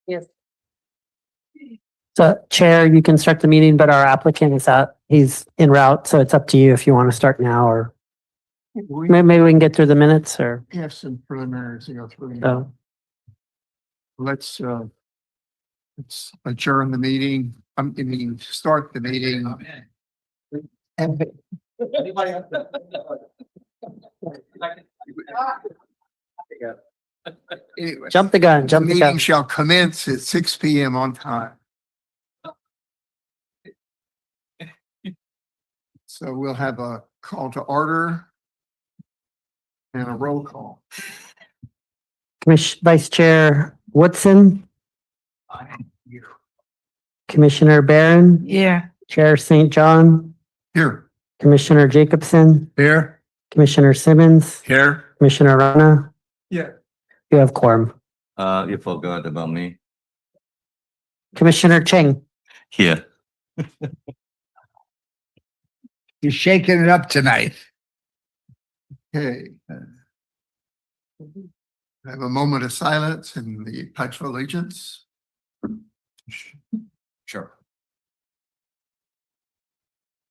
Yes. So Chair, you can start the meeting, but our applicant is out. He's en route, so it's up to you if you want to start now or maybe we can get through the minutes or. We have some preliminaries to go through. So, Let's adjourn the meeting. Start the meeting. Anyway, jump the gun, the jump the meeting gun. shall commence at 6 p.m. on time. So we'll have a call to order and a roll call. Vice Chair Woodson, Commissioner Barron, Yeah. Chair St. John, Here. Commissioner Jacobson, Here. Commissioner Simmons, Here. Commissioner Rana. Yeah. You have quorum. You forgot about me. Commissioner Cheng. Here. You're shaking it up tonight. Okay. Have a moment of silence and the pledge of allegiance. Sure.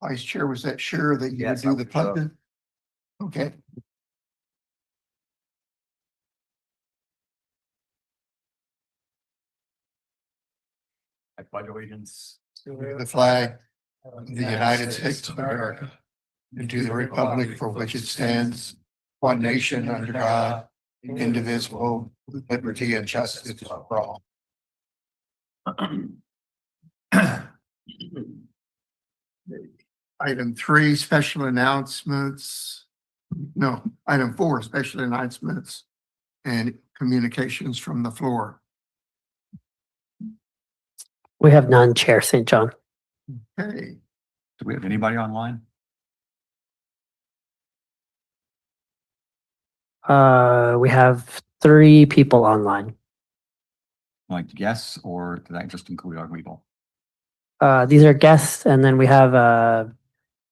Vice Chair, was that sure that you would Yes, do I the think so. pledge? Okay. I pledge allegiance To the flag of the United States of America and to the republic for which it stands, one nation under God, indivisible, with liberty and justice for all. Item 3, special announcements. No, item 4, special announcements and communications from the floor. We have none, Chair St. John. Okay, Do we have anybody online? We have 3 people online. Like guests, or did that just include our people? These are guests, and then we have a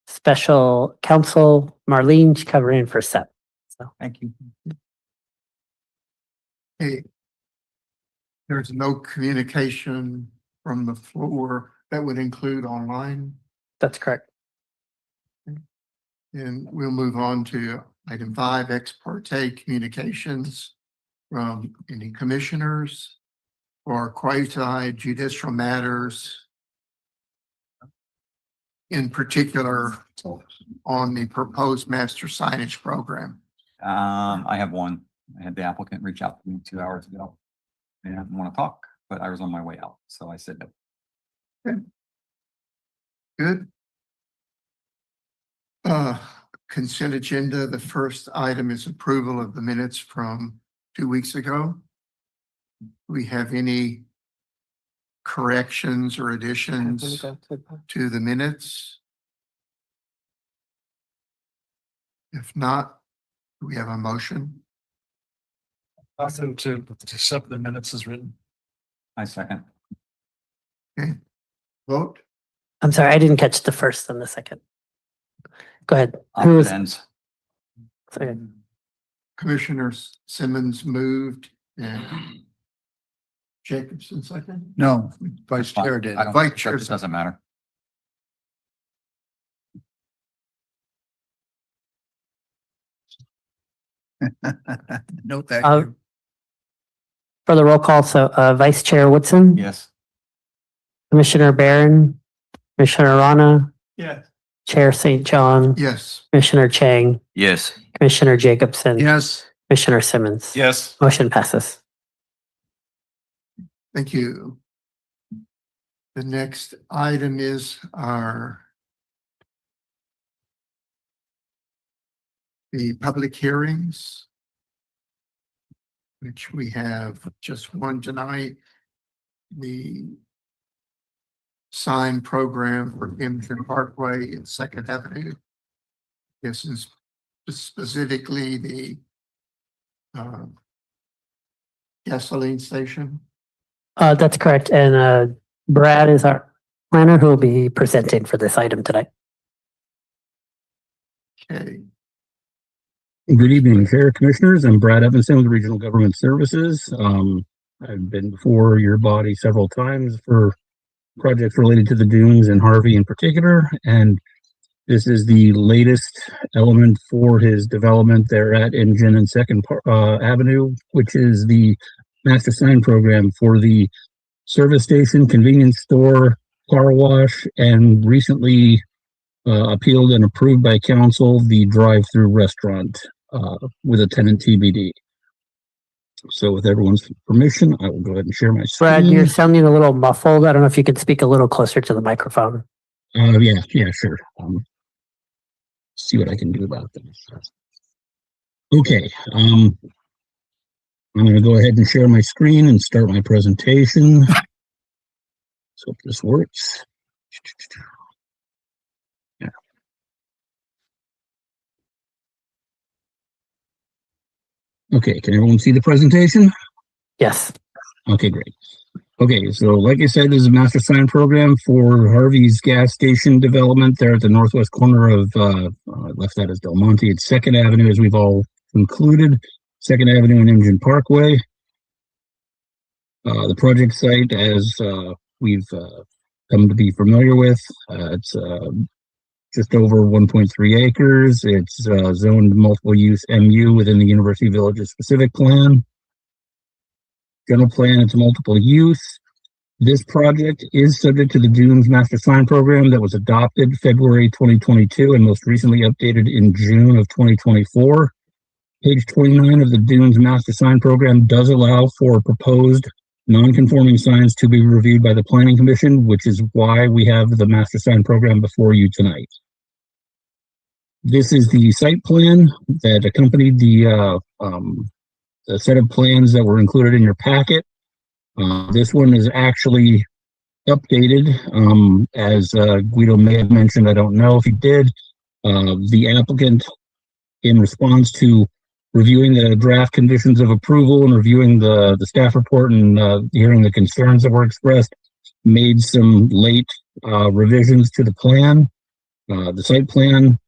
special counsel, Marlene, covering in for Seth. Thank you. hey. There's no communication from the floor that would include online. That's correct. And we'll move on to item 5, ex parte communications from any commissioners or quasi judicial matters. In particular, on the proposed master signage program. I have one. I had the applicant reach out to me 2 hours ago. They didn't want to talk, but I was on my way out, so I said no. Good. Consent agenda, the first item is approval of the minutes from 2 weeks ago. We have any corrections or additions to the minutes? If not, do we have a motion? Nothing to accept the minutes as written. I second. Vote? I'm sorry, I didn't catch the first and the second. Go ahead. Who was? Ends. Sorry. Commissioner Simmons moved and Jacobson second? No, That's Vice fine. Chair did. I don't, Vice it Chair. doesn't matter. Note that. Uh, For the roll call, so Vice Chair Woodson, Yes. Commissioner Barron, Commissioner Rana, Yes. Chair St. John, Yes. Commissioner Chang, Yes. Commissioner Jacobson, Yes. Commissioner Simmons. Yes. Motion passes. Thank you. The next item is the public hearings, which we have just one tonight. The sign program for Kempton Parkway and Second Avenue. This is specifically the gasoline station. That's correct. And Brad is our planner who will be presenting for this item tonight. Okay, Good evening, Chair, Commissioners. I'm Brad Evanson with Regional Government Services. I've been before your body several times for projects related to the dunes and Harvey in particular, and this is the latest element for his development there at Engine and Second Avenue, which is the master sign program for the service station, convenience store, car wash, and recently appealed and approved by council the drive-through restaurant with a tenant TBD. So with everyone's permission, I will go ahead and share my screen. Brad, you're sounding a little muffled. I don't know if you could speak a little closer to the microphone. Yeah, sure. See what I can do about this. Okay, I'm going to go ahead and share my screen and start my presentation. Let's hope this works. Yeah. Okay, can everyone see the presentation? Yes. Okay, great. Okay, so like I said, this is a master sign program for Harvey's gas station development there at the northwest corner of, I left that as Del Monte. It's 2nd Avenue, as we've all concluded, 2nd Avenue and Engine Parkway. The project site, as we've come to be familiar with, it's just over 1.3 acres. It's zoned multiple use MU within the University Villages specific plan. General plan, it's multiple use. This project is subject to the Dunes Master Sign Program that was adopted February 2022 and most recently updated in June of 2024. Page 29 of the Dunes Master Sign Program does allow for proposed non-conforming signs to be reviewed by the Planning Commission, which is why we have the Master Sign Program before you tonight. This is the site plan that accompanied the set of plans that were included in your packet. This one is actually updated, as Guido may have mentioned. I don't know if he did. The applicant, in response to reviewing the draft conditions of approval and reviewing the staff report and hearing the concerns that were expressed, made some late revisions to the plan. The site plan,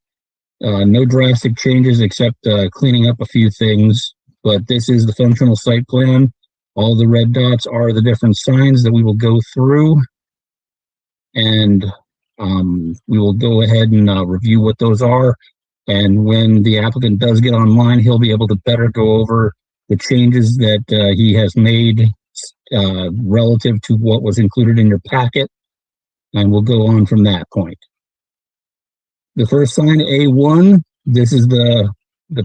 no drastic changes except cleaning up a few things. But this is the functional site plan. All the red dots are the different signs that we will go through. And we will go ahead and review what those are. And when the applicant does get online, he'll be able to better go over the changes that he has made relative to what was included in your packet. And we'll go on from that point. The first sign, A1, this is the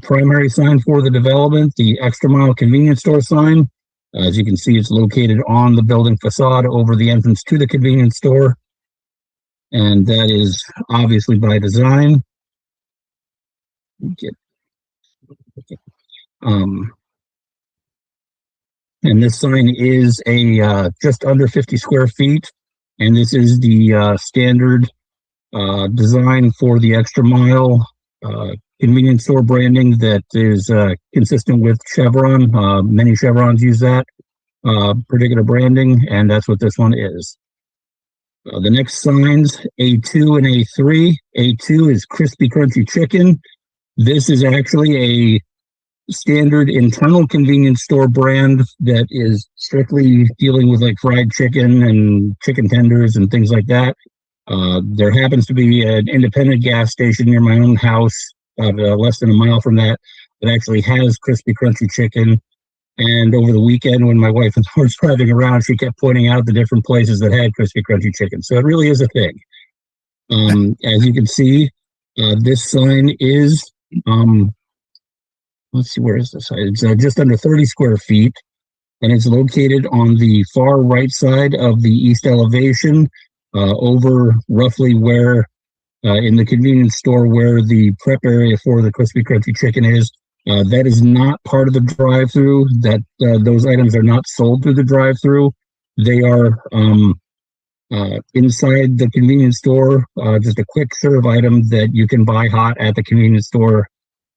primary sign for the development, the extra mile convenience store sign. As you can see, it's located on the building facade over the entrance to the convenience store. And that is obviously by design. And this sign is a just under 50 square feet. And this is the standard design for the extra mile convenience store branding that is consistent with Chevron. Many Chevrons use that particular branding, and that's what this one is. The next signs, A2 and A3. A2 is crispy crunchy chicken. This is actually a standard internal convenience store brand that is strictly dealing with like fried chicken and chicken tenders and things like that. There happens to be an independent gas station near my own house, less than a mile from that actually has crispy crunchy chicken. And over the weekend, when my wife and I were driving around, she kept pointing out the different places that had crispy crunchy chicken. So it really is a thing. As you can see, this sign is, let's see, where is this? It's just under 30 square feet, and it's located on the far right side of the east elevation, over roughly where in the convenience store where the prep area for the crispy crunchy chicken is. That is not part of the drive-through. That those items are not sold through the drive-through. They are inside the convenience store, just a quick serve item that you can buy hot at the convenience store.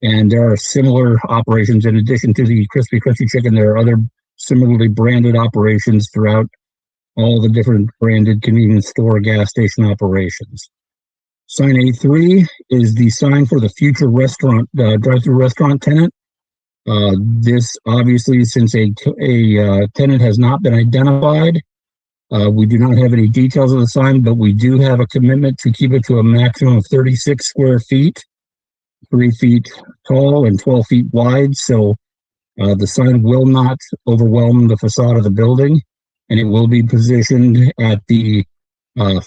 And there are similar operations in addition to the crispy crunchy chicken. There are other similarly branded operations throughout all the different branded convenience store gas station operations. Sign A3 is the sign for the future restaurant, drive-through restaurant tenant. This obviously, since a tenant has not been identified, we do not have any details of the sign, but we do have a commitment to keep it to a maximum of 36 square feet, 3 feet tall and 12 feet wide. So the sign will not overwhelm the facade of the building, and it will be positioned at the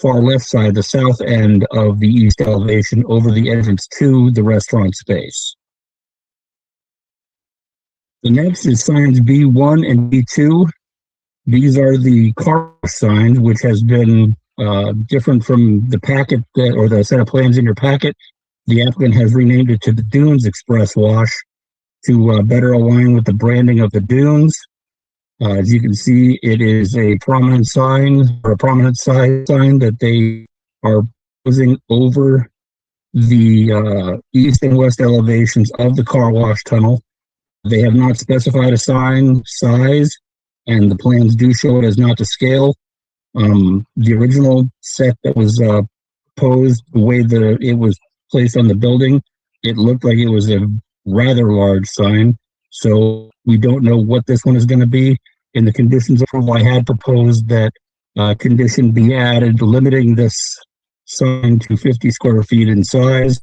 far left side, the south end of the east elevation over the entrance to the restaurant space. The next is signs B1 and B2. These are the car signs, which has been different from the packet or the set of plans in your packet. The applicant has renamed it to the Dunes Express Wash to better align with the branding of the dunes. As you can see, it is a prominent sign or a prominent sign that they are posing over the east and west elevations of the car wash tunnel. They have not specified a sign size, and the plans do show it as not to scale. The original set that was posed, the way that it was placed on the building, it looked like it was a rather large sign. So we don't know what this one is going to be. In the conditions approval, I had proposed that condition be added, limiting this sign to 50 square feet in size.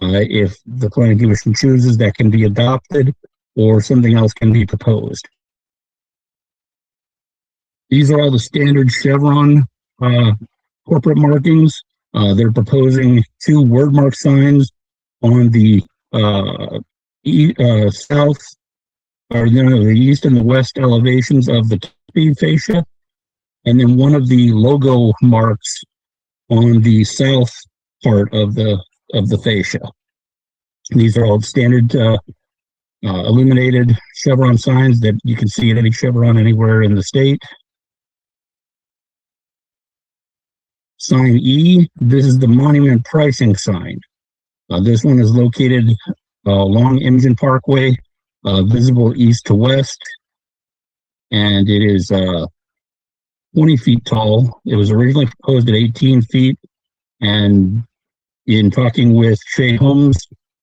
If the planning commission chooses, that can be adopted, or something else can be proposed. These are all the standard Chevron corporate markings. They're proposing 2 word mark signs on the south, or the east and the west elevations of the speed fascia, and then one of the logo marks on the south part of the fascia. These are all standard illuminated Chevron signs that you can see at any Chevron anywhere in the state. Sign E, this is the monument pricing sign. This one is located along Imogen Parkway, visible east to west, and it is 20 feet tall. It was originally proposed at 18 feet, and in talking with Shea Holmes,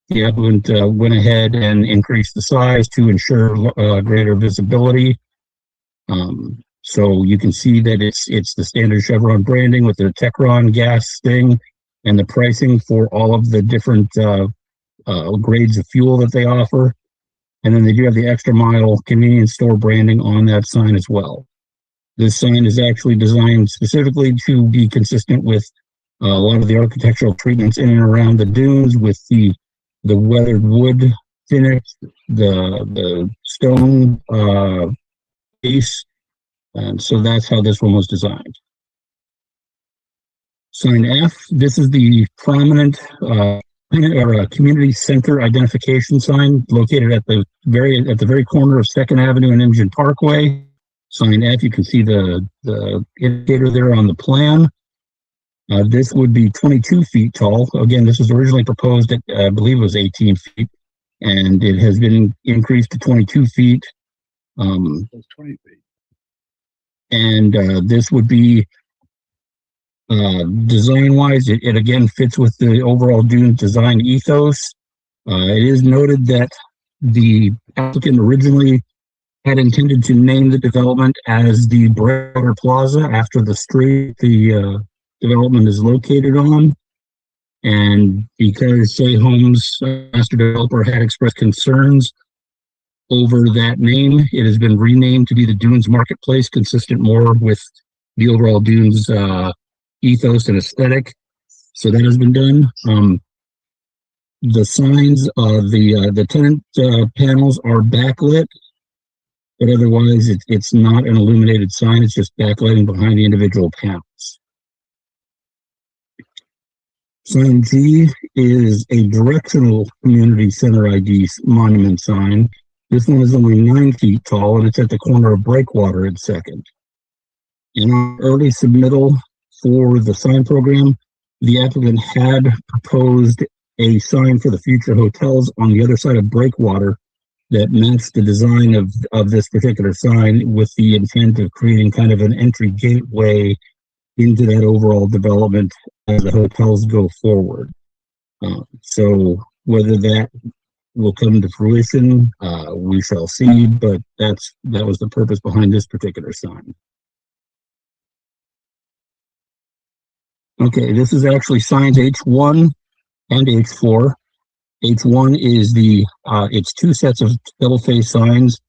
the applicant went ahead and increased the size to ensure greater visibility. So you can see that it's the standard Chevron branding with the Techron gas thing and the pricing for all of the different grades of fuel that they offer. And then they do have the extra mile convenience store branding on that sign as well. This sign is actually designed specifically to be consistent with a lot of the architectural treatments in and around the dunes, with the weathered wood finish, the stone base. And so that's how this one was designed. Sign F, this is the prominent community center identification sign located at the very corner of 2nd Avenue and Imogen Parkway. Sign F, you can see the indicator there on the plan. This would be 22 feet tall. Again, this was originally proposed at, I believe it was 18 feet, and it has been increased to 22 feet. That's 20 feet. And this would be design-wise, it again fits with the overall dune design ethos. It is noted that the applicant originally had intended to name the development as the Breakwater Plaza after the street the development is located on. And because Shea Holmes, master developer, had expressed concerns over that name, it has been renamed to be the Dunes Marketplace, consistent more with the overall Dunes ethos and aesthetic. So that has been done. The signs, the tenant panels are backlit, but otherwise it's not an illuminated sign. It's just backlighting behind the individual panels. Sign G is a directional community center ID monument sign. This one is only 9 feet tall, and it's at the corner of Breakwater at 2nd. In our early submittal for the sign program, the applicant had proposed a sign for the future hotels on the other side of Breakwater that matched the design of this particular sign, with the intent of creating kind of an entry gateway into that overall development as the hotels go forward. So whether that will come to fruition. We shall see, but that was the purpose behind this particular sign. Okay, this is actually signs H1 and H4. H1 is it's two sets of double-faced signs,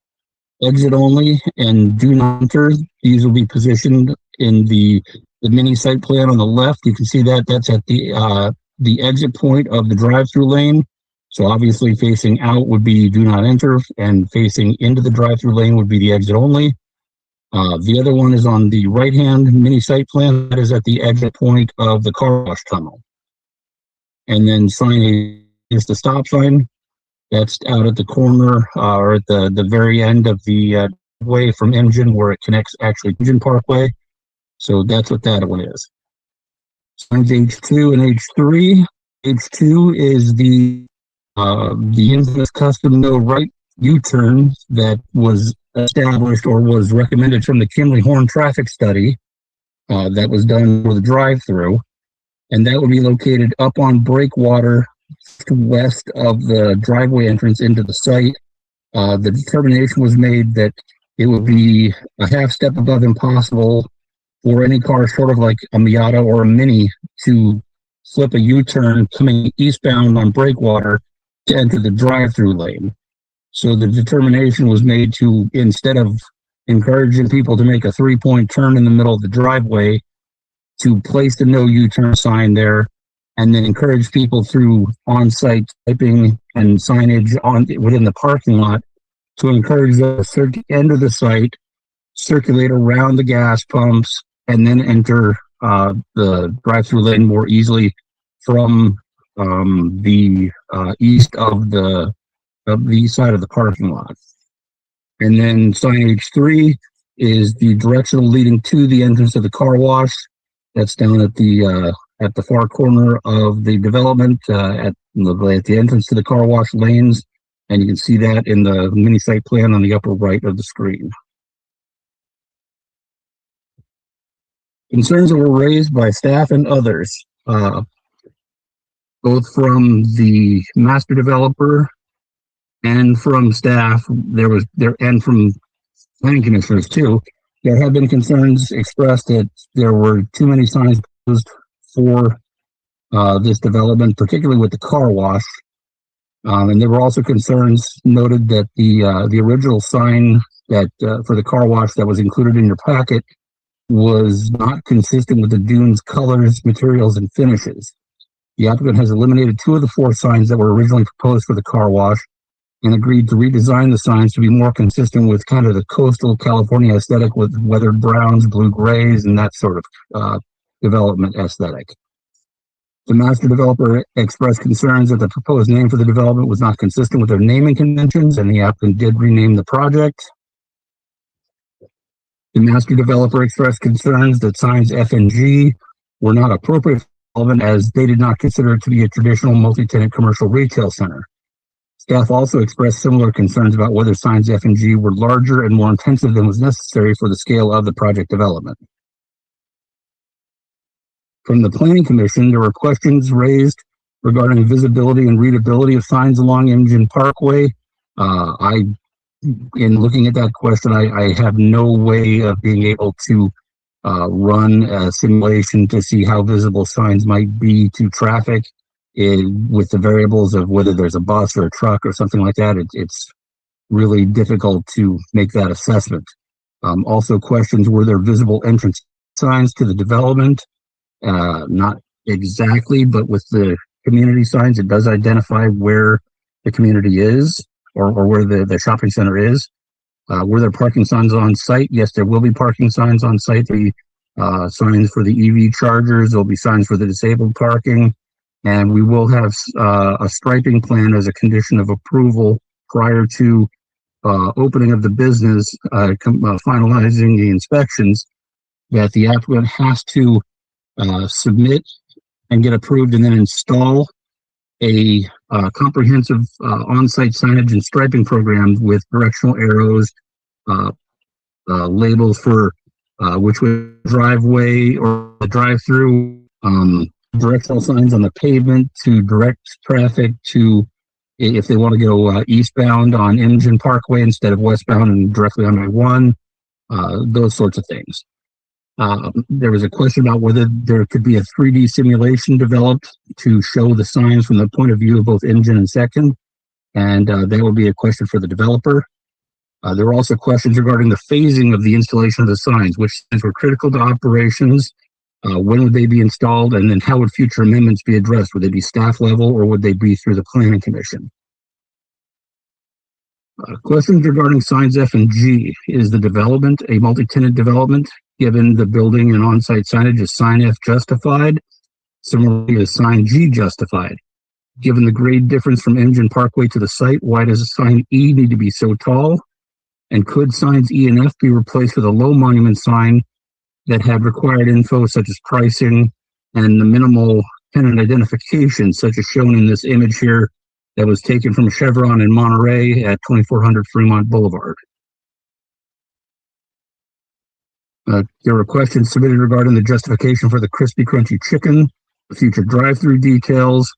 exit only and do not enter. These will be positioned in the mini site plan on the left. You can see that that's at the exit point of the drive-through lane. So obviously facing out would be do not enter, and facing into the drive-through lane would be the exit only. The other one is on the right-hand mini site plan. That is at the exit point of the car wash tunnel. And then sign A is the stop sign. That's out at the corner or at the very end of the way from Engine, where it connects actually Engine Parkway. So that's what that one is. Signs H2 and H3. H2 is the infamous custom no right U-turn that was established or was recommended from the Kimley Horn traffic study that was done for the drive-through, and that would be located up on breakwater west of the driveway entrance into the site. The determination was made that it would be a half step above impossible for any car short of like a Miata or a Mini to flip a U-turn coming eastbound on breakwater to enter the drive-through lane. So the determination was made to, instead of encouraging people to make a 3-point turn in the middle of the driveway, to place the no U-turn sign there, and then encourage people through on-site typing and signage within the parking lot to encourage them to enter the site, circulate around the gas pumps, and then enter the drive-through lane more easily from the east of the east side of the parking lot. And then sign H3 is the directional leading to the entrance of the car wash. That's down at the far corner of the development at the entrance to the car wash lanes. And you can see that in the mini site plan on the upper right of the screen. Concerns that were raised by staff and others, both from the master developer and from staff, and from planning commissioners too. There have been concerns expressed that there were too many signs posed for this development, particularly with the car wash. And there were also concerns noted that the original sign that for the car wash that was included in your packet was not consistent with the dune's colors, materials, and finishes. The applicant has eliminated 2 of the 4 signs that were originally proposed for the car wash and agreed to redesign the signs to be more consistent with kind of the coastal California aesthetic with weathered browns, blue grays, and that sort of development aesthetic. The master developer expressed concerns that the proposed name for the development was not consistent with their naming conventions, and the applicant did rename the project. The master developer expressed concerns that signs F and G were not appropriate for development as they did not consider it to be a traditional multi-tenant commercial retail center. Staff also expressed similar concerns about whether signs F and G were larger and more intensive than was necessary for the scale of the project development. From the Planning Commission, there were questions raised regarding visibility and readability of signs along Engine Parkway. In looking at that question, I have no way of being able to run a simulation to see how visible signs might be to traffic with the variables of whether there's a bus or a truck or something like that. It's really difficult to make that assessment. Also questions, were there visible entrance signs to the development? Not exactly, but with the community signs, it does identify where the community is or where the shopping center is. Were there parking signs on site? Yes, there will be parking signs on site. The signs for the EV chargers, there'll be signs for the disabled parking, and we will have a striping plan as a condition of approval prior to opening of the business, finalizing the inspections, that the applicant has to submit and get approved and then install a comprehensive on-site signage and striping program with directional arrows, labels for which way driveway or the drive-through, directional signs on the pavement to direct traffic to if they want to go eastbound on Imogen Parkway instead of westbound and directly on I-1, those sorts of things. There was a question about whether there could be a 3D simulation developed to show the signs from the point of view of both Imogen and Second, and that would be a question for the developer. There were also questions regarding the phasing of the installation of the signs, which signs were critical to operations, when would they be installed, and then how would future amendments be addressed? Would they be staff level or would they be through the planning commission? Questions regarding signs F and G. Is the development a multi-tenant development? Given the building and on-site signage, is sign F justified? Similarly, is sign G justified? Given the grade difference from Imogen Parkway to the site, why does sign E need to be so tall? And could signs E and F be replaced with a low monument sign that had required info such as pricing and the minimal tenant identification, such as shown in this image here that was taken from Chevron in Monterey at 2400 Fremont Boulevard? There were questions submitted regarding the justification for the crispy crunchy chicken, the future drive-through details,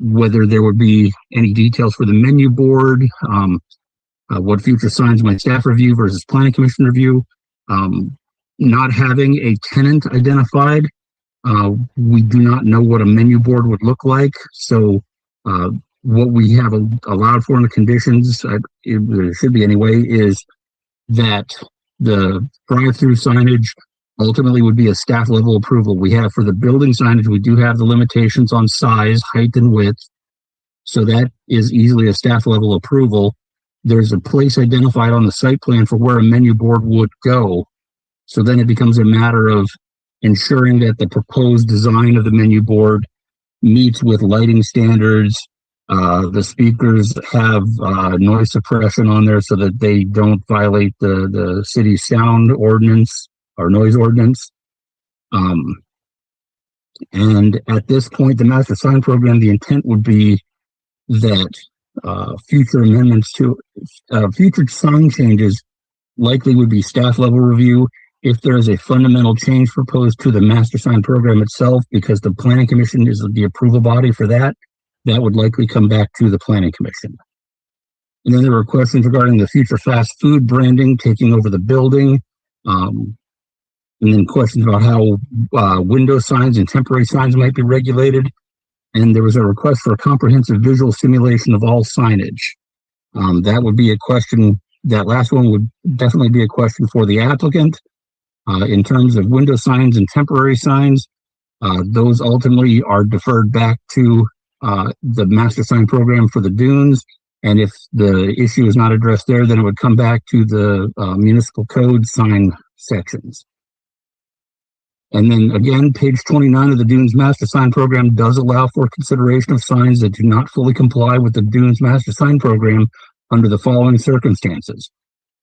whether there would be any details for the menu board, what future signs might staff review versus planning commission review. Not having a tenant identified, we do not know what a menu board would look like. So what we have allowed for in the conditions, there should be anyway, is that the drive-through signage ultimately would be a staff level approval. We have for the building signage, we do have the limitations on size, height, and width. So that is easily a staff level approval. There's a place identified on the site plan for where a menu board would go. So then it becomes a matter of ensuring that the proposed design of the menu board meets with lighting standards. The speakers have noise suppression on there so that they don't violate the city's sound ordinance or noise ordinance. And at this point, the master sign program, the intent would be that future amendments to future sign changes likely would be staff level review. If there is a fundamental change proposed to the master sign program itself, because the planning commission is the approval body for that, that would likely come back to the planning commission. And then there were questions regarding the future fast food branding taking over the building. And then questions about how window signs and temporary signs might be regulated. And there was a request for a comprehensive visual simulation of all signage. That would be a question, that last one would definitely be a question for the applicant. In terms of window signs and temporary signs, those ultimately are deferred back to the master sign program for the dunes. And if the issue is not addressed there, then it would come back to the municipal code sign sections. And then again, page 29 of the Dunes Master Sign Program does allow for consideration of signs that do not fully comply with the Dunes Master Sign Program under the following circumstances.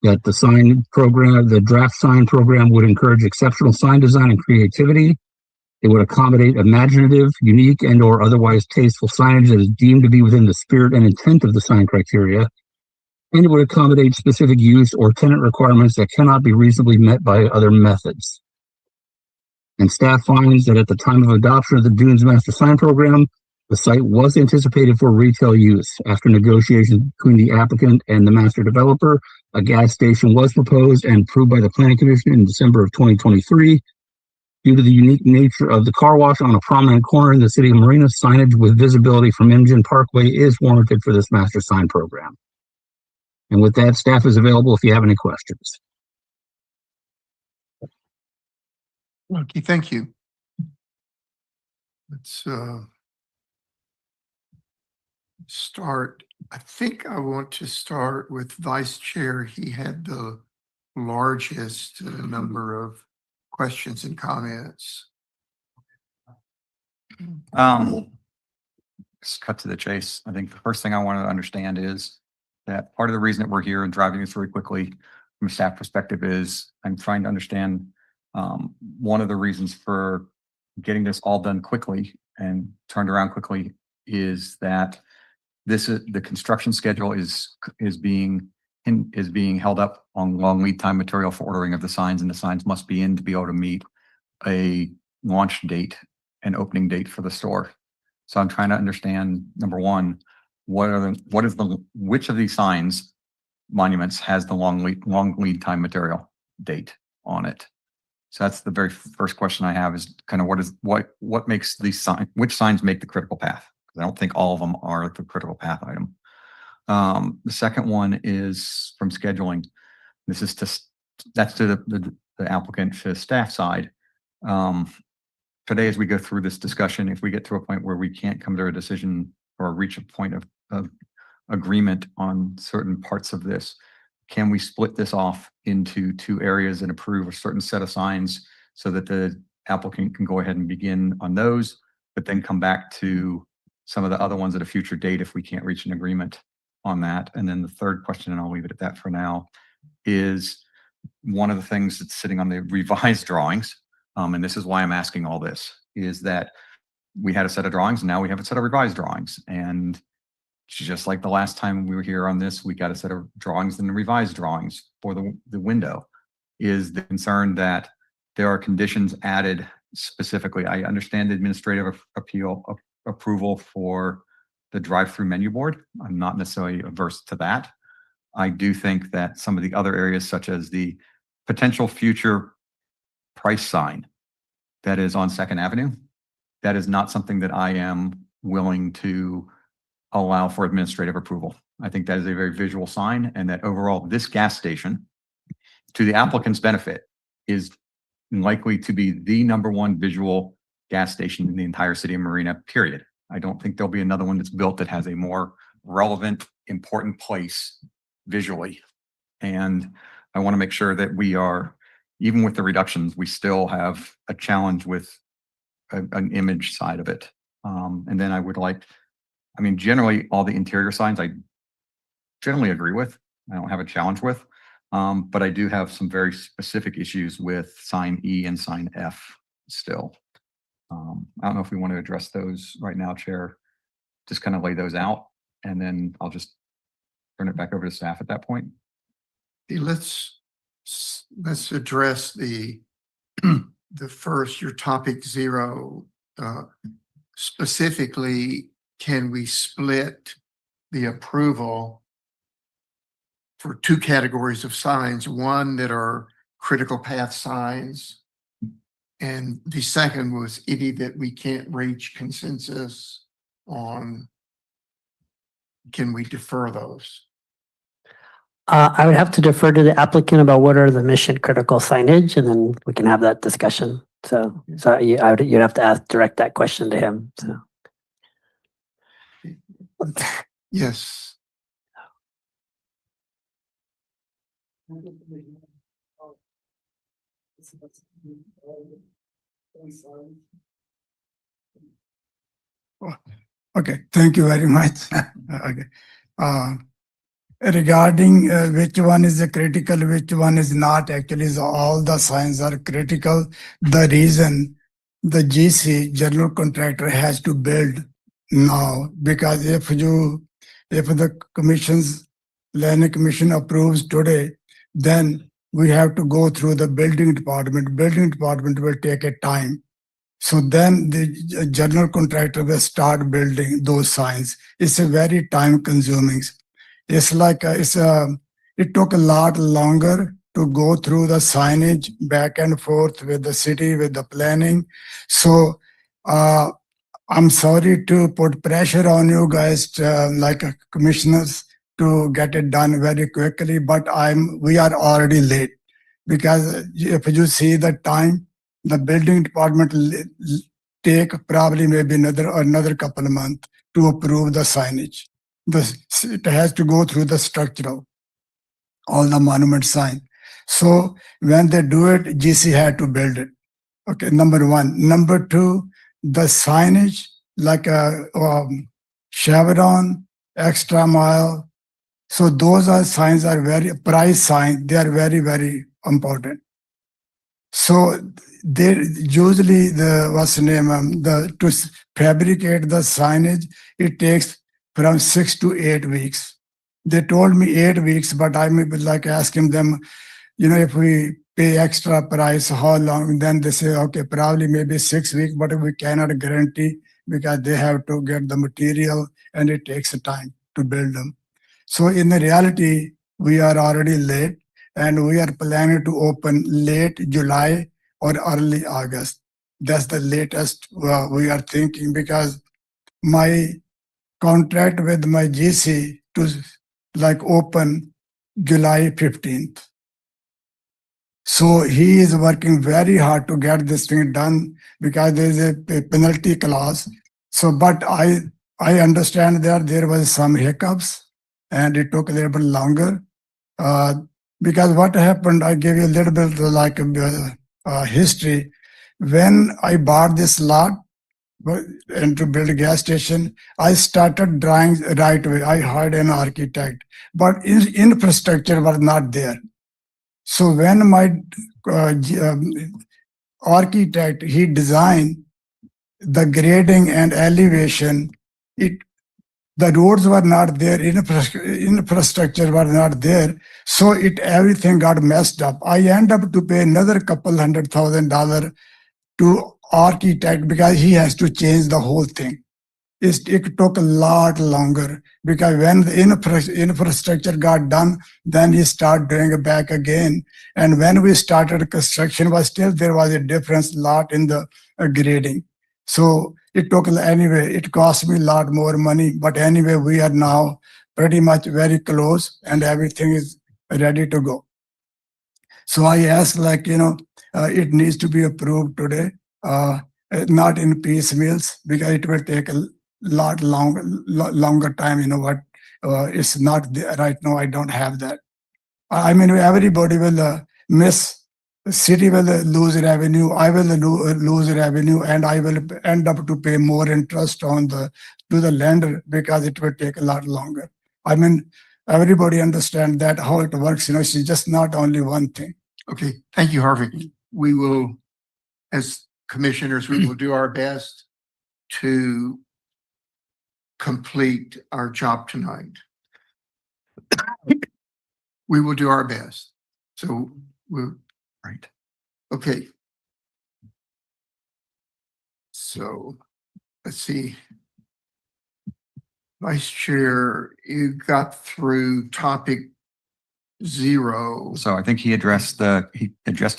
That the sign program, the draft sign program would encourage exceptional sign design and creativity. It would accommodate imaginative, unique, and or otherwise tasteful signage that is deemed to be within the spirit and intent of the sign criteria. And it would accommodate specific use or tenant requirements that cannot be reasonably met by other methods. And staff finds that at the time of adoption of the Dunes Master Sign Program, the site was anticipated for retail use. After negotiations between the applicant and the master developer, a gas station was proposed and approved by the Planning Commission in December of 2023. Due to the unique nature of the car wash on a prominent corner in the city of Marina, signage with visibility from Imogen Parkway is warranted for this master sign program. And with that, staff is available if you have any questions. Okay, thank you. Let's start. I think I want to start with Vice Chair. He had the largest number of questions and comments. Just cut to the chase. I think the first thing I want to understand is that part of the reason that we're here and driving this very quickly from a staff perspective is I'm trying to understand one of the reasons for getting this all done quickly and turned around quickly is that the construction schedule is being held up on long lead time material for ordering of the signs, and the signs must be in to be able to meet a launch date and opening date for the store. So I'm trying to understand, number one, which of these signs monuments has the long lead time material date on it? So that's the very first question I have, is kind of what makes these signs, which signs make the critical path? Because I don't think all of them are the critical path item. The second one is from scheduling. This is that's to the applicant, to staff side. Today, as we go through this discussion, if we get to a point where we can't come to a decision or reach a point of agreement on certain parts of this, can we split this off into two areas and approve a certain set of signs so that the applicant can go ahead and begin on those, but then come back to some of the other ones at a future date if we can't reach an agreement on that? And then the third question, and I'll leave it at that for now, is one of the things that's sitting on the revised drawings, and this is why I'm asking all this, is that we had a set of drawings, and now we have a set of revised drawings. And just like the last time we were here on this, we got a set of drawings and revised drawings for the window. Is the concern that there are conditions added specifically? I understand the administrative approval for the drive-through menu board. I'm not necessarily averse to that. I do think that some of the other areas, such as the potential future price sign that is on 2nd Avenue, that is not something that I am willing to allow for administrative approval. I think that is a very visual sign, and that overall this gas station, to the applicant's benefit, is likely to be the #1 visual gas station in the entire city of Marina, period. I don't think there'll be another one that's built that has a more relevant, important place visually. And I want to make sure that we are, even with the reductions, we still have a challenge with an image side of it. And then I would like, I mean, generally all the interior signs I generally agree with. I don't have a challenge with, but I do have some very specific issues with sign E and sign F still. I don't know if we want to address those right now, Chair. Just kind of lay those out, and then I'll just turn it back over to staff at that point. Okay, let's address the first, your topic 0. Specifically, can we split the approval for 2 categories of signs? One that are critical path signs, and the second was any that we can't reach consensus on. Can we defer those? I would have to defer to the applicant about what are the mission critical signage, and then we can have that discussion. So you'd have to direct that question to him. So. Yes. Okay, thank you very much. Okay. Regarding which one is critical, which one is not, actually all the signs are critical. The reason the GC, general contractor, has to build now, because if the planning commission approves today, then we have to go through the building department. Building department will take a time. So then the general contractor will start building those signs. It's a very time consuming. It's like it took a lot longer to go through the signage back and forth with the city, with the planning. So I'm sorry to put pressure on you guys, like commissioners, to get it done very quickly, but we are already late, because if you see the time, the building department take probably maybe another couple of months to approve the signage. It has to go through the structural, all the monument sign. So when they do it, GC had to build it. Okay, number 1. Number 2, the signage like a Chevron, extra mile. So those are signs are very price sign. They are very, very important. So they usually to fabricate the signage, it takes from 6 to 8 weeks. They told me 8 weeks, but I may be like asking them, if we pay extra price, how long? Then they say, okay, probably maybe 6 weeks, but we cannot guarantee, because they have to get the material and it takes time to build them. So in the reality, we are already late, and we are planning to open late July or early August. That's the latest we are thinking, because my contract with my GC to like open July 15th. So he is working very hard to get this thing done, because there is a penalty clause. So, but I understand that there was some hiccups and it took a little bit longer. Because what happened, I gave you a little bit like history. When I bought this lot and to build a gas station, I started drawing right away. I hired an architect, but infrastructure was not there. So when my architect, he designed the grading and elevation, the roads were not there, infrastructure was not there, so everything got messed up. I end up to pay another couple $100,000 to architect, because he has to change the whole thing. It took a lot longer, because when the infrastructure got done, then he started doing it back again. And when we started construction, there was a difference lot in the grading. So it took, anyway, it cost me a lot more money. But anyway, we are now pretty much very close and everything is ready to go. So I asked, it needs to be approved today, not in piecemeals, because it will take a lot longer time. It's not there right now. I don't have that. I mean, everybody will miss. The city will lose revenue. I will lose revenue, and I will end up to pay more interest to the lender, because it will take a lot longer. I mean, everybody understand that how it works. It's just not only one thing. Okay, thank you, Harvey. We will, as commissioners, we will do our best to complete our job tonight. We will do our best. So we're right. Okay. So let's see. Vice Chair, you got through topic 0. So I think he addressed the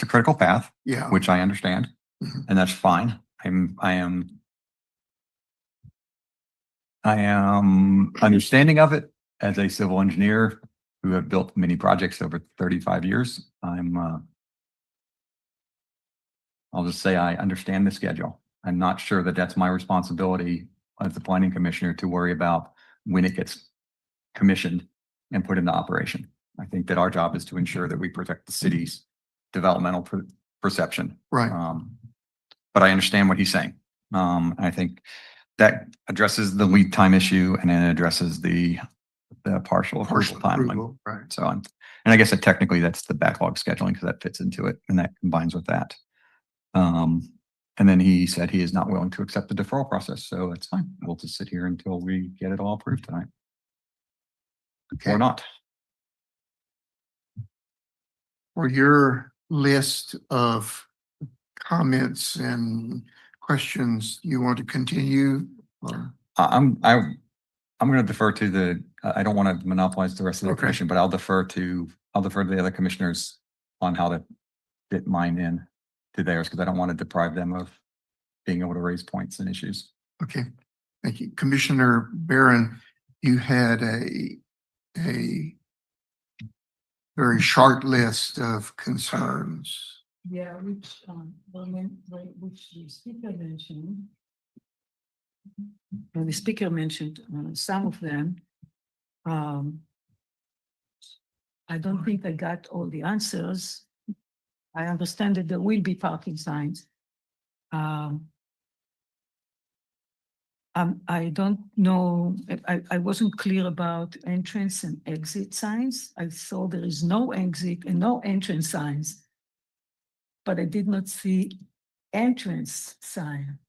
critical path, Yeah. which I understand, Mhm. and that's fine. I am understanding of it as a civil engineer who have built many projects over 35 years. I'll just say I understand the schedule. I'm not sure that that's my responsibility as the planning commissioner to worry about when it gets commissioned and put into operation. I think that our job is to ensure that we protect the city's developmental perception. Right. But I understand what he's saying. I think that addresses the lead time issue, and then it addresses the partial approval timeline. approval, right. So, and I guess that technically that's the backlog scheduling, because that fits into it and that combines with that. And then he said he is not willing to accept the deferral process. So it's fine. We'll just sit here until we get it all approved tonight. Okay. Or not. For your list of comments and questions, you want to continue? Or? I'm going to defer to the, I don't want to monopolize the rest of the commission, but I'll defer to the other commissioners on how to fit mine in to theirs, because I don't want to deprive them of being able to raise points and issues. Okay, thank you. Commissioner Barron, you had a very short list of concerns. Yeah, which the speaker mentioned. The speaker mentioned some of them. I don't think I got all the answers. I understand that there will be parking signs. I don't know, I wasn't clear about entrance and exit signs. I saw there is no exit and no entrance signs, but I did not see entrance sign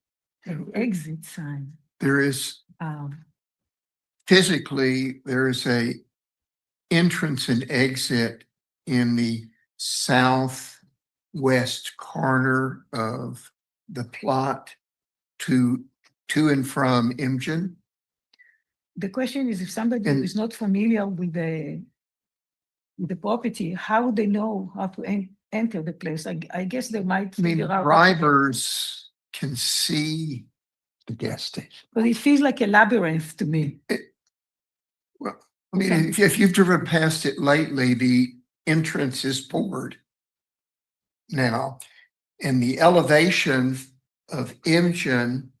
and exit sign. There is physically, there is a entrance and exit in the southwest corner of the plot to and from Imgen. the question is if somebody And- who is not familiar with the property, how would they know how to enter the place? I guess they might I mean, figure out. drivers can see the gas station. But it feels like a labyrinth to me. Well, I mean, if you've driven past it lately, the entrance is forward now. And the elevation of engine,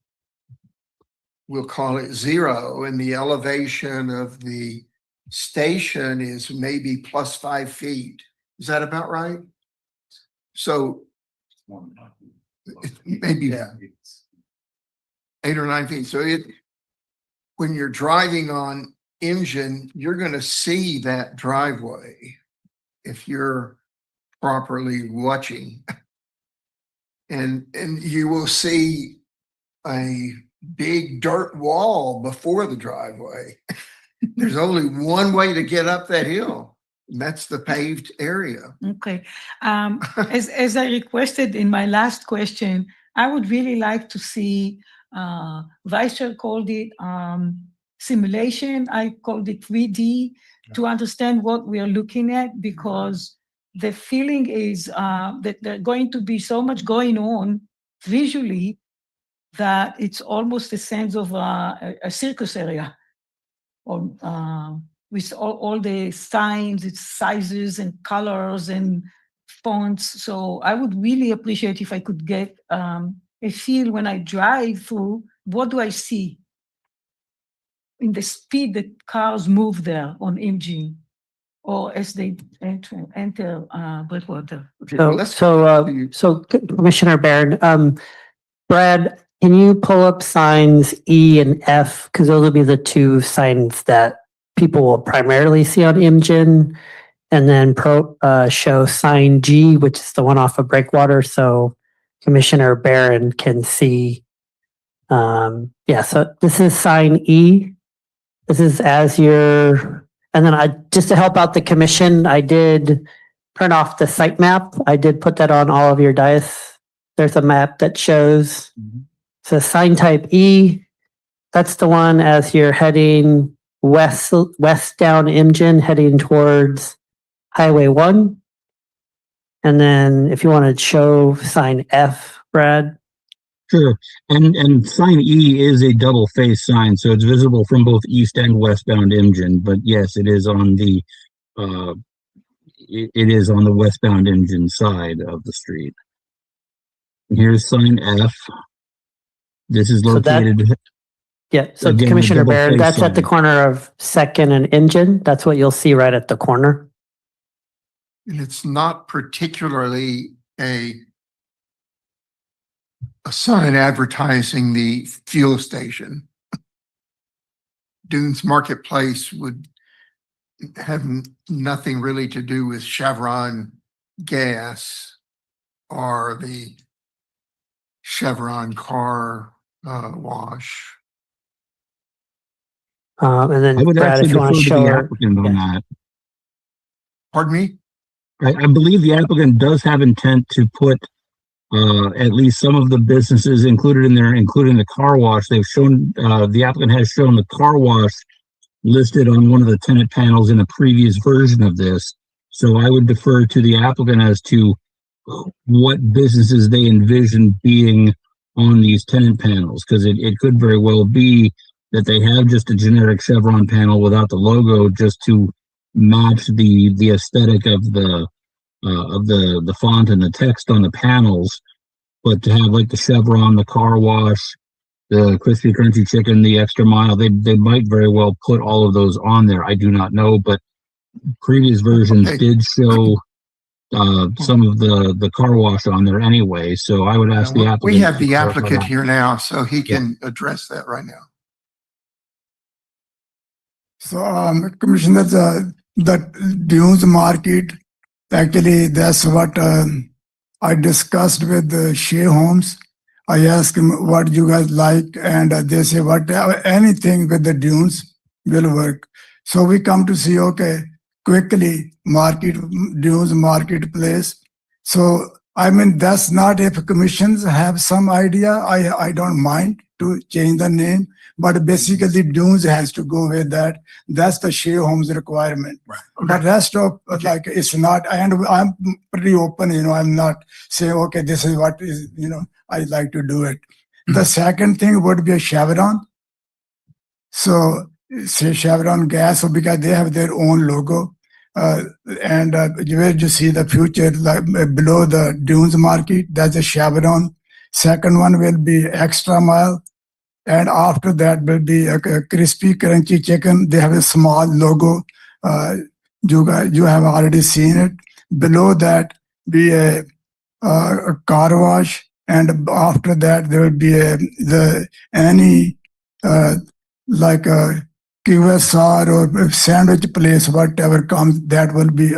we'll call it 0, and the elevation of the station is maybe plus 5 feet. Is that about right? So it's maybe 8 or 9 feet. So when you're driving on engine, you're gonna see that driveway if you're properly watching. And you will see a big dirt wall before the driveway. There's only one way to get up that hill, and that's the paved area. Okay. As I requested in my last question, I would really like to see, Vice Chair called it simulation. I called it 3D to understand what we are looking at, because the feeling is that there's going to be so much going on visually that it's almost a sense of a circus area, or with all the signs, its sizes and colors and fonts. So I would really appreciate if I could get a feel when I drive through, what do I see in the speed that cars move there on Imaging, or as they enter Breakwater. So Commissioner Barron, Brad, can you pull up signs E and F? Because those will be the two signs that people will primarily see on IMGen. And then show sign G, which is the one off of Breakwater. So Commissioner Barron can see. So this is sign E. This is as you're, and then just to help out the commission, I did print off the site map. I did put that on all of your dais. There's a map that shows. So sign type E, that's the one as you're heading west down IMGen, heading towards Highway 1. And then if you want to show sign F, Brad. Sure. And sign E is a double face sign, so it's visible from both east and westbound IMGen. But yes, it is on the it is on the westbound IMGen side of the street. Here's sign F. This is located. So again, Commissioner double Barron, face that's at the sign. corner of Second and IMGen. That's what you'll see right at the corner. And it's not particularly a sign advertising the fuel station. Dunes Marketplace would have nothing really to do with Chevron gas or the Chevron car wash. And then I would Brad, actually if you want defer to to show the her. applicant on that. Pardon me? I believe the applicant does have intent to put at least some of the businesses included in there, including the car wash. They've shown, the applicant has shown the car wash listed on one of the tenant panels in a previous version of this. So I would defer to the applicant as to what businesses they envision being on these tenant panels, because it could very well be that they have just a generic Chevron panel without the logo, just to match the aesthetic of the font and the text on the panels. But to have like the Chevron, the car wash, the crispy crunchy chicken, the extra mile, they might very well put all of those on there. I do not know, but previous versions did show some of the car wash on there anyway. So I would ask the applicant. We have the applicant here now, so he can address that right now. So, Commissioner, the Dunes Market, actually, that's what I discussed with the Shea Homes. I asked him what you guys like, and they say anything with the dunes will work. So we come to see, okay, quickly dunes marketplace. So I mean, that's not, if commissions have some idea, I don't mind. to change the name, but basically Dunes has to go with that. That's the Shea Homes requirement. Right. But rest of, like, it's not, and I'm pretty open, I'm not saying, okay, this is what is, I'd like to do it. The second thing would be a Chevron. So say Chevron Gas, so because they have their own logo. And where you see the future, like below the Dunes Market, that's a Chevron. Second one will be Extra Mile. And after that will be a crispy, crunchy chicken. They have a small logo. You have already seen it. Below that be a car wash. And after that, there will be any like a QSR or sandwich place, whatever comes, that will be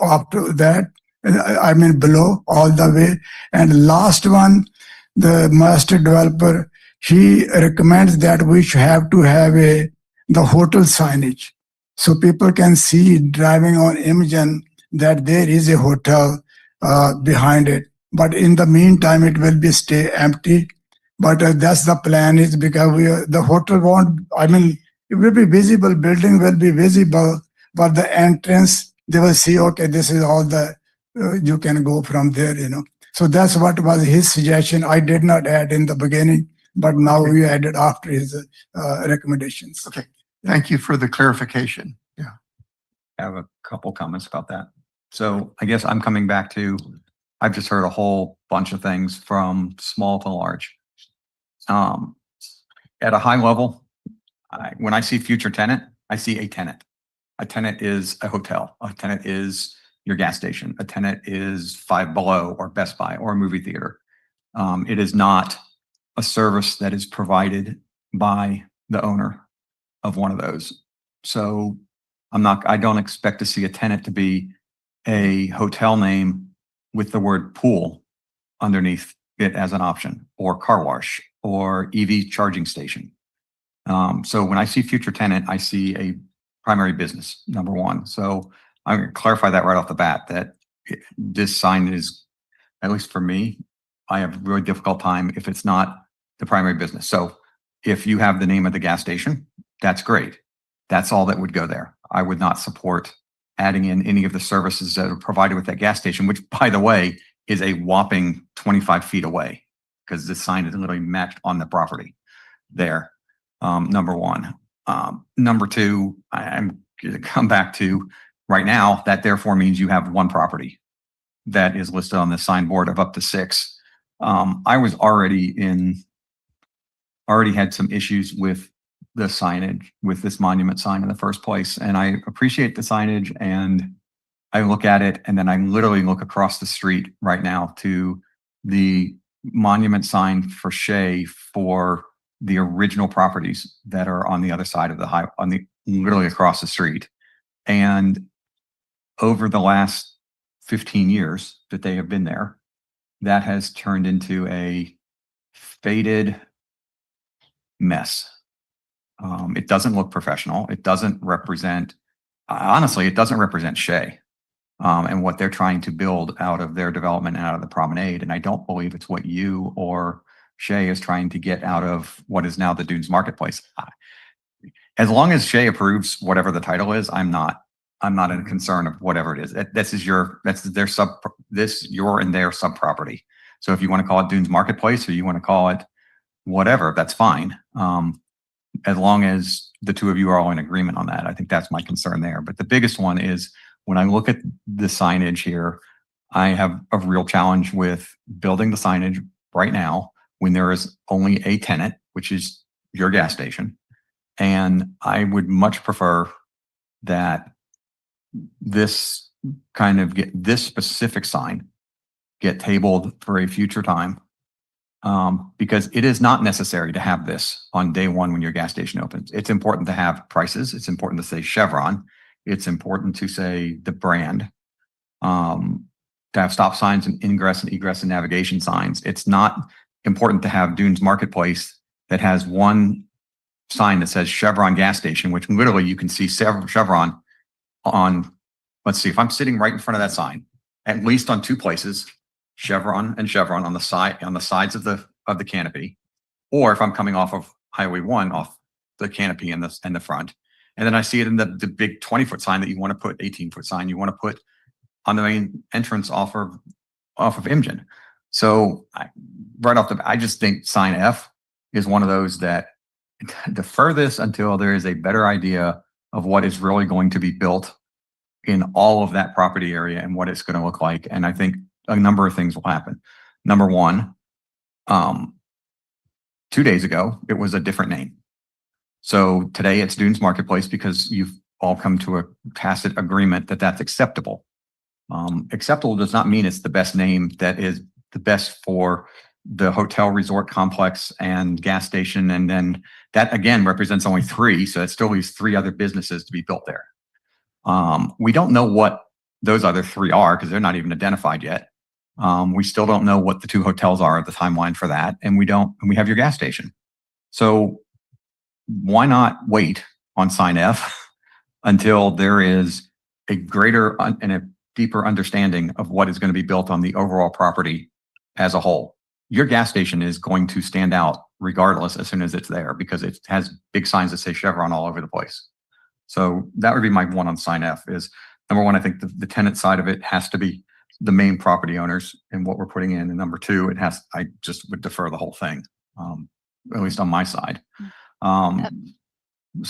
after that. I mean, below all the way. And last one, the master developer, he recommends that we should have to have the hotel signage. So people can see driving on Imogen that there is a hotel behind it. But in the meantime, it will be stay empty. But that's the plan is because the hotel won't, I mean, it will be visible, building will be visible, but the entrance, they will see, okay, this is all you can go from there, So that's what was his suggestion. I did not add in the beginning, but now we added after his recommendations. Okay, thank you for the clarification. Yeah. I have a couple comments about that. So I guess I'm coming back to, I've just heard a whole bunch of things from small to large. At a high level, when I see future tenant, I see a tenant. A tenant is a hotel. A tenant is your gas station. A tenant is Five Below or Best Buy or a movie theater. It is not a service that is provided by the owner of one of those. So I don't expect to see a tenant to be a hotel name with the word pool underneath it as an option, or car wash, or EV charging station. So when I see future tenant, I see a primary business, number one. So I'm going to clarify that right off the bat, that this sign is, at least for me, I have a really difficult time if it's not the primary business. So if you have the name of the gas station, that's great. That's all that would go there. I would not support adding in any of the services that are provided with that gas station, which, by the way, is a whopping 25 feet away, because the sign is literally matched on the property there. Number one. Number two, I'm going to come back to right now, that therefore means you have one property that is listed on the signboard of up to 6. I was already had some issues with the signage, with this monument sign in the first place. And I appreciate the signage, and I look at it, and then I literally look across the street right now to the monument sign for Shea for the original properties that are on the other side of the highway, literally across the street. And over the last 15 years that they have been there, that has turned into a faded mess. It doesn't look professional. It doesn't represent, honestly, it doesn't represent Shea and what they're trying to build out of their development and out of the promenade. And I don't believe it's what you or Shea is trying to get out of what is now the Dunes Marketplace. As long as Shea approves whatever the title is, I'm not in concern of whatever it is. Your and their sub property. So if you want to call it Dunes Marketplace, or you want to call it whatever, that's fine. As long as the two of you are all in agreement on that. I think that's my concern there. But the biggest one is when I look at the signage here, I have a real challenge with building the signage right now when there is only a tenant, which is your gas station. And I would much prefer that this specific sign get tabled for a future time, because it is not necessary to have this on day one when your gas station opens. It's important to have prices. It's important to say Chevron. It's important to say the brand, to have stop signs and ingress and egress and navigation signs. It's not important to have Dunes Marketplace that has one sign that says Chevron gas station, which literally you can see Chevron on, let's see, if I'm sitting right in front of that sign, at least on 2 places, Chevron and Chevron on the sides of the canopy. Or if I'm coming off of Highway 1, off the canopy in the front, and then I see it in the big 20-foot sign that you want to put, 18-foot sign you want to put on the main entrance off of Imgen. So I just think sign F is one of those that defer this until there is a better idea of what is really going to be built in all of that property area and what it's going to look like. And I think a number of things will happen. Number one, 2 days ago, it was a different name. So today it's Dunes Marketplace because you've all come to a tacit agreement that that's acceptable. Acceptable does not mean it's the best name that is the best for the hotel resort complex and gas station. And then that again represents only 3. So it still leaves 3 other businesses to be built there. We don't know what those other 3 are because they're not even identified yet. We still don't know what the 2 hotels are, the timeline for that. And we have your gas station. So why not wait on sign F until there is a greater and a deeper understanding of what is going to be built on the overall property as a whole? Your gas station is going to stand out regardless as soon as it's there because it has big signs that say Chevron all over the place. So that would be my one on sign F is number one, I think the tenant side of it has to be the main property owners and what we're putting in. And number 2, I just would defer the whole thing, at least on my side. So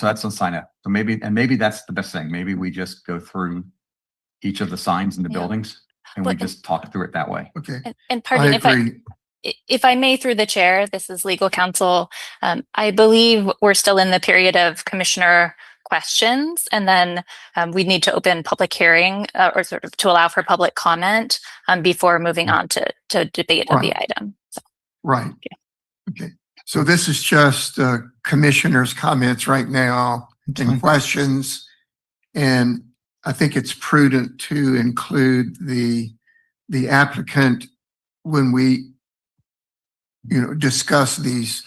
that's on sign F. So maybe that's the best thing. Maybe we just go through each of the signs in the buildings and we just talk through it that way. Okay. And pardon if I may, through the chair, this is legal counsel. I believe we're still in the period of commissioner questions, and then we need to open public hearing or sort of to allow for public comment before moving on to debate of the item. So, Right. Okay. So this is just commissioners' comments right now and questions. And I think it's prudent to include the applicant when we discuss these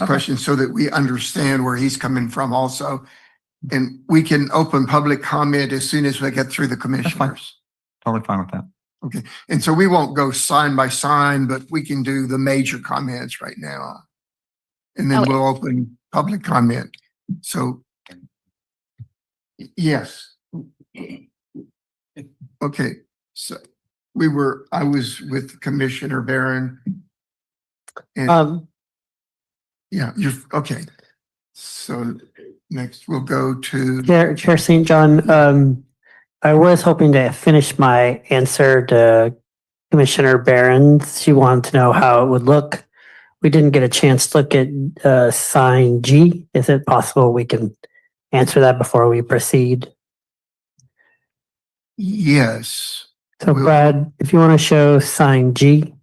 questions so that we understand where he's coming from also. And we can open public comment as soon as we get through the commissioners. Totally fine with that. Okay. And so we won't go sign by sign, but we can do the major comments right now. And then we'll open public comment. So yes. Okay. So I was with Commissioner Barron. And yeah, okay. So next we'll go to Chair St. John. I was hoping to finish my answer to Commissioner Barron. She wanted to know how it would look. We didn't get a chance to look at sign G. Is it possible we can answer that before we proceed? yes. So Brad, if you want to show sign G.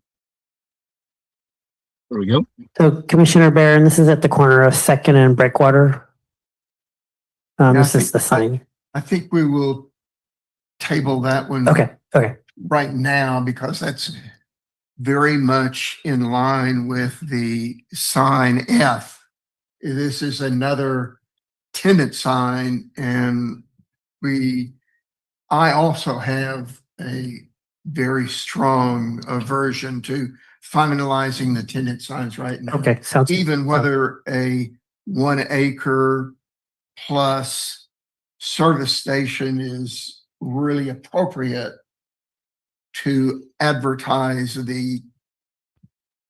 There we go. So Commissioner Barron, this is at the corner of 2nd and Breakwater. This is the sign. I think we will table that one. Okay. Right now, because that's very much in line with the sign F. This is another tenant sign, and I also have a very strong aversion to finalizing the tenant signs right now. Okay, sounds good. Even whether a 1 acre plus service station is really appropriate to advertise the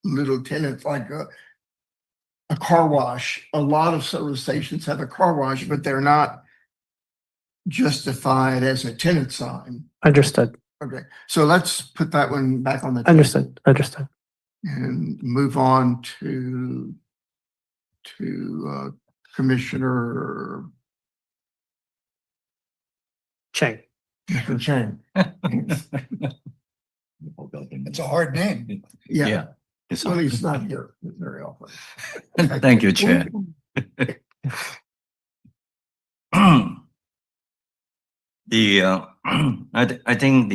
little tenants, like a car wash. A lot of service stations have a car wash, but they're not justified as a tenant sign. Understood. Okay, so let's put that one back on the table Understood. and move on to Commissioner Chang. Chang. It's a hard name. Yeah, It's well, he's not here very often. Thank you, Chair. I think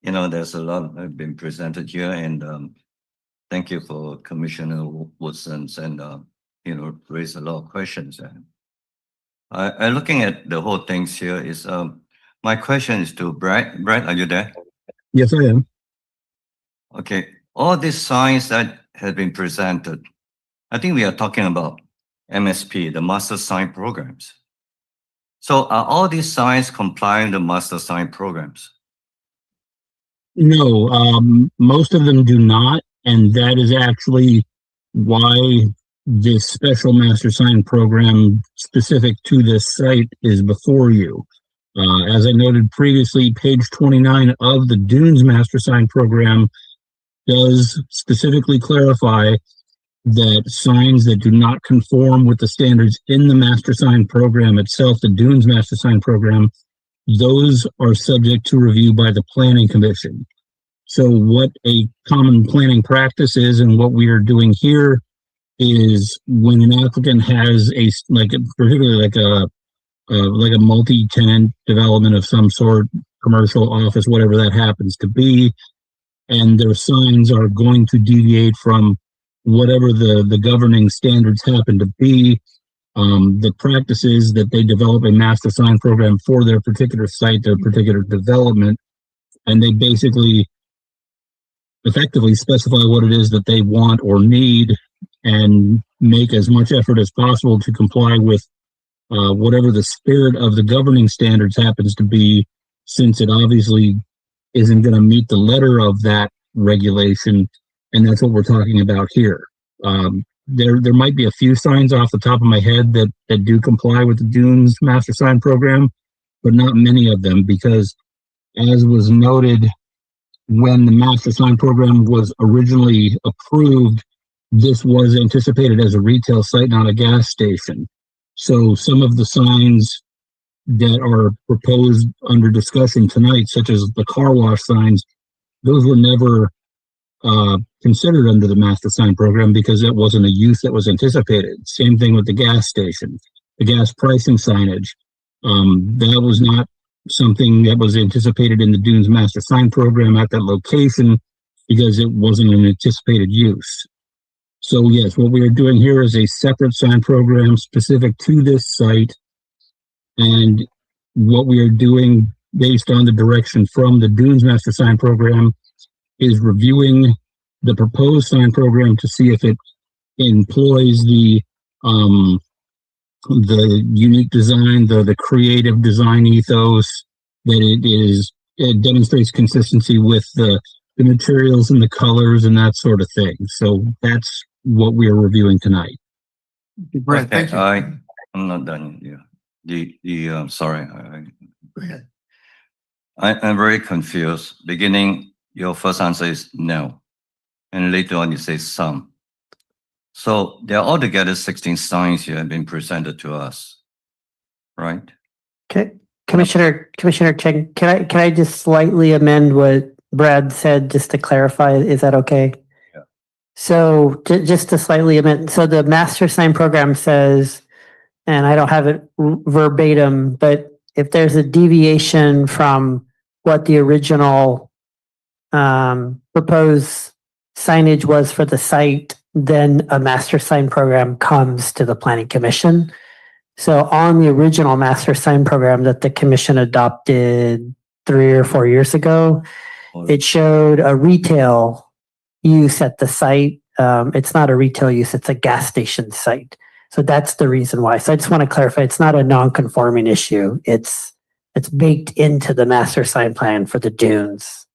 there's a lot have been presented here, and thank you for Commissioner Woodson and raised a lot of questions. And I looking at the whole things here is my question is to Brad. Brad, are you there? Yes, I am. Okay, all these signs that has been presented, I think we are talking about MSP, the Master Sign Programs. So are all these signs complying the Master Sign Programs? No, most of them do not, and that is actually why this special master sign program specific to this site is before you. As I noted previously, page 29 of the Dunes Master Sign Program does specifically clarify that signs that do not conform with the standards in the Master Sign Program itself, the Dunes Master Sign Program, those are subject to review by the Planning Commission. So what a common planning practice is and what we are doing here is when an applicant has particularly like a multi-tenant development of some sort, commercial office, whatever that happens to be, and their signs are going to deviate from whatever the governing standards happen to be. The practice is that they develop a master sign program for their particular site, their particular development, and they basically effectively specify what it is that they want or need and make as much effort as possible to comply with whatever the spirit of the governing standards happens to be, since it obviously isn't going to meet the letter of that regulation, and that's what we're talking about here. There might be a few signs off the top of my head that do comply with the Dunes Master Sign Program, but not many of them, because as was noted, when the Master Sign Program was originally approved, this was anticipated as a retail site, not a gas station. So some of the signs that are proposed under discussion tonight, such as the car wash signs, those were never considered under the Master Sign Program because it wasn't a use that was anticipated. Same thing with the gas station, the gas pricing signage. That was not something that was anticipated in the Dunes Master Sign Program at that location because it wasn't an anticipated use. So yes, what we are doing here is a separate sign program specific to this site, and what we are doing based on the direction from the Dunes Master Sign Program is reviewing the proposed sign program to see if it employs the unique design, the creative design ethos, that it demonstrates consistency with the materials and the colors and that sort of thing. So that's what we are reviewing tonight. Brett, thank you. I'm not done yet. Sorry. Go ahead. I'm very confused. Beginning, your first answer is no, and later on you say some. So there are altogether 16 signs here have been presented to us, right? Okay, Commissioner Cheng, can I just slightly amend what Brad said just to clarify? Is that okay? Yeah. So just to slightly amend, so the master sign program says, and I don't have it verbatim, but if there's a deviation from what the original proposed signage was for the site, then a master sign program comes to the Planning Commission. So on the original master sign program that the commission adopted 3 or 4 years ago, it showed a retail use at the site. It's not a retail use, it's a gas station site. So that's the reason why. So I just want to clarify, it's not a non-conforming issue. It's baked into the master sign plan for the dunes.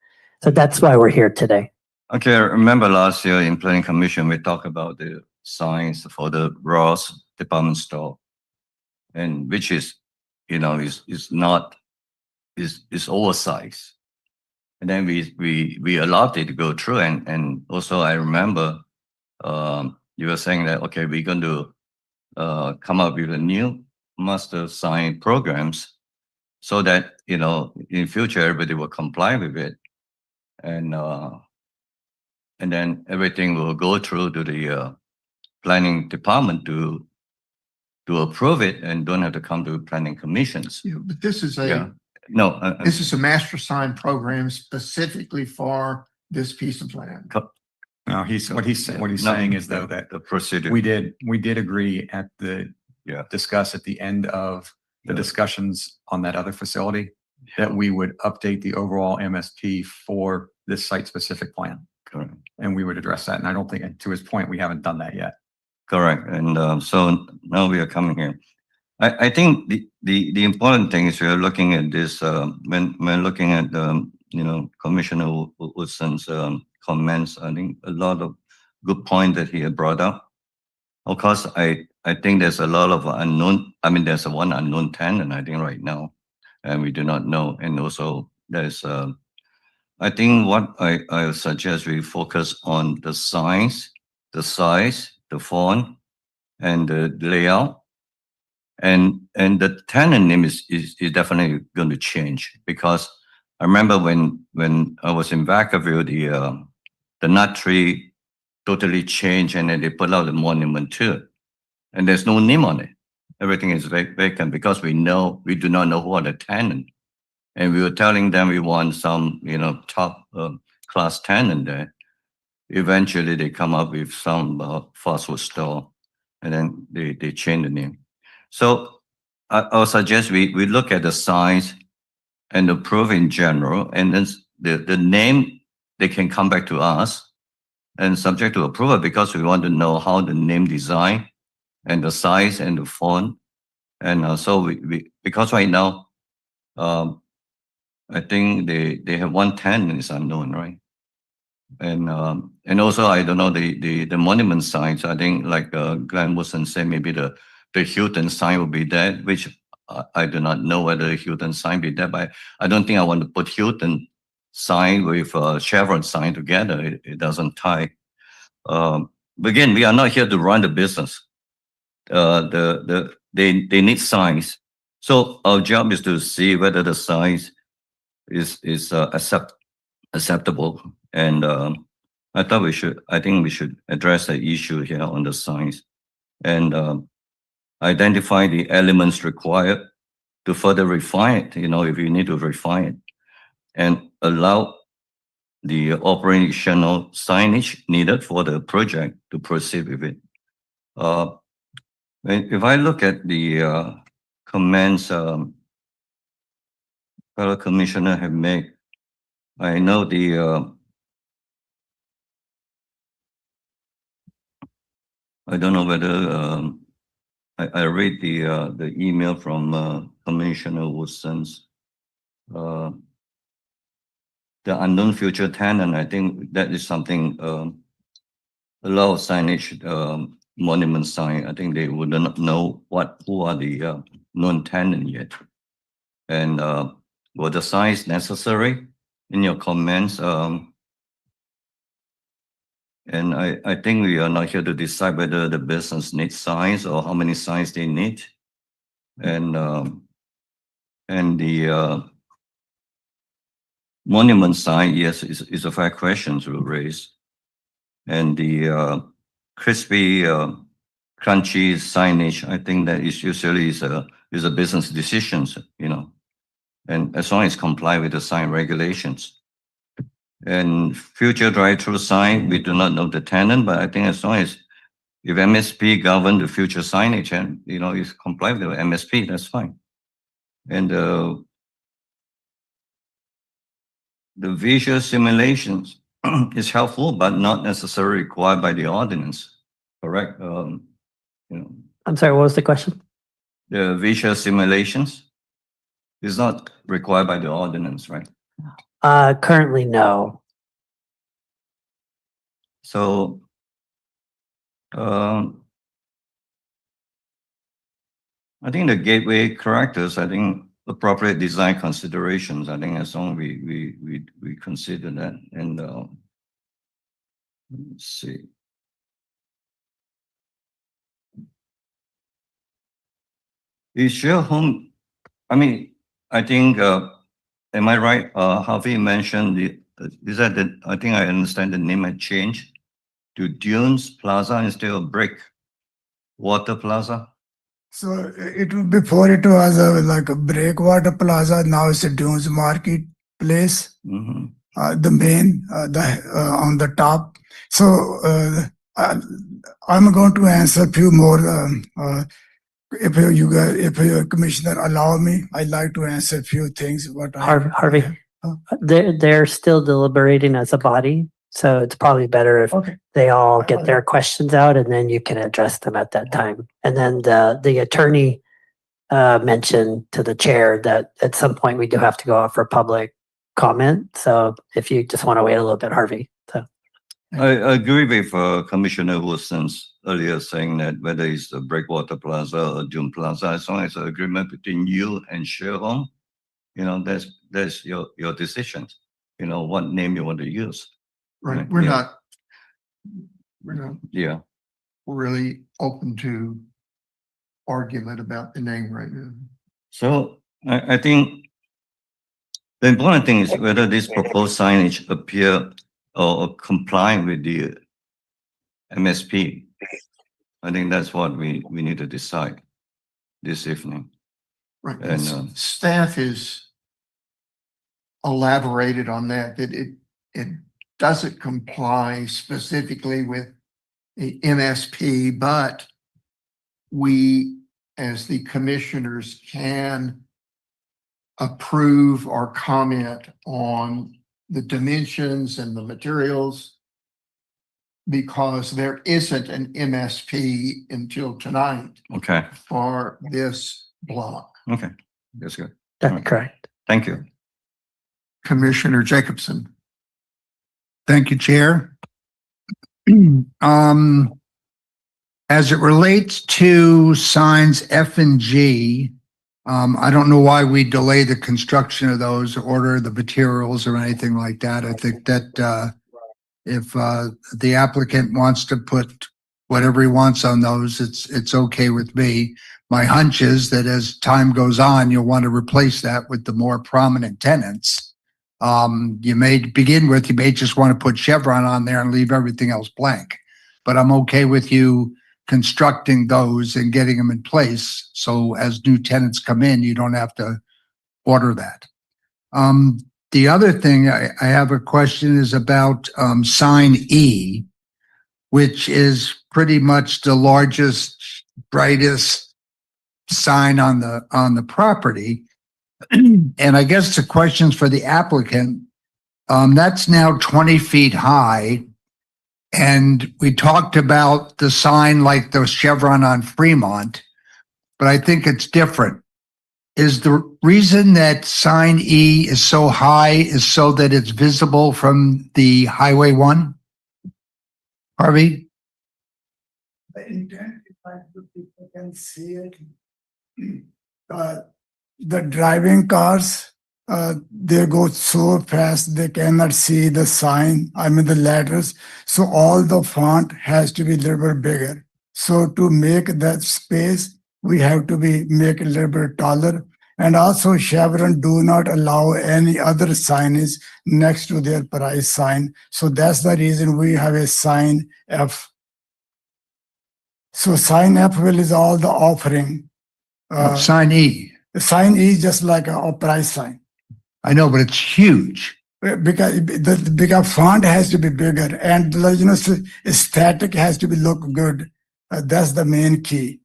So that's why we're here today. Okay, I remember last year in Planning Commission, we talked about the signs for the Ross department store, and which is, is oversized. And then we allowed it to go through, and also I remember you were saying that, okay, we're going to come up with a new master sign programs so that, in future, everybody will comply with it. And then everything will go through to the planning department to approve it and don't have to come to planning commissions. Yeah, but this is This is a master sign program specifically for this piece of land. No, what he's saying is though that the procedure. we did agree at discuss at the end of the discussions on that other facility that we would update the overall MSP for this site specific plan. correct. and we would address that. And I don't think, to his point, we haven't done that yet. Correct. And so now we are coming here. I think the important thing is we are looking at this, when looking at, Commissioner Woodson's comments, I think a lot of good point that he had brought up. Of course, I think there's a lot of unknown, there's one unknown tenant, I think right now, and we do not know. And also there's, I think what I suggest we focus on the size, the font, and the layout. And the tenant name is definitely going to change, because I remember when I was in Vacaville, the nut tree totally changed, and then they put out a monument to it, and there's no name on it. Everything is vacant because we do not know who are the tenant, and we were telling them we want some top class tenant there. Eventually, they come up with some fast food store, and then they change the name. So I'll suggest we look at the size and the proof in general, and then the name, they can come back to us and subject to approval, because we want to know how the name design and the size and the font. And so we because right now, I think they have 110 is unknown, right? And also I don't know the monument signs. I think like Glenn Wilson said, maybe the Hilton sign will be there, which I do not know whether the Hilton sign be there, but I don't think I want to put Hilton sign with Chevron sign together. It doesn't tie. But again, we are not here to run the business. They need signs. So our job is to see whether the size is acceptable. And I think we should address the issue here on the signs, and identify the elements required to further refine it, if you need to refine it, and allow the operational signage needed for the project to proceed with it. If I look at the comments fellow commissioner have made, I know I don't know whether I read the email from Commissioner Woodson's, the unknown future tenant. I think that is something, a lot of signage, monument sign, I think they would not know who are the known tenant yet. And were the signs necessary in your comments? And I think we are not here to decide whether the business needs signs or how many signs they need. And the monument sign, yes, is a fair question to raise. And the crispy, crunchy signage, I think that is usually is a business decisions, and as long as comply with the sign regulations. And future drive-through sign, we do not know the tenant, but I think as long as if MSP govern the future signage and, is comply with the MSP, that's fine. And the visual simulations is helpful, but not necessarily required by the ordinance, correct? I'm sorry, what was the question? The visual simulations is not required by the ordinance, right? Currently, no. So, I think the gateway characters, I think appropriate design considerations, I think as long as we consider that. And let's see. Is share home, I think, am I right? Harvey mentioned I think I understand the name had changed to Dunes Plaza instead of Breakwater Plaza. So before it was like a Breakwater Plaza, now it's a Dunes Market Place. Mhm. The main, on the top. So I'm going to answer a few more. If your commissioner allow me, I'd like to answer a few things. Harvey, they're still deliberating as a body. So it's probably better if Okay. they all get their questions out and then you can address them at that time. And then the attorney mentioned to the chair that at some point we do have to go out for public comment. So if you just want to wait a little bit, Harvey. So I agree with Commissioner Wilson's earlier saying that whether it's the Breakwater Plaza or Dune Plaza, as long as the agreement between you and Shareholm, that's your decision. What name you want to use. Right, Yeah. we're not Yeah. really open to argument about the name right now. So I think the important thing is whether this proposed signage appear or comply with the MSP. I think that's what we need to decide this evening. Right, And, and staff is elaborated on that it doesn't comply specifically with the MSP, but we, as the commissioners, can approve or comment on the dimensions and the materials because there isn't an MSP until tonight Okay, for this block. okay, that's good. that's correct. Thank you. Commissioner Jacobson. Thank you, Chair. As it relates to signs F and G, I don't know why we delay the construction of those, order the materials or anything like that. I think that if the applicant wants to put whatever he wants on those, it's okay with me. My hunch is that as time goes on, you'll want to replace that with the more prominent tenants. You may just want to put Chevron on there and leave everything else blank. But I'm okay with you constructing those and getting them in place. So as new tenants come in, you don't have to order that. The other thing I have a question is about sign E, which is pretty much the largest, brightest sign on the property. And I guess the question's for the applicant. That's now 20 feet high. And we talked about the sign like the Chevron on Fremont, but I think it's different. Is the reason that sign E is so high is so that it's visible from the Highway 1? Harvey? The intent, if people can see it. The driving cars, they go so fast they cannot see the sign, the letters. So all the font has to be a little bit bigger. So to make that space, we have to make it a little bit taller. And also Chevron do not allow any other signage next to their price sign. So that's the reason we have a sign F. So sign F is all the offering. Sign E. The sign is just like a price sign. I know, but it's huge. Because the bigger font has to be bigger and aesthetic has to be look good. That's the main key.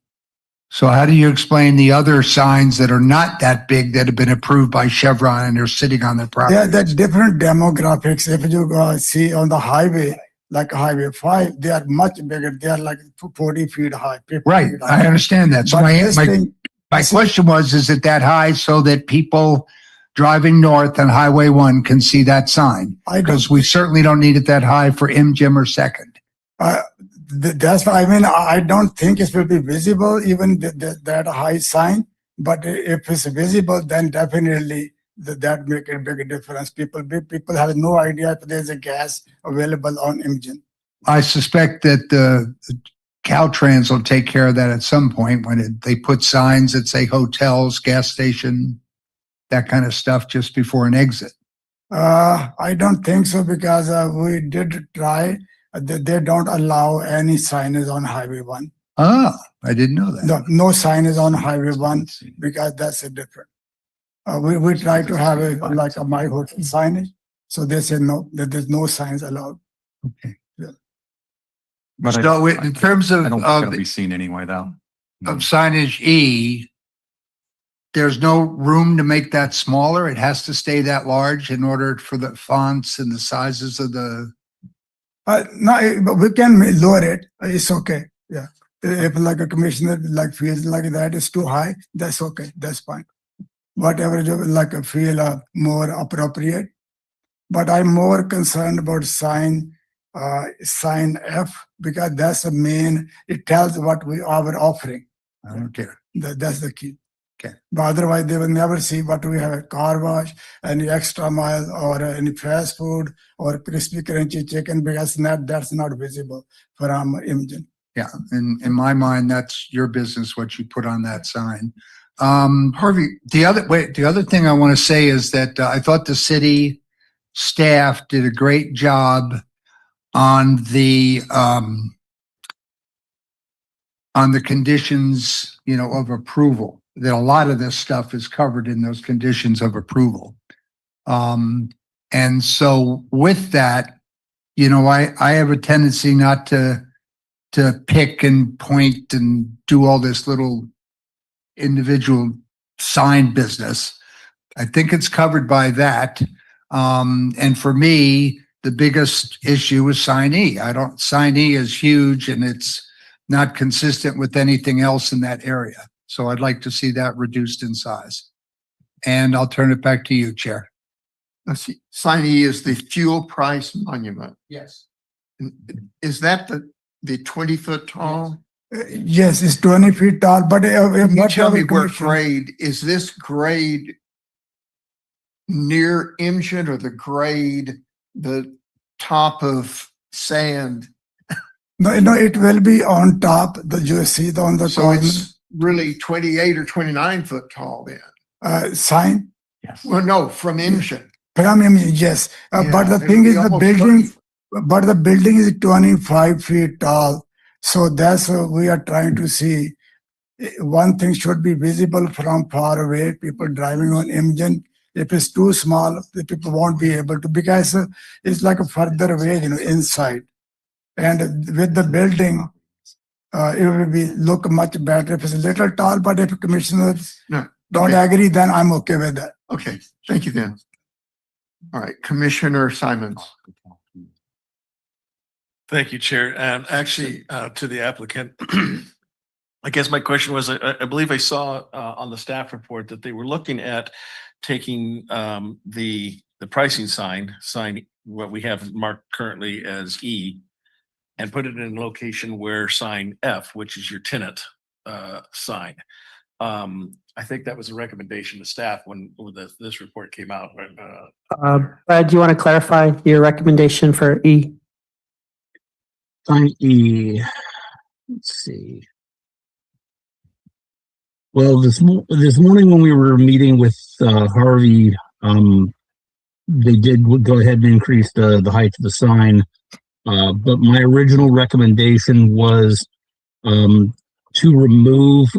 So how do you explain the other signs that are not that big that have been approved by Chevron and are sitting on their property? They're different demographics. If you see on the highway, like Highway 5, they are much bigger. They are like 40 feet high. 50 Right, feet high. I understand that. So But my question was, is it that high so that people driving north on Highway 1 can see that sign? Because we certainly don't need it that high for MGM or Second. That's why I don't think it will be visible, even that high sign. But if it's visible, then definitely that make a big difference. People have no idea if there's a gas available on MGM. I suspect that the Caltrans will take care of that at some point when they put signs that say hotels, gas station, that kind of stuff just before an exit. I don't think so because we did try. They don't allow any signage on Highway 1. Ah, I didn't know that. No signage on Highway 1 because that's a different. We try to have like a My Hotel signage. So they said no, that there's no signs allowed. Okay. Yeah. But So in terms I don't think it'll of be seen anyway, though. signage E, there's no room to make that smaller. It has to stay that large in order for the fonts and the sizes of the No, but we can lower it. It's okay. Yeah. If like a commissioner like feels like that is too high, that's okay. That's fine. Whatever you like feel more appropriate. But I'm more concerned about sign F because that's the main. It tells what we are offering. I don't care. That's the key. Okay. But otherwise, they will never see what we have: a car wash, any extra mile, or any fast food, or crispy crunchy chicken, because that's not visible from Imogen. Yeah, in my mind, that's your business, what you put on that sign. Harvey, The other thing I want to say is that I thought the city staff did a great job on the conditions, of approval. That a lot of this stuff is covered in those conditions of approval. And so with that, I have a tendency not to pick and point and do all this little individual sign business. I think it's covered by that. And for me, the biggest issue is sign E. Sign E is huge and it's not consistent with anything else in that area. So I'd like to see that reduced in size. And I'll turn it back to you, Chair. let's see, sign E is the fuel price monument. Yes. Is that the 20-foot tall? Yes, it's 20 feet tall, but Can you tell me where commission- grade, is this grade near Imogen or the top of sand? No, it will be on top. You see on the So corner it's really 28 or 29 foot tall then? sign. Yes. Well, no, from Imogen. From Imogen, yes. But Yeah, the it thing would is, be the almost building, 30. but the building is 25 feet tall. So that's we are trying to see. One thing should be visible from far away. People driving on Imogen. If it's too small, the people won't be able to, because it's like a further away, inside. And with the building, it will be look much better if it's a little tall. But if commissioners No, don't okay. agree, then I'm okay with that. Okay, thank you then. All right, Commissioner Simons. Thank you, Chair. Actually, to the applicant, I guess my question was, I believe I saw on the staff report that they were looking at taking the pricing sign, what we have marked currently as E, and put it in a location where sign F, which is your tenant sign. I think that was a recommendation to staff when this report came out. Brad, do you want to clarify your recommendation for E? Sign E. Let's see. Well, this morning when we were meeting with Harvey, they did go ahead and increase the height of the sign. But my original recommendation was to remove.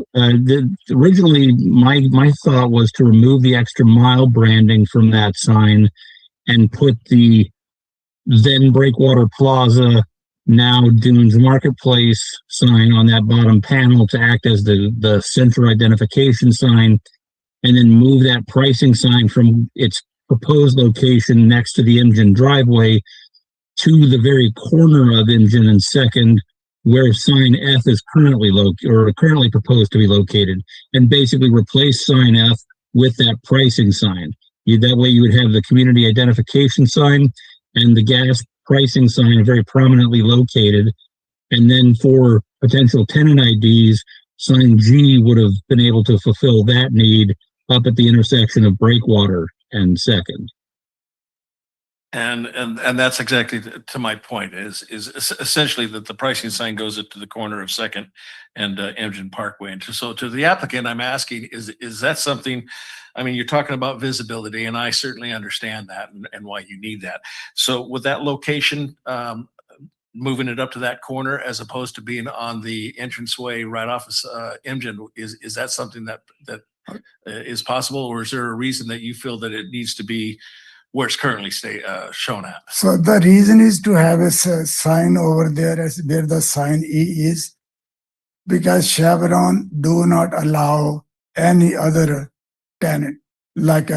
Originally, my thought was to remove the extra mile branding from that sign and put the then Breakwater Plaza, now Dunes Marketplace sign on that bottom panel to act as the center identification sign, and then move that pricing sign from its proposed location next to the Imogen driveway to the very corner of Imogen and Second, where sign F is currently proposed to be located, and basically replace sign F with that pricing sign. That way you would have the community identification sign and the gas pricing sign very prominently located. And then for potential tenant IDs, sign G would have been able to fulfill that need up at the intersection of Breakwater and Second. And that's exactly to my point is essentially that the pricing sign goes up to the corner of Second and Imogen Parkway. And so to the applicant, I'm asking, is that something, I mean, you're talking about visibility and I certainly understand that and why you need that. So with that location, moving it up to that corner as opposed to being on the entranceway right off of Imogen, is that something that is possible, or is there a reason that you feel that it needs to be where it's currently shown at? So the reason is to have a sign over there as where the sign E is, because Chevron do not allow any other tenant. Like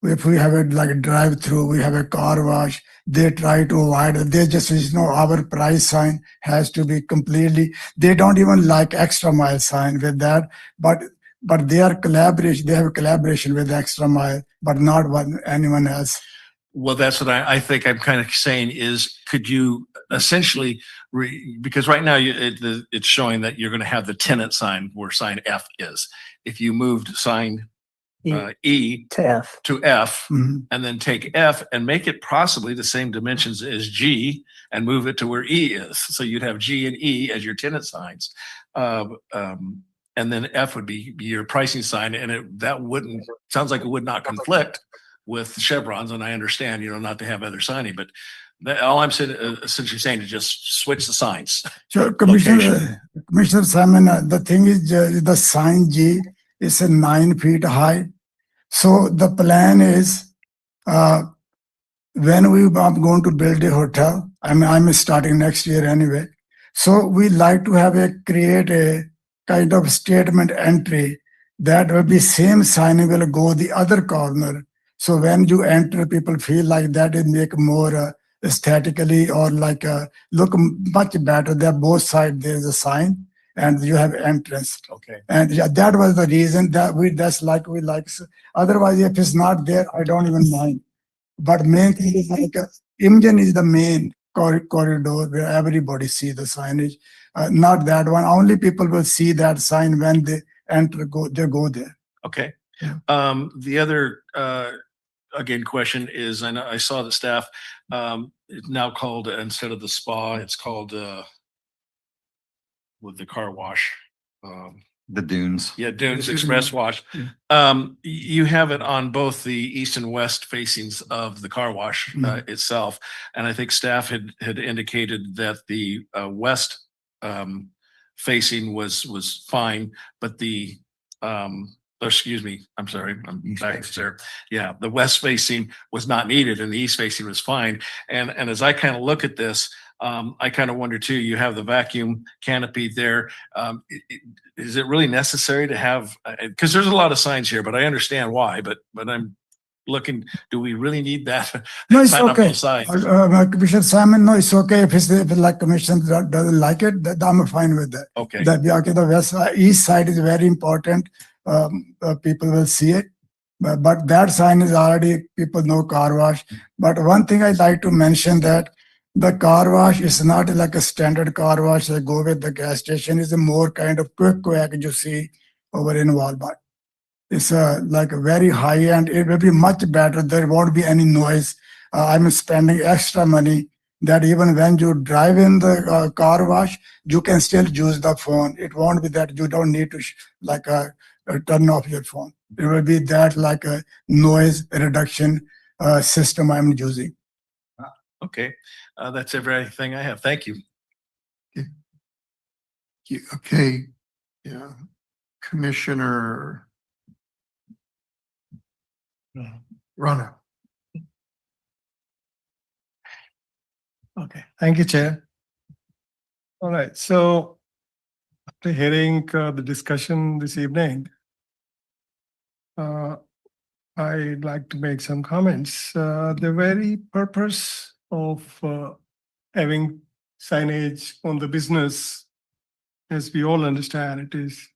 if we have a drive-through, we have a car wash, they try to avoid it. They just, our price sign has to be completely, they don't even like extra mile sign with that, but they are collaboration, they have a collaboration with extra mile, but not one anyone else. Well, that's what I think I'm kind of saying is, could you essentially, because right now it's showing that you're going to have the tenant sign where sign F is. If you moved sign E To F. to F, Mhm. and then take F and make it possibly the same dimensions as G and move it to where E is. So you'd have G and E as your tenant signs. And then F would be your pricing sign, and that wouldn't, sounds like it would not conflict with chevrons. And I understand, not to have other signing, but all I'm saying, essentially saying, to just switch the signs. So Commissioner Simon, the thing is, the sign G is 9 feet high. So the plan is, when I'm going to build a hotel, I'm starting next year anyway. So we like to create a kind of statement entry that will be same sign will go the other corner. So when you enter, people feel like that it make more aesthetically or like look much better. That both sides there's a sign and you have entrance. Okay. And that was the reason that we like. Otherwise, if it's not there, I don't even mind. But main thing is like Imogen is the main corridor where everybody see the signage. Not that one. Only people will see that sign when they enter. They go there. Okay. Yeah. The other, again, question is, I know I saw the staff, it's now called, instead of the spa, it's called, with the car wash. The dunes. Yeah, Dunes Mhm. Express Wash. You have it on both the east and west facings of the car wash itself. And I think staff had indicated that the west facing was fine, but excuse me, I'm sorry, I'm back there. Yeah, the west facing was not needed and the east facing was fine. And as I kind of look at this, I kind of wonder too, you have the vacuum canopy there. Is it really necessary to have, because there's a lot of signs here, but I understand why, but I'm looking, do we really need that? No, it's sign up okay. those signs? Commissioner Simon, no, it's okay if like Commissioner doesn't like it, that I'm fine with that. Okay. The west east side is very important. People will see it. But that sign is already, people know car wash. But one thing I'd like to mention that the car wash is not like a standard car wash that go with the gas station. It's a more kind of quick you see over in Walmart. It's like a very high end. It will be much better. There won't be any noise. I'm spending extra money that even when you drive in the car wash, you can still use the phone. It won't be that you don't need to turn off your phone. It will be that like a noise reduction system I'm using. Okay. That's everything I have. Thank you. Okay, yeah, Commissioner Rana. Okay, thank you, Chair. All right, so after hearing the discussion this evening, I'd like to make some comments. The very purpose of having signage on the business, as we all understand, it is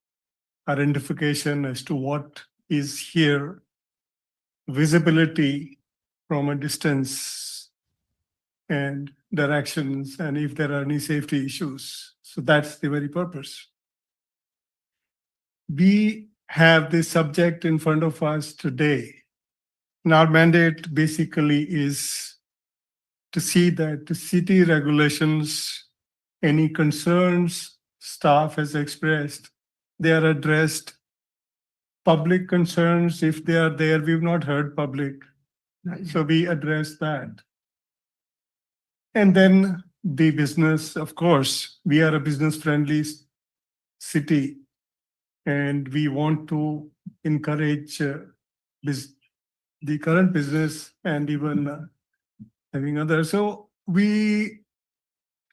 identification as to what is here, visibility from a distance, and directions, and if there are any safety issues. So that's the very purpose. We have this subject in front of us today. And our mandate basically is to see that the city regulations, any concerns staff has expressed, they are addressed. Public concerns, if they are there, we've not heard public. So we address that. And then the business, of course, we are a business-friendly city, and we want to encourage the current business and even having others. So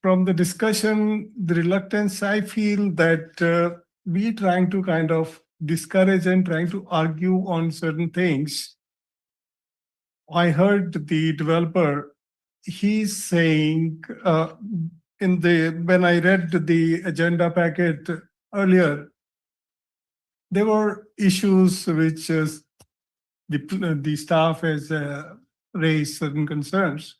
from the discussion, the reluctance, I feel that we trying to kind of discourage and trying to argue on certain things. I heard the developer he's saying, when I read the agenda packet earlier, there were issues which the staff has raised certain concerns.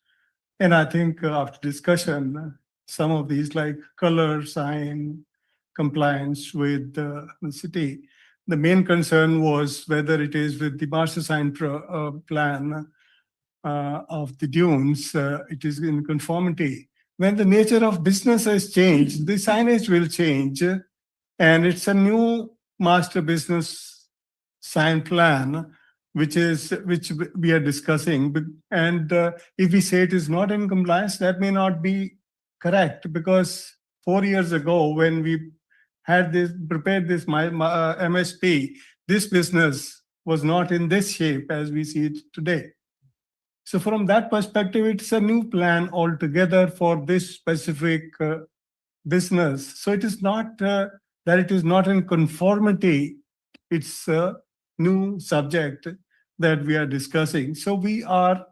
And I think after discussion, some of these like color, sign, compliance with the city. The main concern was whether it is with the master sign plan of the dunes, it is in conformity. When the nature of business has changed, the signage will change, and it's a new master business sign plan, which we are discussing. And if we say it is not in compliance, that may not be correct, because 4 years ago, when we had prepared this MSP, this business was not in this shape as we see it today. So from that perspective, it's a new plan altogether for this specific business. So it is not that it is not in conformity. It's a new subject that we are discussing. So we are,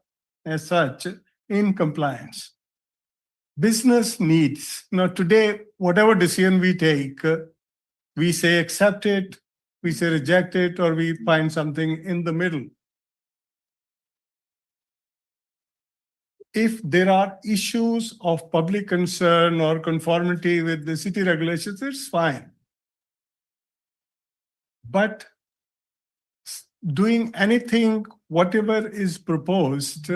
as such, in compliance. Business needs. Now today, whatever decision we take, we say accept it, we say reject it, or we find something in the middle. If there are issues of public concern or conformity with the city regulations, it's fine. But doing anything, whatever is proposed,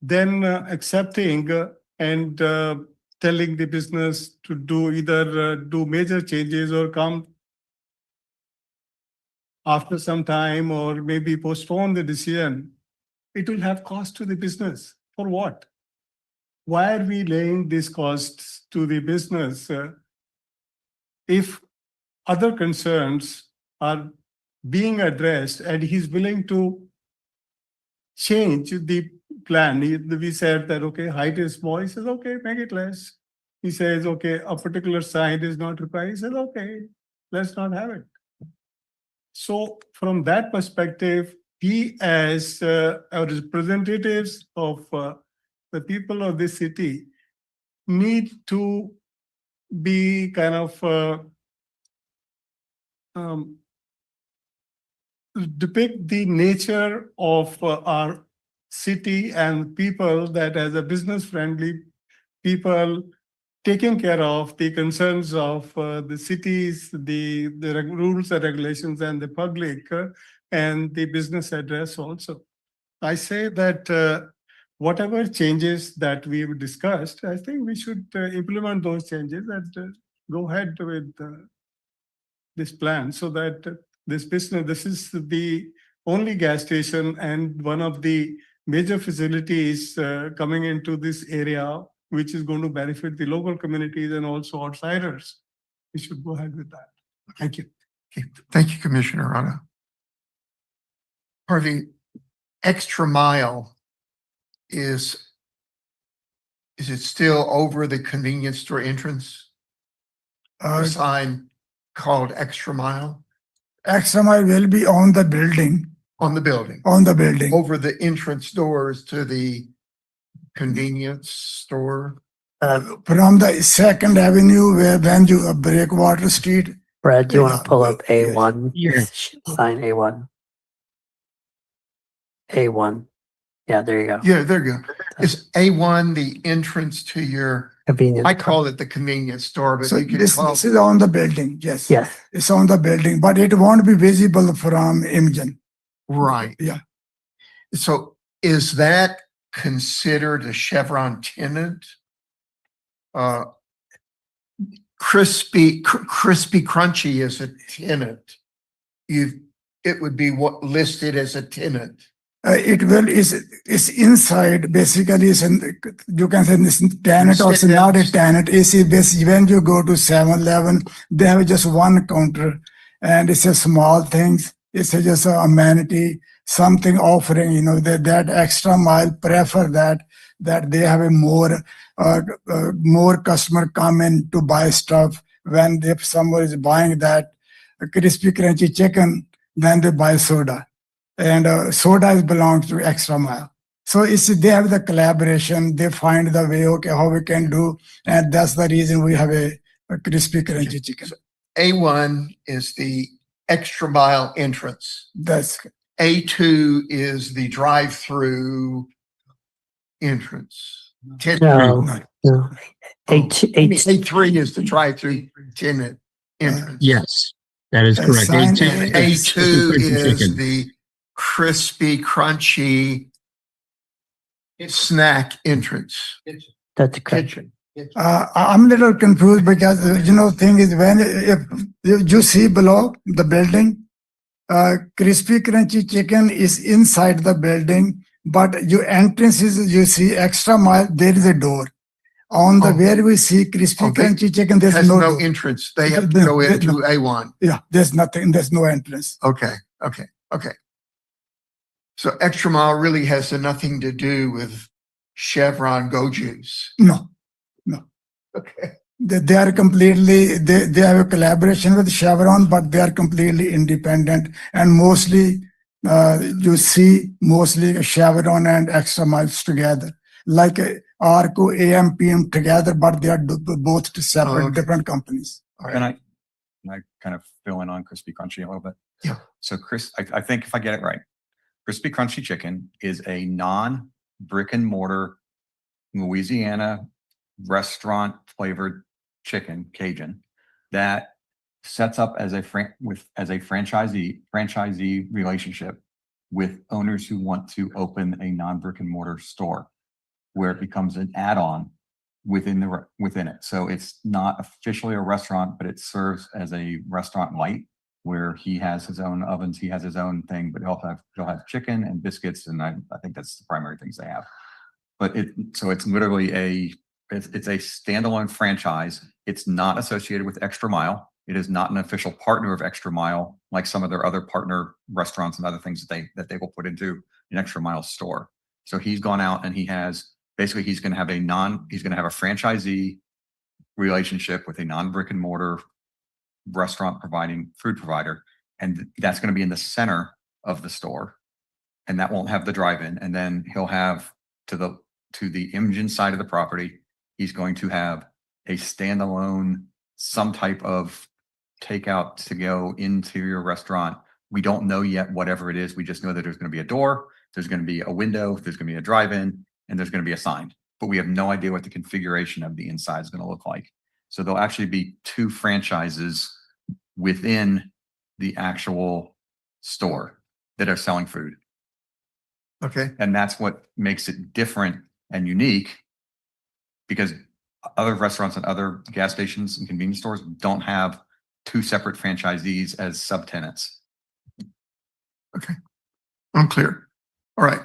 then accepting and telling the business to do either do major changes or come after some time, or maybe postpone the decision, it will have cost to the business. For what? Why are we laying these costs to the business if other concerns are being addressed and he's willing to change the plan? We said that, okay, height is small. He says, okay, make it less. He says, okay, a particular sign is not required. He says, okay, let's not have it. So from that perspective, we as representatives of the people of this city need to be kind of depict the nature of our city and people, that as a business friendly people taking care of the concerns of the cities, the rules and regulations, and the public, and the business address also. I say that whatever changes that we've discussed, I think we should implement those changes and go ahead with this plan, so that this is the only gas station and one of the major facilities coming into this area, which is going to benefit the local communities and also outsiders. We should go ahead with that. Thank you. Okay, thank you, Commissioner Rana. Harvey, extra mile is it still over the convenience store entrance? A sign called extra mile? Extra mile will be on the building. On the building? On the building. Over the entrance doors to the convenience store? From the 2nd Avenue, when you break Water Street. Brad, do you want to pull up Yes. A1? Yes. Sign A1. A1. Yeah, there you go. Yeah, there you go. Is A1 the entrance to your, Convenient. I call it the convenience store, but So you could this call is on the building, yes. Yes. It's on the building, but it won't be visible from Imgen. right. Yeah. So is that considered a Chevron tenant? Crispy Crunchy is a tenant. It would be what listed as a tenant. It will is inside basically. You can say this tenant or Sit not down. a tenant. AC basically when you go to 7-Eleven, they have just one counter, and it's a small things. It's just an amenity, something offering. You know that extra mile prefer that they have a more customer come in to buy stuff. When if someone is buying that crispy crunchy chicken, then they buy soda. And soda belongs to extra mile. So it's they have the collaboration, they find the way, okay, how we can do, and that's the reason we have a crispy crunchy chicken. A1 is the extra mile entrance. That's A2 is the drive-through entrance. No, no. no. H, H, A3 is the drive-through tenant entrance. Yes, that is correct. Sign A2 And is A2 crispy is chicken. the crispy, crunchy snack entrance that's correct. kitchen. I'm a little confused because, thing is when, if you see below the building, crispy crunchy chicken is inside the building, but your entrance is, you see extra mile, there is a door. On the Oh. where we see crispy Oh, they- crunchy chicken, there's Has no no door. entrance. They have to No, go no. into A1. Yeah, there's nothing, there's no entrance. Okay. So extra mile really has nothing to do with Chevron Go Juice. No, Okay. they are completely, they have a collaboration with Chevron, but they are completely independent. And mostly, you see mostly Chevron and extra miles together. Like Arco, AM, PM together, but they are both separate, okay. different companies. All Can right. I kind of fill in on crispy crunchy a little bit? Yeah. So I think if I get it right, crispy crunchy chicken is a non-brick and mortar Louisiana restaurant flavored chicken, Cajun, that sets up as a franchisee relationship with owners who want to open a non-brick and mortar store, where it becomes an add-on within it. So it's not officially a restaurant, but it serves as a restaurant light, where he has his own ovens, he has his own thing, but he'll have chicken and biscuits, and I think that's the primary things they have. But it's literally it's a standalone franchise. It's not associated with Extra Mile. It is not an official partner of Extra Mile, like some of their other partner restaurants and other things that they will put into an Extra Mile store. So he's gone out and he's going to have a franchisee relationship with a non-brick and mortar restaurant food provider. And that's going to be in the center of the store. And that won't have the drive-in. And then he'll have to the Imogen side of the property, he's going to have a standalone, some type of takeout to go into your restaurant. We don't know yet whatever it is. We just know that there's going to be a door, there's going to be a window, there's going to be a drive-in, and there's going to be a sign. But we have no idea what the configuration of the inside is going to look like. So there'll actually be two franchises within the actual store that are selling food. Okay. And that's what makes it different and unique, because other restaurants and other gas stations and convenience stores don't have two separate franchisees as subtenants. Okay. I'm clear. All right.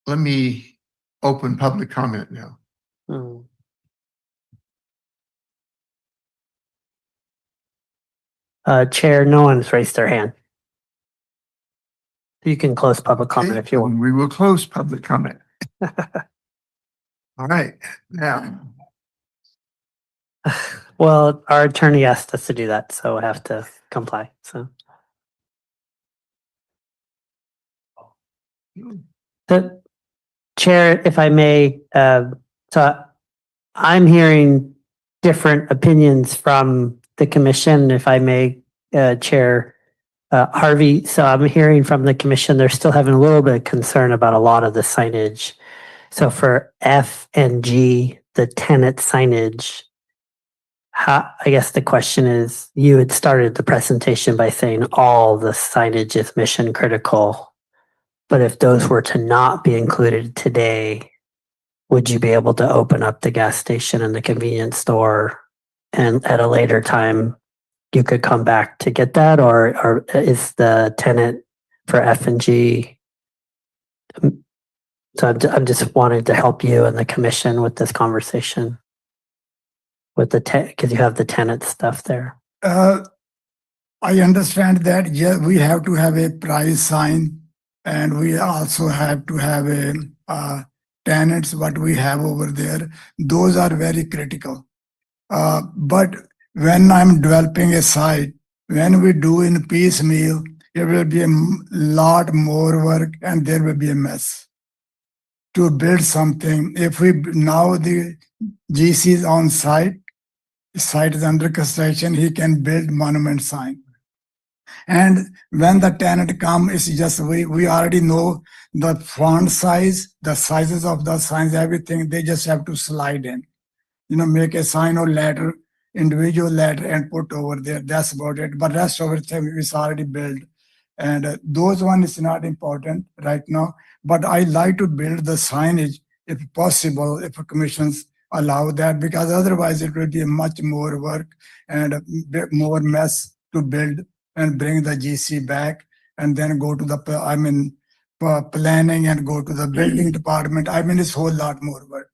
Let me open public comment now. Hmm. Chair, no one's raised their hand. You can close public comment if you want. We will close public comment. All right. Now, Well, our attorney asked us to do that, so I have to comply. So the chair, if I may, so I'm hearing different opinions from the commission, if I may, Chair Harvey. So I'm hearing from the commission, they're still having a little bit of concern about a lot of the signage. So for F and G, the tenant signage, I guess the question is, you had started the presentation by saying all the signage is mission critical, but if those were to not be included today, would you be able to open up the gas station and the convenience store, and at a later time you could come back to get that, or is the tenant for F and G? So I'm just wanting to help you and the commission with this conversation with because you have the tenant stuff there. I understand that, yeah, we have to have a price sign, and we also have to have a tenants, what we have over there. Those are very critical. But when I'm developing a site, when we do in piecemeal, it will be a lot more work and there will be a mess to build something. If we now the GC is on site is under construction, he can build monument sign. And when the tenant come, it's just we already know the font size, the sizes of the signs, everything. They just have to slide in, make a sign or letter, individual letter, and put over there. That's about it. But rest of it is already built, and those one is not important right now. But I like to build the signage if possible, if commissions allow that, because otherwise it will be much more work and a bit more mess to build and bring the GC back and then go to the, planning and go to the building department. It's a whole lot more work.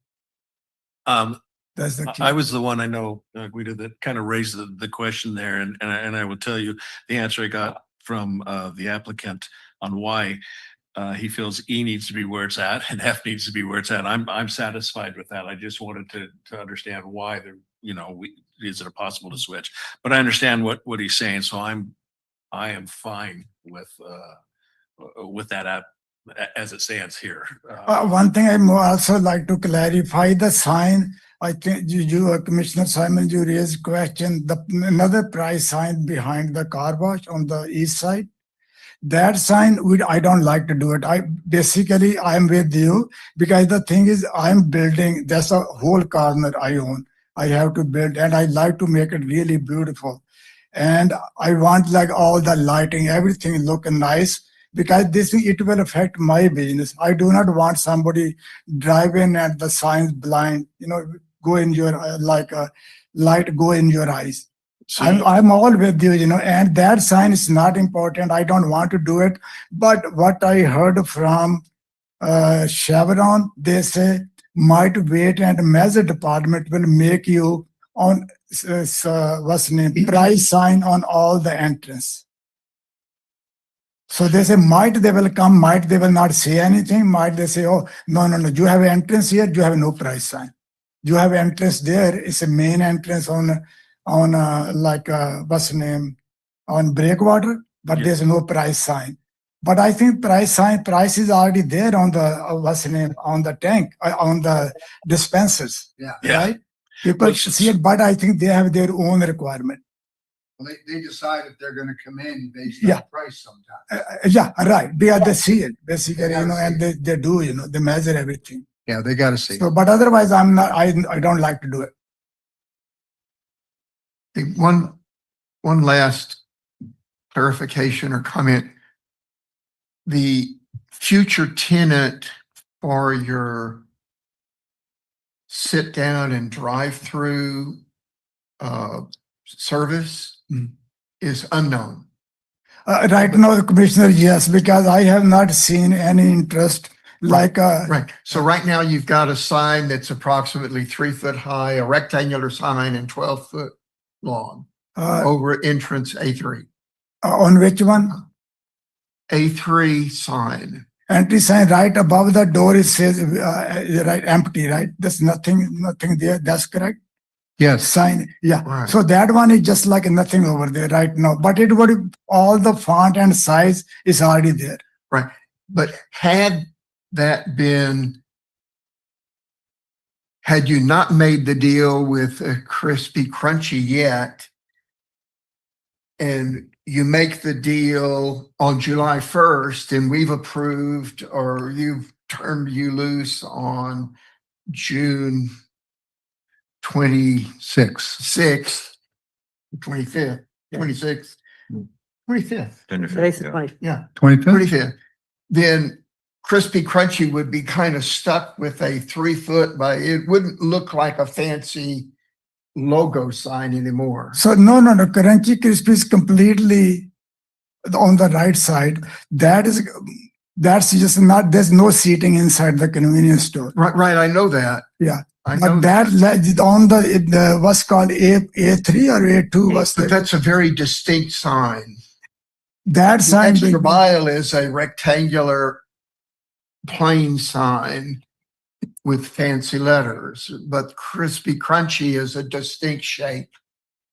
That's the key. I was the one I know, Guido, that kind of raised the question there, and I will tell you the answer I got from the applicant on why he feels E needs to be where it's at and F needs to be where it's at. I'm satisfied with that. I just wanted to understand why is it possible to switch? But I understand what he's saying, so I am fine with that as it stands here. One thing I also like to clarify the sign. I think you Commissioner Simon, you raised question. Another price sign behind the car wash on the east side. That sign, I don't like to do it. I'm with you because the thing is, I'm building. That's a whole corner I own. I have to build, and I like to make it really beautiful. And I want like all the lighting, everything looking nice, because it will affect my business. I do not want somebody driving at the signs blind, go in your, like a light go in your eyes. So I'm all with you, and that sign is not important. I don't want to do it. But what I heard from Chevron, they say might weight and measure department will make you on what's the name, price sign on all the entrance. So they say might they will come, might they will not say anything, might they say, oh, no, you have an entrance here, you have no price sign. You have entrance there, it's a main entrance on what's the name, on breakwater, but Yeah. there's no price sign. But I think price is already there on the, what's the name, on the tank, on the dispensers. Yeah. Yeah. Right? People Well, see it, but I think they have their own requirement. They decide if they're gonna come in based Yeah. on price sometimes. Yeah, right. Because they see it, basically, They gotta and see they do, they measure everything. Yeah, they gotta see. So, but otherwise, I don't like to do it. One last clarification or comment. The future tenant for your sit down and drive through service is unknown. Right now, the commissioner, yes, because I have not seen any interest like, Right. So right now you've got a sign that's approximately 3 foot high, a rectangular sign and 12 foot long over entrance A3. on which one? A3 sign. Entry sign right above the door, it says, right, empty, right? There's nothing there. That's correct. Yes. Sign, yeah. Right. So that one is just like nothing over there right now, but it would, all the font and size is already there. Right. But had you not made the deal with Crispy Crunchy yet, and you make the deal on July 1st and we've approved, or you've turned you loose on June 26th, 25th, 26th, 25th. Today's the 20th. Yeah. 25th? 25th. Then Crispy Crunchy would be kind of stuck with a 3 foot by, it wouldn't look like a fancy logo sign anymore. So no, Crunchy Crispy is completely on the right side. That's just not, there's no seating inside the convenience store. Right. I know that. Yeah. I know But that on the what's called A3 or A2, what's but the, that's a very distinct sign. that The sign? extra mile is a rectangular plain sign with fancy letters, but Crispy Crunchy is a distinct shape.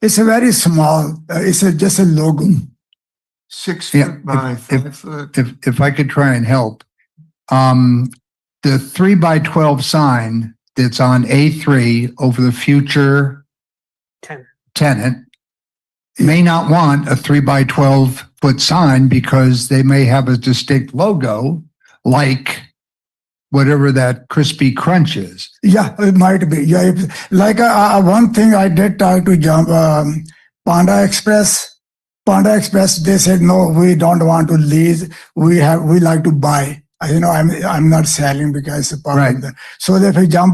It's a very small, just a logo. 6 Yeah, foot by if- 5 foot. if I could try and help. The 3x12 sign that's on A3 over the future tenant may not want a 3x12 foot sign because they may have a distinct logo like whatever that crispy crunch is. Yeah, it might be. Yeah, like one thing I did try to jump Panda Express. Panda Express, they said no, we don't want to lease. We like to buy. I'm not selling because it's a part Right. of that. So if I jump,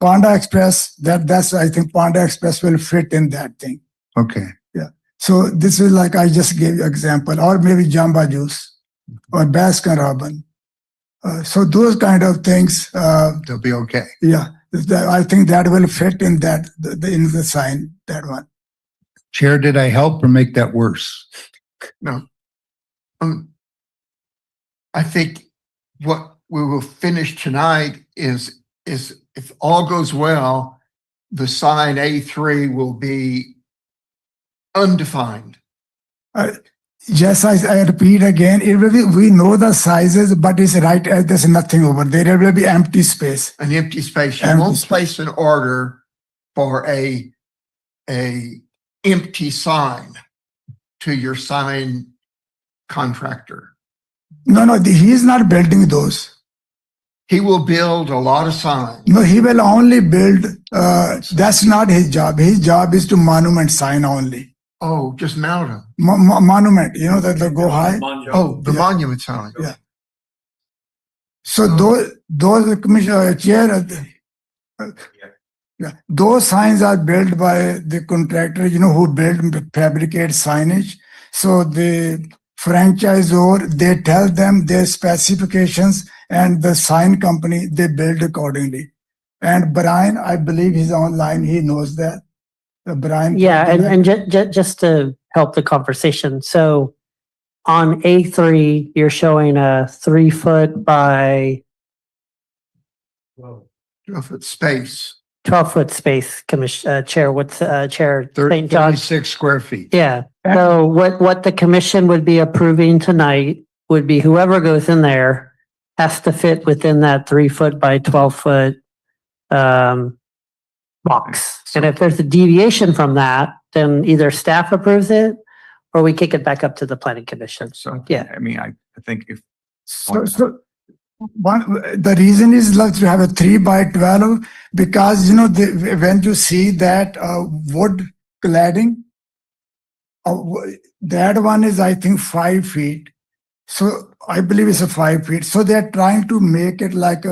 Panda Express, that's I think Panda Express will fit in that thing. Okay. So this is like I just gave you example, or maybe Jamba Juice or Baskin Robbins. So those kind of things, They'll be okay. yeah, I think that will fit in that in the sign, that one. Chair, did I help or make that worse? I think what we will finish tonight is if all goes well, the sign A3 will be undefined. Yes, I repeat again, it will be, we know the sizes, but it's right, there's nothing over there. There will be empty space. An empty space. You Empty won't space. place an order for a empty sign to your sign contractor. No, he's not building those. He will build a lot of signs. No, he will only build, that's not his job. His job is to monument sign only. Oh, just mount them. Monument, that go high. Oh, the Yeah. monument sign. Yeah. So those commissioner chair, yeah, those signs are built by the contractor, who fabricate signage. So the franchisor, they tell them their specifications, and the sign company, they build accordingly. And Brian, I believe he's online, he knows that. Brian. Yeah, and just to help the conversation, so on A3, you're showing a 3 foot by 12-foot space. 12-foot space, Chair, what's Chair St. 36 John's? square feet. Yeah, so what the commission would be approving tonight would be whoever goes in there has to fit within that 3 foot by 12-foot box. And if there's a deviation from that, then either staff approves it or we kick it back up to the planning commission. So, Yeah. I mean, I think if. So the reason is like to have a 3x12 because when you see that wood cladding, that one is I think 5 feet. So I believe it's a 5 feet. So they're trying to make it like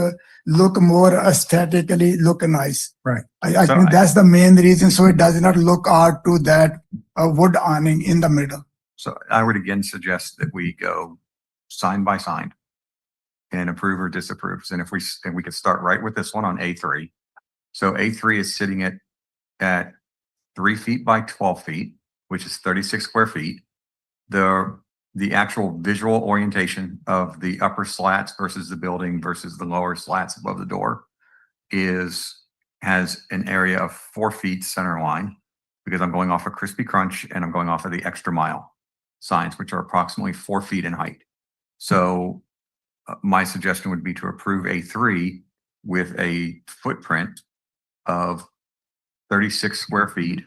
look more aesthetically look nice. Right. I think that's the main reason. So it does not look out to that wood awning in the middle. So I would again suggest that we go sign by sign and approve or disapprove. And we could start right with this one on A3. So A3 is sitting at 3 feet by 12 feet, which is 36 square feet. The actual visual orientation of the upper slats versus the building versus the lower slats above the door has an area of 4 feet center line because I'm going off of Crispy Crunch and I'm going off of the Extra Mile signs, which are approximately 4 feet in height. So my suggestion would be to approve A3 with a footprint of 36 square feet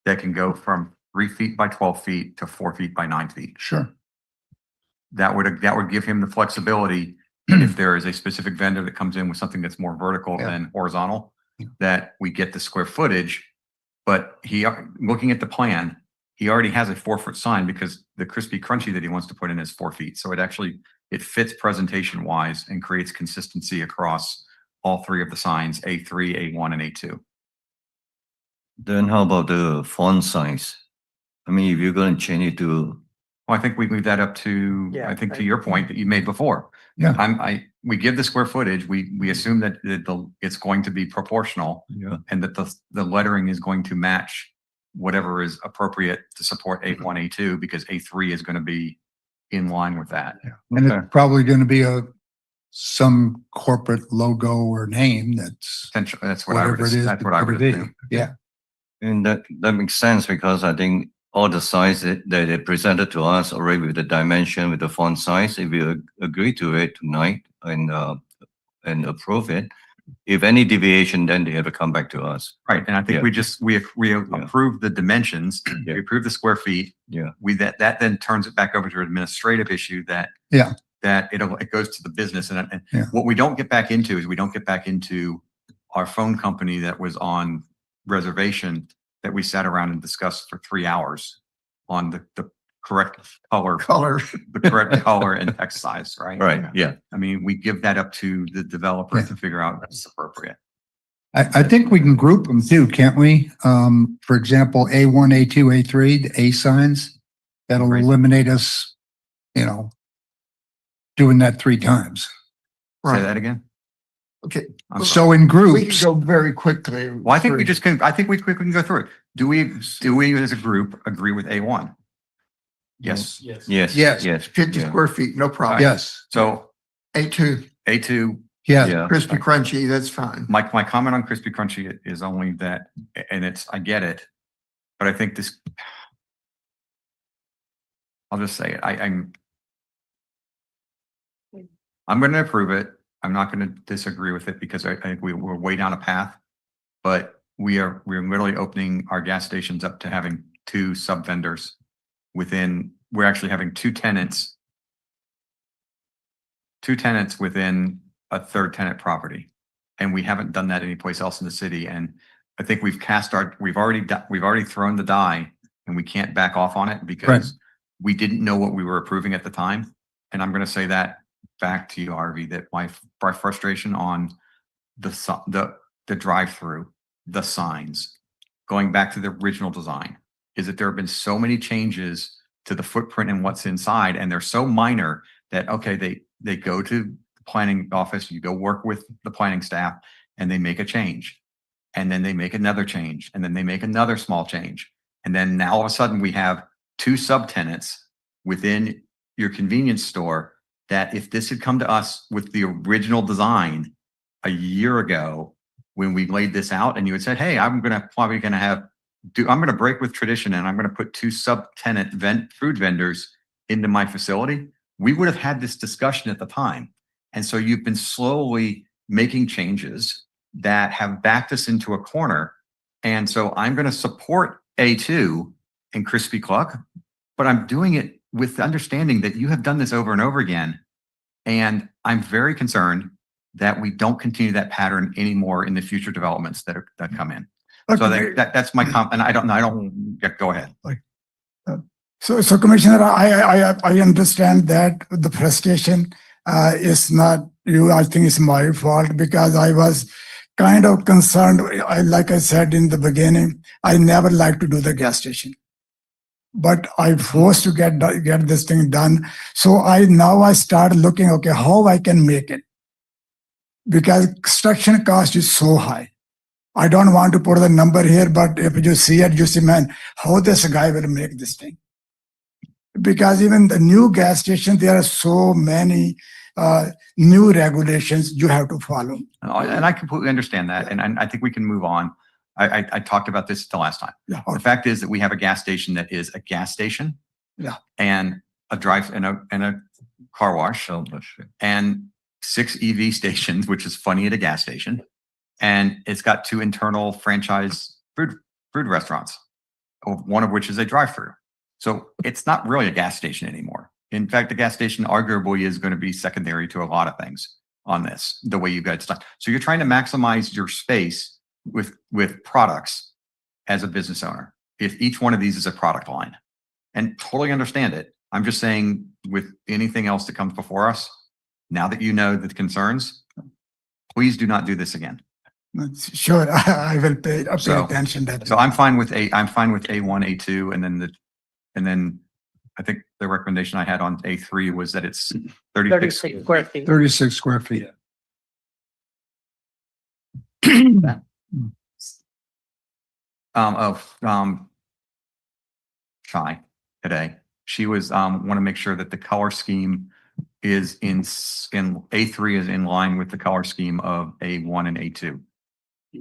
that can go from 3 feet by 12 feet to 4 feet by 9 feet. Sure. That would give him the flexibility if there is a specific vendor that comes in with something that's more vertical than horizontal, that we get the square footage. But looking at the plan, he already has a 4-foot sign because the crispy crunchy that he wants to put in is 4 feet. So it fits presentation wise and creates consistency across all 3 of the signs, A3, A1, and A2. Then how about the font size? I mean, if you're going to change it to, Well, I think we move that up to, Yeah, I think to your point that you made before. Yeah. We give the square footage, we assume that it's going to be proportional yeah, and that the lettering is going to match whatever is appropriate to support A1, A2, because A3 is going to be in line with that. And Okay. it's probably going to be some corporate logo or name that's Essentially, that's what I would, whatever it is. that's what I would whatever it is. assume. Yeah. and that makes sense because I think all the size that they presented to us already with the dimension, with the font size, if you agree to it tonight and approve it, if any deviation, then they have to come back to us. Right, and I think Yeah. we approved the dimensions, Yeah. we approved the square feet. Yeah. That then turns it back over to an administrative issue that. Yeah. That it goes to the business and Yeah. what we don't get back into is we don't get back into our phone company that was on reservation that we sat around and discussed for 3 hours on the correct color, the correct color and text size, right? Right, yeah. I mean, we give that up to the developer Yeah. to figure out what's appropriate. I think we can group them too, can't we? For example, A1, A2, A3, the A signs. That'll Right. eliminate us, doing that 3 times. Say that again? Okay, I'm sorry. So in we can groups, go very quickly. Well, I think we through. just can, I think we quickly can go through it. Do we as a group agree with A1? Yes. Yes. Yes. Yes. 50 yeah. square feet, no problem. yes, So A2, A2, yes. Yeah. crispy crunchy, that's fine. my comment on Crispy Crunchy is only that, and I get it, but I think this, I'll just say it. I'm going to approve it. I'm not going to disagree with it because I think we're way down a path, but we're literally opening our gas stations up to having 2 sub vendors we're actually having 2 tenants within a 3rd tenant property. And we haven't done that anyplace else in the city. And I think we've already thrown the die and we can't back off on it because we didn't know what we were approving at the time. And I'm going to say that back to you, Harvey, that my frustration on the drive-through, the signs, going back to the original design, is that there have been so many changes to the footprint and what's inside, and they're so minor that, okay, they go to the planning office, you go work with the planning staff, and they make a change. And then they make another change, and then they make another small change. And then now all of a sudden we have 2 subtenants within your convenience store that if this had come to us with the original design a year ago, when we laid this out and you had said, hey, I'm going to break with tradition and I'm going to put 2 subtenant food vendors into my facility, we would have had this discussion at the time. And so you've been slowly making changes that have backed us into a corner. And so I'm going to support A2 and Crispy Cluck, but I'm doing it with the understanding that you have done this over and over again. And I'm very concerned that we don't continue that pattern anymore in the future developments that come in. So that's my comment. And I don't go ahead. So Commissioner, I understand that the frustration is not you. I think it's my fault because I was kind of concerned. Like I said in the beginning, I never like to do the gas station, but I forced to get this thing done. So I start looking, okay, how I can make it, because construction cost is so high. I don't want to put the number here, but if you see it, you see, man, how this guy will make this thing. Because even the new gas station, there are so many new regulations you have to follow. And I completely understand that. And I think we can move on. I talked about this the last time. Yeah. The fact is that we have a gas station that is a gas station. Yeah. And a drive and a car wash and 6 EV stations, which is funny at a gas station. And it's got 2 internal franchise food restaurants, one of which is a drive-through. So it's not really a gas station anymore. In fact, the gas station arguably is going to be secondary to a lot of things on this, the way you guys done. So you're trying to maximize your space with products as a business owner. If each one of these is a product line, and totally understand it. I'm just saying with anything else that comes before us, now that you know the concerns, please do not do this again. Sure, I will pay attention to that. So I'm fine with A1, A2, and then I think the recommendation I had on A3 was that it's 36 square feet. 36 square feet. Shy today. She was want to make sure that the color scheme is in A3 is in line with the color scheme of A1 and A2.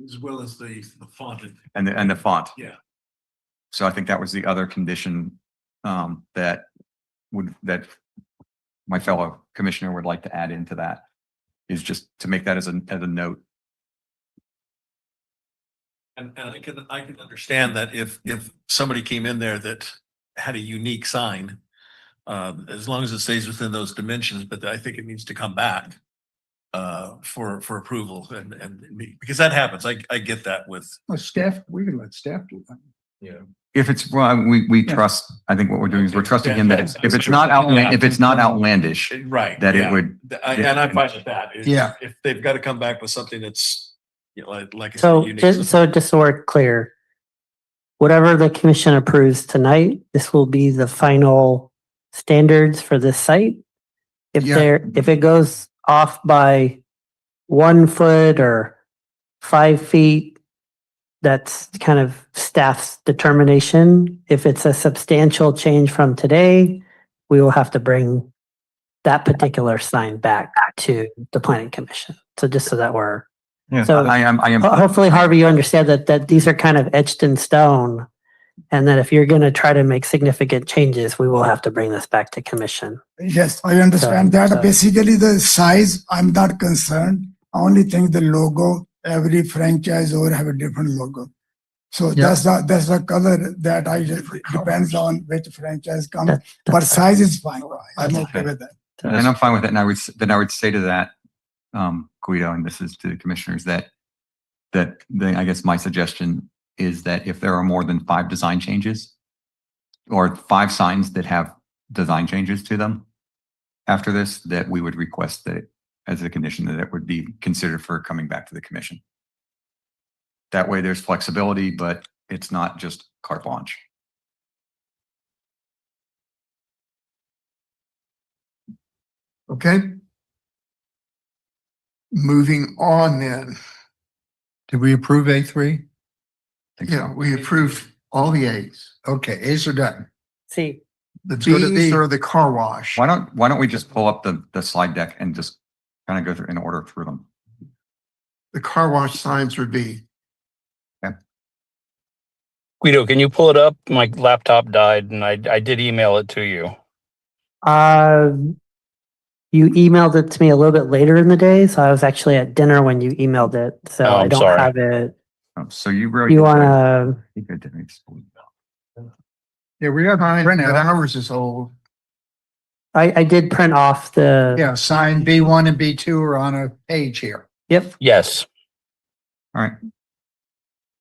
As well as the font. And the font. Yeah. So I think that was the other condition that my fellow commissioner would like to add into that, is just to make that as a note. And I can understand that if somebody came in there that had a unique sign, as long as it stays within those dimensions, but I think it needs to come back for approval and because that happens. I get that with. Well, staff, we can let staff do that. Yeah. If it's, well, we Yeah. trust, I think what we're doing is we're trusting him Yeah, that if it's not outlandish, Right. that yeah. it would. And I'm fine with that. Yeah. If they've got to come back with something that's, you know, like I said, So unique. just so we're clear, whatever the commission approves tonight, this will be the final standards for this site. If Yeah. if it goes off by 1 foot or 5 feet, that's kind of staff's determination. If it's a substantial change from today, we will have to bring that particular sign back to the planning commission. So just so that we're, Yeah. so I am. hopefully, Harvey, you understand that these are kind of etched in stone. And that if you're going to try to make significant changes, we will have to bring this back to commission. Yes, I understand that. So- Basically, the size, I'm not concerned. Only thing the logo, every franchise or have a different logo. So Yeah. that's the color that depends on which franchise comes. That- But that's size is fine. I'm That's okay with that. And I'm fine with it. And I would say to that, Guido, and this is to the commissioners, I guess my suggestion is that if there are more than 5 design changes or 5 signs that have design changes to them after this, that we would request that as a condition that it would be considered for coming back to the commission. That way there's flexibility, but it's not just carte blanche. Okay. Moving on then. Did we approve A3? Yeah, we approved all the A's. Okay, A's are done. See, The Let's go to B's B. are the car wash. Why don't we just pull up the slide deck and just kind of go through in order through them? The car wash signs are B. Guido, can you pull it up? My laptop died and I did email it to you. you emailed it to me a little bit later in the day, so I was actually at dinner when you emailed it. So Oh, I I'm don't sorry. have it. So you really. You want to? I think I did make school. Yeah, we have Mine, printout. ours is old. I did print off the. Yeah, sign B1 and B2 are on a page here. Yep. Yes. All right.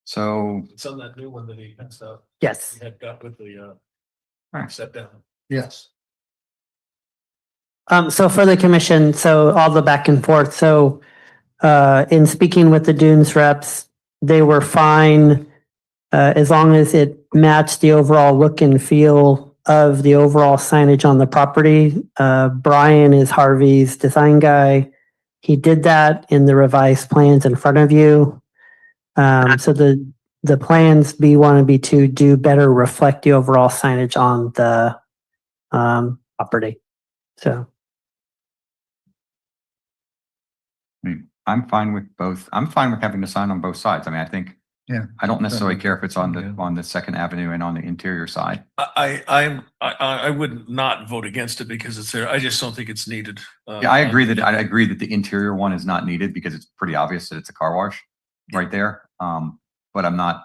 So, It's on that new one that he passed out. Yes. He had got with the Alright. set down. Yes. So for the commission, so all the back and forth. So in speaking with the Dunes reps, they were fine as long as it matched the overall look and feel of the overall signage on the property. Brian is Harvey's design guy. He did that in the revised plans in front of you. So the plans B1 and B2 do better reflect the overall signage on the property. So. I mean, I'm fine with both. I'm fine with having the sign on both sides. I mean, I think. Yeah. I don't necessarily care if it's on the Second Avenue and on the interior side. I would not vote against it because it's there. I just don't think it's needed. Yeah, I agree that the interior one is not needed because it's pretty obvious that it's a car wash right there. But I'm not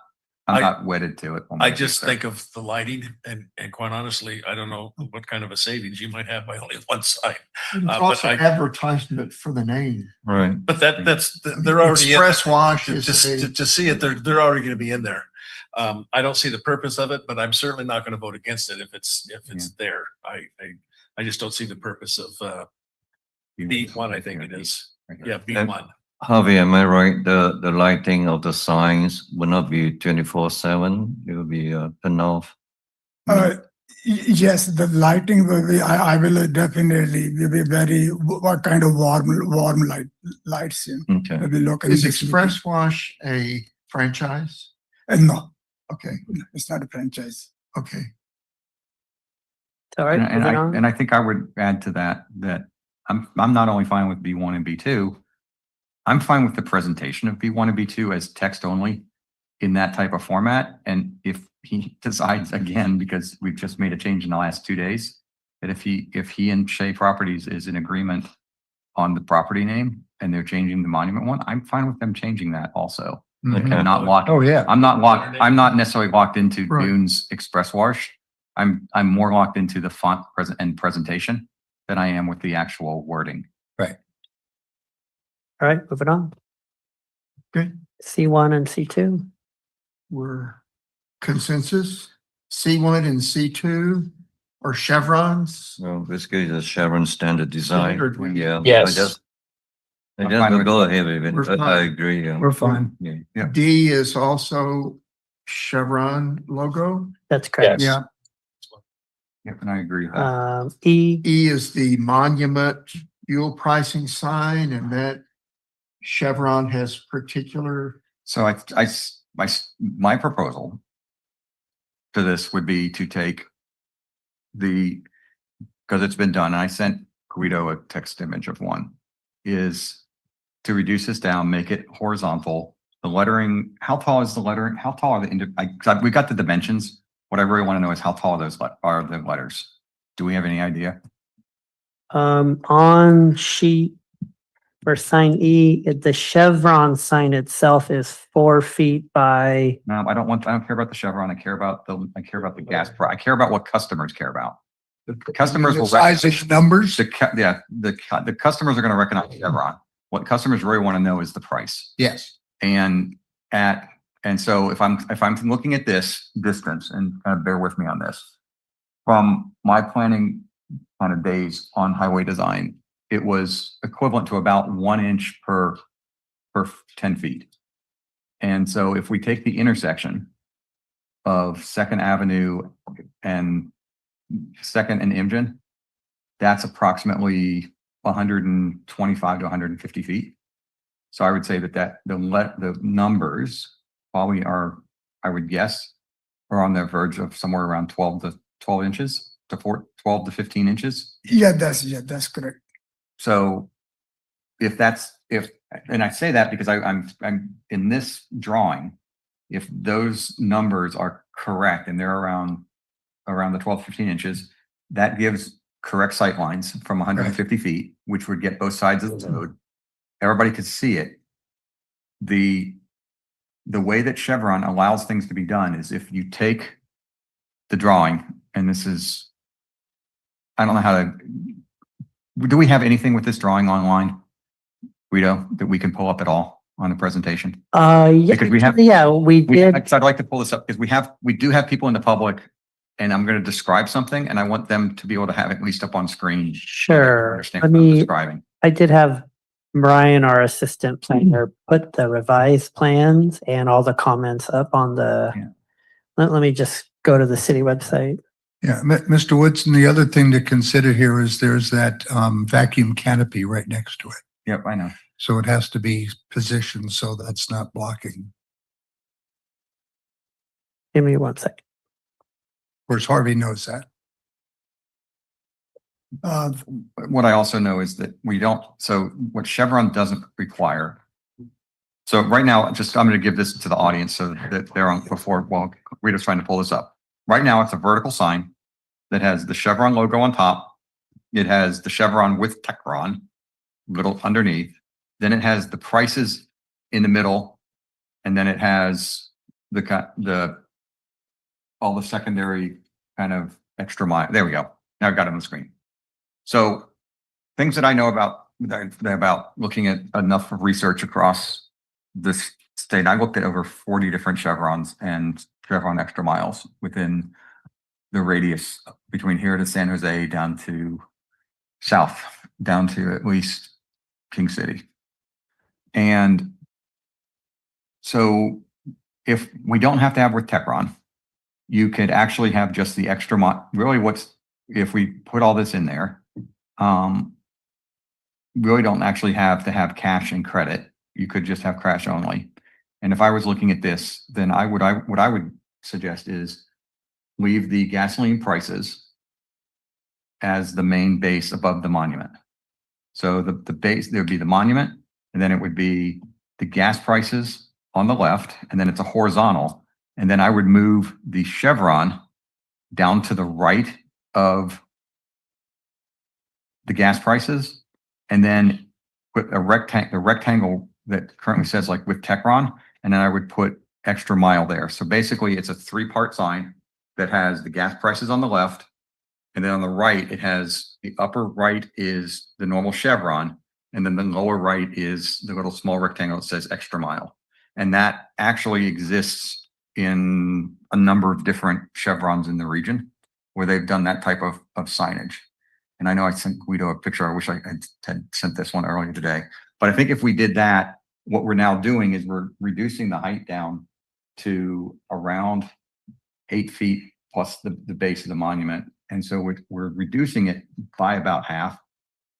wedded to it. one way I or just the other. think of the lighting and quite honestly, I don't know what kind of a savings you might have by only one side. It's but also I- advertisement for the name. Right. But they're already in. Express wash To, is to see it, they're already going to be in there. I don't see the purpose of it, but I'm certainly not going to vote against it if it's there. I just don't see the purpose of B1. I think it is. Yeah, B1. Harvey, am I right? The lighting of the signs will not be 24/7. It will be turned off. Yes, the lighting will be, I will definitely will be very, what kind of warm lights, Okay. will be looking. Is Express Wash a franchise? No, Okay, it's not a franchise. okay. All right. moving on. And I think I would add to that I'm not only fine with B1 and B2, I'm fine with the presentation of B1 and B2 as text only in that type of format. And if he decides again, because we've just made a change in the last 2 days, that if he and Shea Properties is in agreement on the property name and they're changing the monument one, I'm fine with them changing that also. Mhm. I'm not locked. Oh, yeah. I'm not necessarily locked into Right. Dunes Express Wash. I'm more locked into the font and presentation than I am with the actual wording. All right, moving on. Good. C1 and C2. We're consensus, C1 and C2 or chevrons. Well, basically the Chevron standard design. Standard. Yeah. Yes. I I'm just fine will with go it. ahead with We're it. I fine. agree. We're fine. Yeah. Yeah. D is also chevron logo. That's correct. Yeah. Yep, and I agree with that. E, E is the monument fuel pricing sign, and that chevron has particular. So my proposal to this would be to take because it's been done, and I sent Guido a text image of one, is to reduce this down, make it horizontal. The lettering, how tall is the lettering? How tall are we got the dimensions. What I really want to know is how tall those are the letters. Do we have any idea? on sheet for sign E, the chevron sign itself is 4 feet by, No, I don't care about the chevron. I care about the gas price. I care about what customers care about. The customers will Size of numbers. the customers are going to recognize chevron. What customers really want to know is the price. Yes. And so if I'm looking at this distance, and kind of bear with me on this, from my planning kind of days on highway design, it was equivalent to about 1 inch per 10 feet. And so if we take the intersection of Second Avenue and Second and Imgen, that's approximately 125 to 150 feet. So I would say that the numbers probably are, I would guess, are on the verge of somewhere around 12 inches to 12 to 15 inches. Yeah, that's correct. So and I say that because I'm in this drawing, if those numbers are correct and they're around the 12, 15 inches, that gives correct sight lines from 150 feet, which would get both sides of the road. Everybody could see it. The way that Chevron allows things to be done is if you take the drawing, and this is, I don't know how to, do we have anything with this drawing online, Guido, that we can pull up at all on the presentation? yeah, Because we have- yeah, we did. I'd like to pull this up because we do have people in the public, and I'm going to describe something, and I want them to be able to have it at least up on screen. Sure. Understand Let what I'm me, describing. I did have Brian, our assistant planner, put the revised plans and all the comments up on the, Yeah. let me just go to the city website. Yeah, Mr. Woodson, the other thing to consider here is there's that vacuum canopy right next to it. Yep, I know. So it has to be positioned so that's not blocking. Give me 1 second. Of course, Harvey knows that. What I also know is that so what Chevron doesn't require. So right now, I'm going to give this to the audience so that they're on while Rita's trying to pull this up. Right now, it's a vertical sign that has the Chevron logo on top. It has the Chevron with Techron little underneath. Then it has the prices in the middle. And then it has all the secondary kind of extra mile. There we go. Now I've got it on the screen. So things that I know about looking at enough research across this state, I looked at over 40 different Chevrons and Chevron extra miles within the radius between here to San Jose down to south, down to at least King City. And so if we don't have to have with Techron, you could actually have just the extra mile. Really, if we put all this in there, really don't actually have to have cash and credit. You could just have cash only. And if I was looking at this, then what I would suggest is leave the gasoline prices as the main base above the monument. So the base, there would be the monument, and then it would be the gas prices on the left, and then it's a horizontal. And then I would move the chevron down to the right of the gas prices, and then put the rectangle that currently says like with Techron, and then I would put extra mile there. So basically it's a 3-part sign that has the gas prices on the left, and then on the right, it has the upper right is the normal chevron, and then the lower right is the little small rectangle that says extra mile. And that actually exists in a number of different chevrons in the region where they've done that type of signage. And I know I sent Guido a picture. I wish I had sent this one earlier today. But I think if we did that, what we're now doing is we're reducing the height down to around 8 feet plus the base of the monument. And so we're reducing it by about half.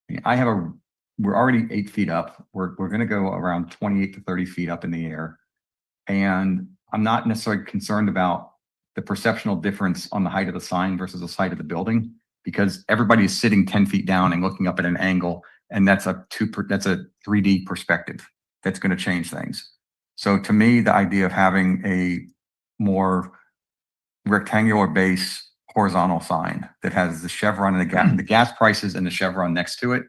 I mean, we're already 8 feet up. We're going to go around 28 to 30 feet up in the air. And I'm not necessarily concerned about the perceptual difference on the height of the sign versus the height of the building, because everybody is sitting 10 feet down and looking up at an angle. And that's a 3D perspective that's going to change things. So to me, the idea of having a more rectangular base horizontal sign that has the chevron and the gas prices and the chevron next to it,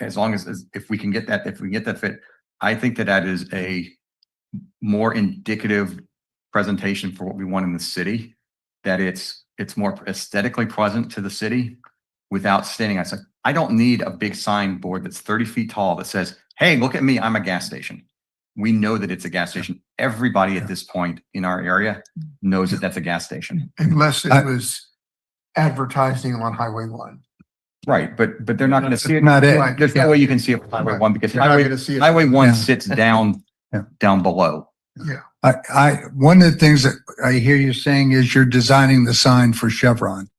as long as if we can get that, fit, I think that is a more indicative presentation for what we want in the city, that it's more aesthetically pleasant to the city without standing outside. I don't need a big signboard that's 30 feet tall that says, hey, look at me, I'm a gas station. We know that it's a gas station. Everybody at this point in our area knows that that's a gas station. Unless it was advertising on Highway 1. Right, but they're not going to see it. Not it. Right. There's no way you can see it from Highway 1 because You're not gonna see it. Highway 1 Yeah. sits down below. One of the things that I hear you saying is you're designing the sign for Chevron.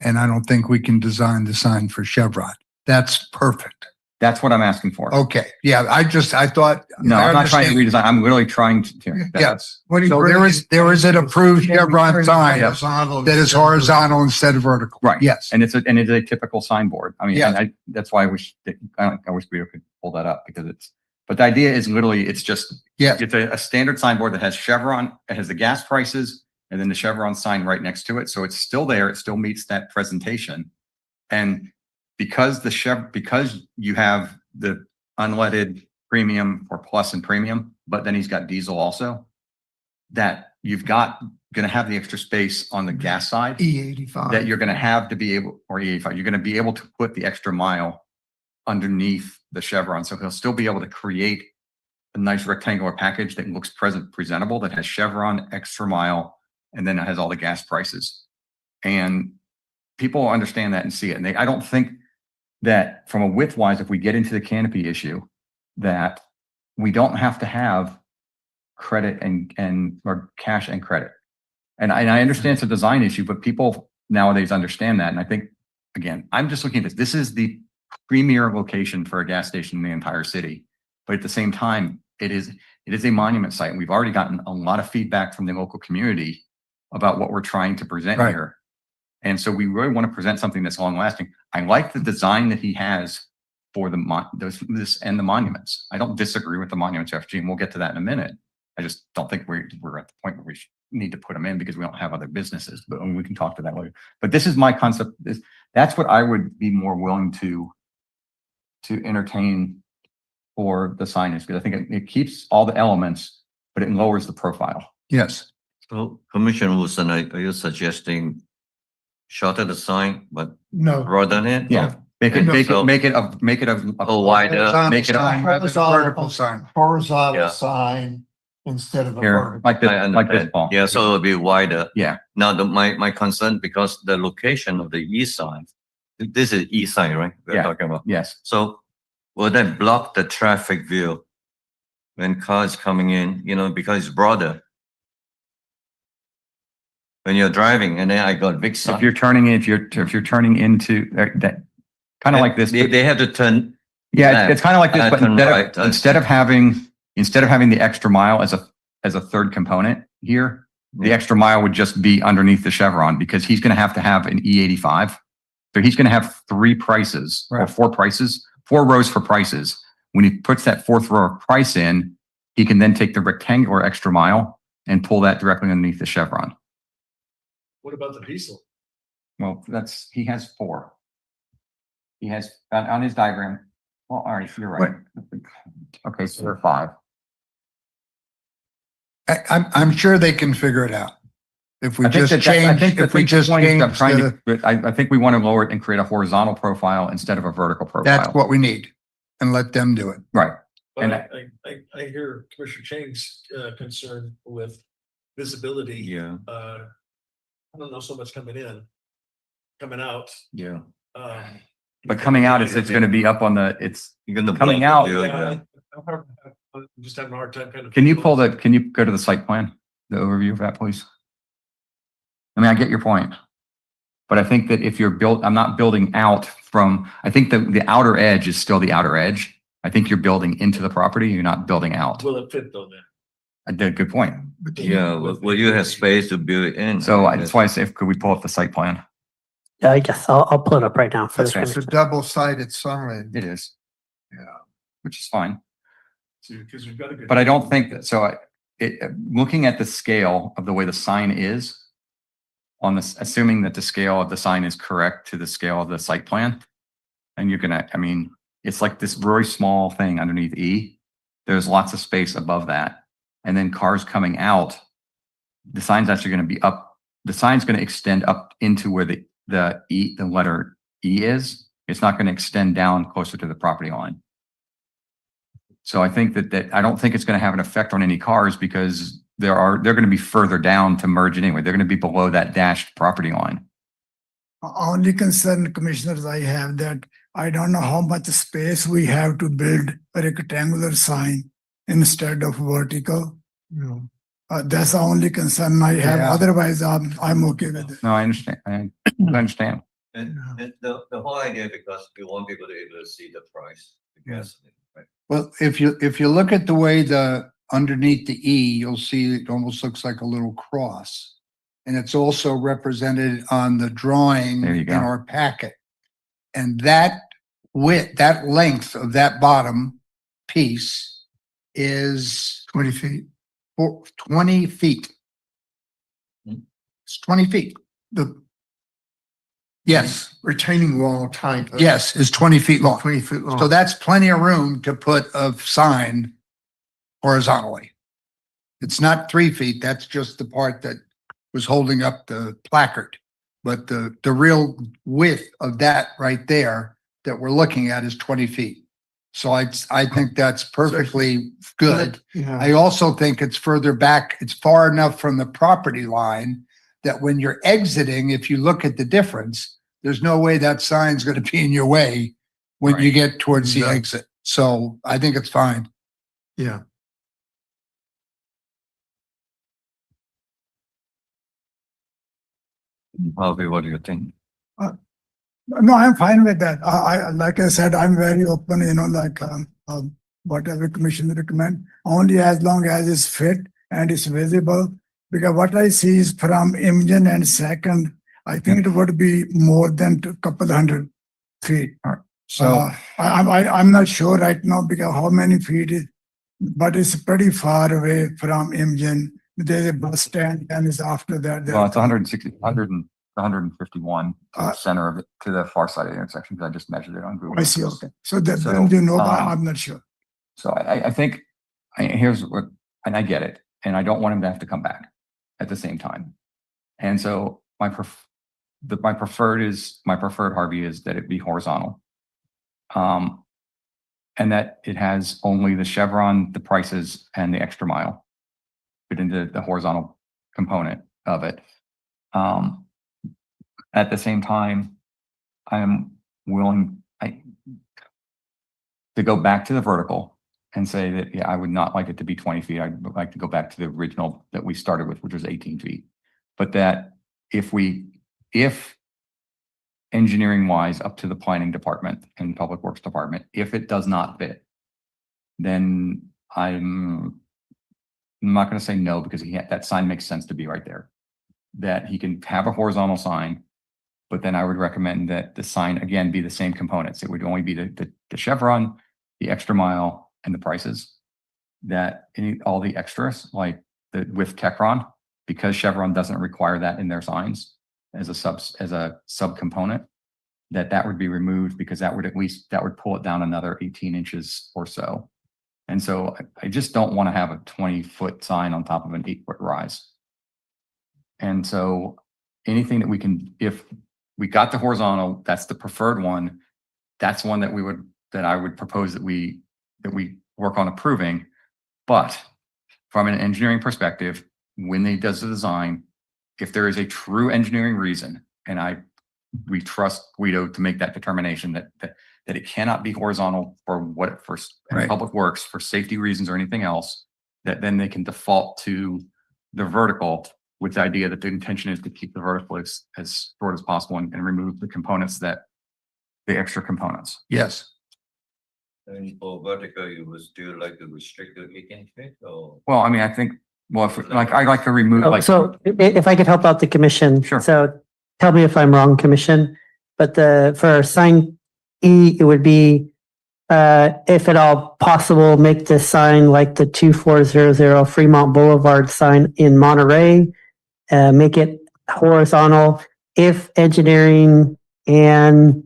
And I don't think we can design the sign for Chevron. That's perfect. That's what I'm asking for. Okay. Yeah. I thought. No, I I'm not trying to understand. redesign. I'm literally trying to. Yes. So there is an approved Chevron sign Yeah. that is horizontal instead of vertical. Right. Yes. And it's a typical signboard. I mean, Yeah. and that's why I wish Guido could pull that up because but the idea is literally, it's just, Yeah. it's a standard signboard that has Chevron, it has the gas prices and then the Chevron sign right next to it. So it's still there. It still meets that presentation. And because because you have the unleaded premium or plus and premium, but then he's got diesel also, that you've got going to have the extra space on the gas side E85. that you're going to have to be able, or E85, you're going to be able to put the extra mile underneath the chevron. So he'll still be able to create a nice rectangular package that looks presentable, that has chevron, extra mile, and then it has all the gas prices. And people understand that and see it. And I don't think that from a width wise, if we get into the canopy issue, that we don't have to have credit or cash and credit. And I understand it's a design issue, but people nowadays understand that. And I think, again, I'm just looking at this. This is the premier location for a gas station in the entire city. But at the same time, it is a monument site. And we've already gotten a lot of feedback from the local community about what we're trying to present Right. here. And so we really want to present something that's long lasting. I like the design that he has for this and the monuments. I don't disagree with the monuments, FG, and we'll get to that in a minute. I just don't think we're at the point where we need to put them in because we don't have other businesses, but we can talk to that later. But this is my concept. That's what I would be more willing to entertain for the signage, because I think it keeps all the elements, but it lowers the profile. Yes. So Commissioner Wilson, are you suggesting shorter the sign, but No. broaden it? Yeah. Make it a wider, make it a Vertical sign. Horizontal Yeah. sign instead of a here, vertical. like this, I like this, understand. Paul. Yeah, so it'll be wider. Yeah. Now, my concern, because the location of the east sign, this is east sign, right? We're Yeah. talking about. Yes. So will that block the traffic view when cars coming in, because it's broader? When you're driving and then I got big sign. If you're turning into that, kind of like this. They have to turn. Yeah, it's kind of like this, but turn right. instead of having the extra mile as a third component here, the extra mile would just be underneath the chevron, because he's going to have an E85. So he's going to have 3 prices or 4 prices, 4 rows for prices. When he puts that 4th row of price in, he can then take the rectangular extra mile and pull that directly underneath the chevron. What about the diesel? Well, he has 4. He has, on his diagram, well, all right, you're right. Okay, so there are 5. I'm sure they can figure it out. If we I think just that- I change, think the if we big just point is I'm change trying the, to, I think we want to lower it and create a horizontal profile instead of a vertical profile. that's what we need, and let them do it. Right. But And I hear Commissioner Chang's concern with visibility. Yeah, I don't know so much coming in, coming out. yeah. But coming out, it's going to be up on the, it's You're gonna coming block out. the building. I'm just having a hard time kind of. Can you go to the site plan, the overview of that, please? I mean, I get your point. But I think that if you're I'm not building out from, I think the outer edge is still the outer edge. I think you're building into the property. You're not building out. Will it fit though then? I did, good point. Yeah, well, you have space to build in. So that's why I say, could we pull up the site plan? Yeah, I guess I'll pull it up right now for this. Okay. It's a double-sided sign. It is. Yeah. Which is fine. Because we've got a good. But I don't think that, so looking at the scale of the way the sign is on this, assuming that the scale of the sign is correct to the scale of the site plan, and you're gonna, I mean, it's like this very small thing underneath E. There's lots of space above that. And then cars coming out, the sign's actually going to be up. The sign's going to extend up into where the letter E is. It's not going to extend down closer to the property line. So I think that I don't think it's going to have an effect on any cars because they're going to be further down to merge anyway. They're going to be below that dashed property line. Only concern, commissioners, I have that I don't know how much space we have to build a rectangular sign instead of vertical. That's the only concern I have. Yeah. Otherwise, I'm okay with it. No, I understand. I understand. And the whole idea, because we want people to be able to see the price, the gasoline, right? Well, if you look at the way underneath the E, you'll see it almost looks like a little cross. And it's also represented on the drawing There you in go. our packet. And that width, that length of that bottom piece is 20 feet. 20 feet. Hmm. It's 20 feet. Yes, Retaining wall type. yes, is 20 feet long. 20 feet long. So that's plenty of room to put a sign horizontally. It's not 3 feet, that's just the part that was holding up the placard. But the real width of that right there that we're looking at is 20 feet. So I think that's perfectly good. Yeah. I also think it's further back, it's far enough from the property line that when you're exiting, if you look at the difference, there's no way that sign's going to be in your way when you Right. get towards the Yeah. exit. So I think it's fine. Yeah. Harvey, what do you think? No, I'm fine with that. Like I said, I'm very open, whatever commission recommend, only as long as it's fit and it's visible. Because what I see is from Imogen and Second, I think it would be more than a couple hundred feet. So I'm not sure right now because how many feet is, but it's pretty far away from Imogen. There's a bus stand and it's after that. Well, it's 151 to the center of it, to the far side of the intersection, because I just measured it on Google. I see. Okay. So that, So, then you know, but I'm not sure. So I think, here's what, and I get it, and I don't want him to have to come back at the same time. And so my preferred Harvey is that it be horizontal. And that it has only the chevron, the prices, and the extra mile fit into the horizontal component of it. At the same time, I am willing to go back to the vertical and say that, yeah, I would not like it to be 20 feet. I'd like to go back to the original that we started with, which was 18 feet. But that if engineering wise up to the planning department and public works department, if it does not fit, then I'm not going to say no, because that sign makes sense to be right there. That he can have a horizontal sign, but then I would recommend that the sign again be the same components. It would only be the chevron, the extra mile, and the prices. That all the extras like with Techron, because Chevron doesn't require that in their signs as a subcomponent, that would be removed because that would pull it down another 18 inches or so. And so I just don't want to have a 20-foot sign on top of an 8-foot rise. And so anything that we can, if we got the horizontal, that's the preferred one. That's one that I would propose that we work on approving. But from an engineering perspective, when they does the design, if there is a true engineering reason, and we trust Guido to make that determination that it cannot be horizontal for Right. public works for safety reasons or anything else, that then they can default to the vertical with the idea that the intention is to keep the vertical as short as possible and remove the components the extra components. Yes. And for vertical, you would still like to restrict to 18 feet or? Well, I mean, I think, well, if, like, I like to remove, Oh, like, so if I could help out the commission. Sure. So tell me if I'm wrong, commission, but for sign E, it would be, if at all possible, make this sign like the 2400 Fremont Boulevard sign in Monterey, make it horizontal if engineering and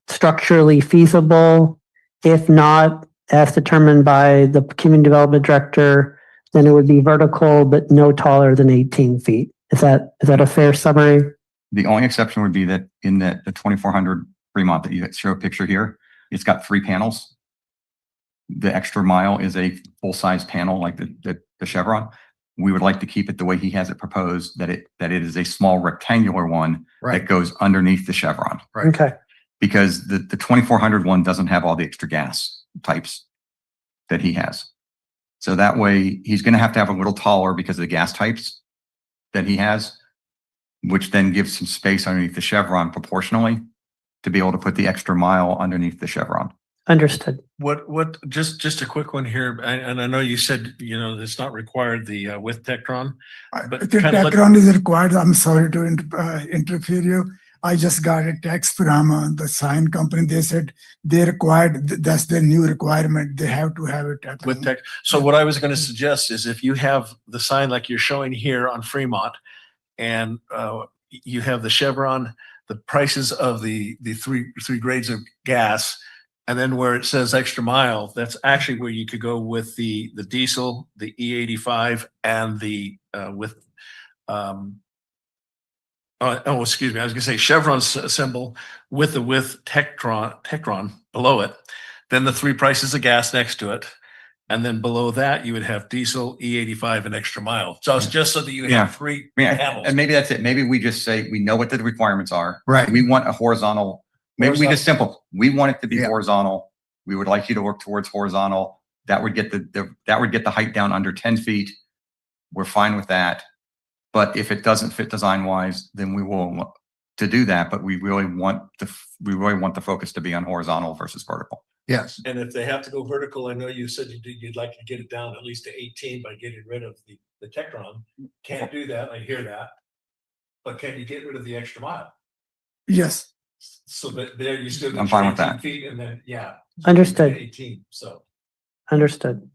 structurally feasible. If not, as determined by the community development director, then it would be vertical, but no taller than 18 feet. Is that a fair summary? the only exception would be that in the 2400 Fremont that you show a picture here, it's got 3 panels. The extra mile is a full-size panel like the Chevron. We would like to keep it the way he has it proposed, that it is a small rectangular one Right. that goes underneath the Chevron. Right. Okay. Because the 2400 one doesn't have all the extra gas types that he has. So that way he's going to have a little taller because of the gas types that he has, which then gives some space underneath the Chevron proportionally to be able to put the extra mile underneath the Chevron. Understood. Just a quick one here, and I know you said, it's not required, the with Tectron. But The kind of look- background is required. I'm sorry to interfere you. I just got a text from the sign company. They said they required, that's the new requirement. They have to have it. With tech. So what I was going to suggest is if you have the sign like you're showing here on Fremont, and you have the Chevron, the prices of the three grades of gas, and then where it says extra mile, that's actually where you could go with the diesel, the E85, and the excuse me, I was gonna say Chevron symbol with the Tecron below it, then the 3 prices of gas next to it, and then below that you would have diesel, E85, and extra mile. So it's just so that you Yeah. have 3 Yeah, panels. and maybe that's it. Maybe we just say, we know what the requirements are. Right. We want a horizontal, maybe we just simple, we want it to be Yeah. horizontal. We would like you to work towards horizontal. That would get the height down under 10 feet. We're fine with that. But if it doesn't fit design wise, then we will want to do that. But we really want the focus to be on horizontal versus vertical. Yes. And if they have to go vertical, I know you said you'd like to get it down at least to 18 by getting rid of the Tecron. Can't do that, I hear that. But can you get rid of the extra mile? Yes. So that there you still. I'm got fine your with that. 18 feet and then, yeah. Understood. 18, so. Understood.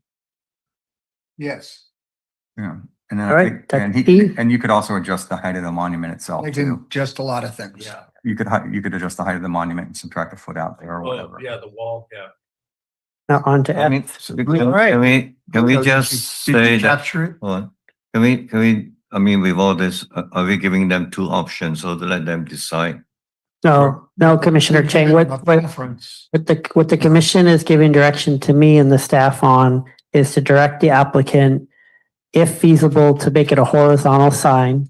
Yes. Yeah. And then All I right, think, that's and B. and you could also adjust the height of the monument itself They too. can just a lot of things. Yeah. You could adjust the height of the monument and subtract a foot out there or Oh, whatever. yeah, the wall, yeah. Now on to I mean, F. can All right. can we So just did you say that, capture it? hold on. Can we, I mean, with all this, are we giving them 2 options so to let them decide? No, Commissioner Chang, what the commission is giving direction to me and the staff on is to direct the applicant, if feasible, to make it a horizontal sign.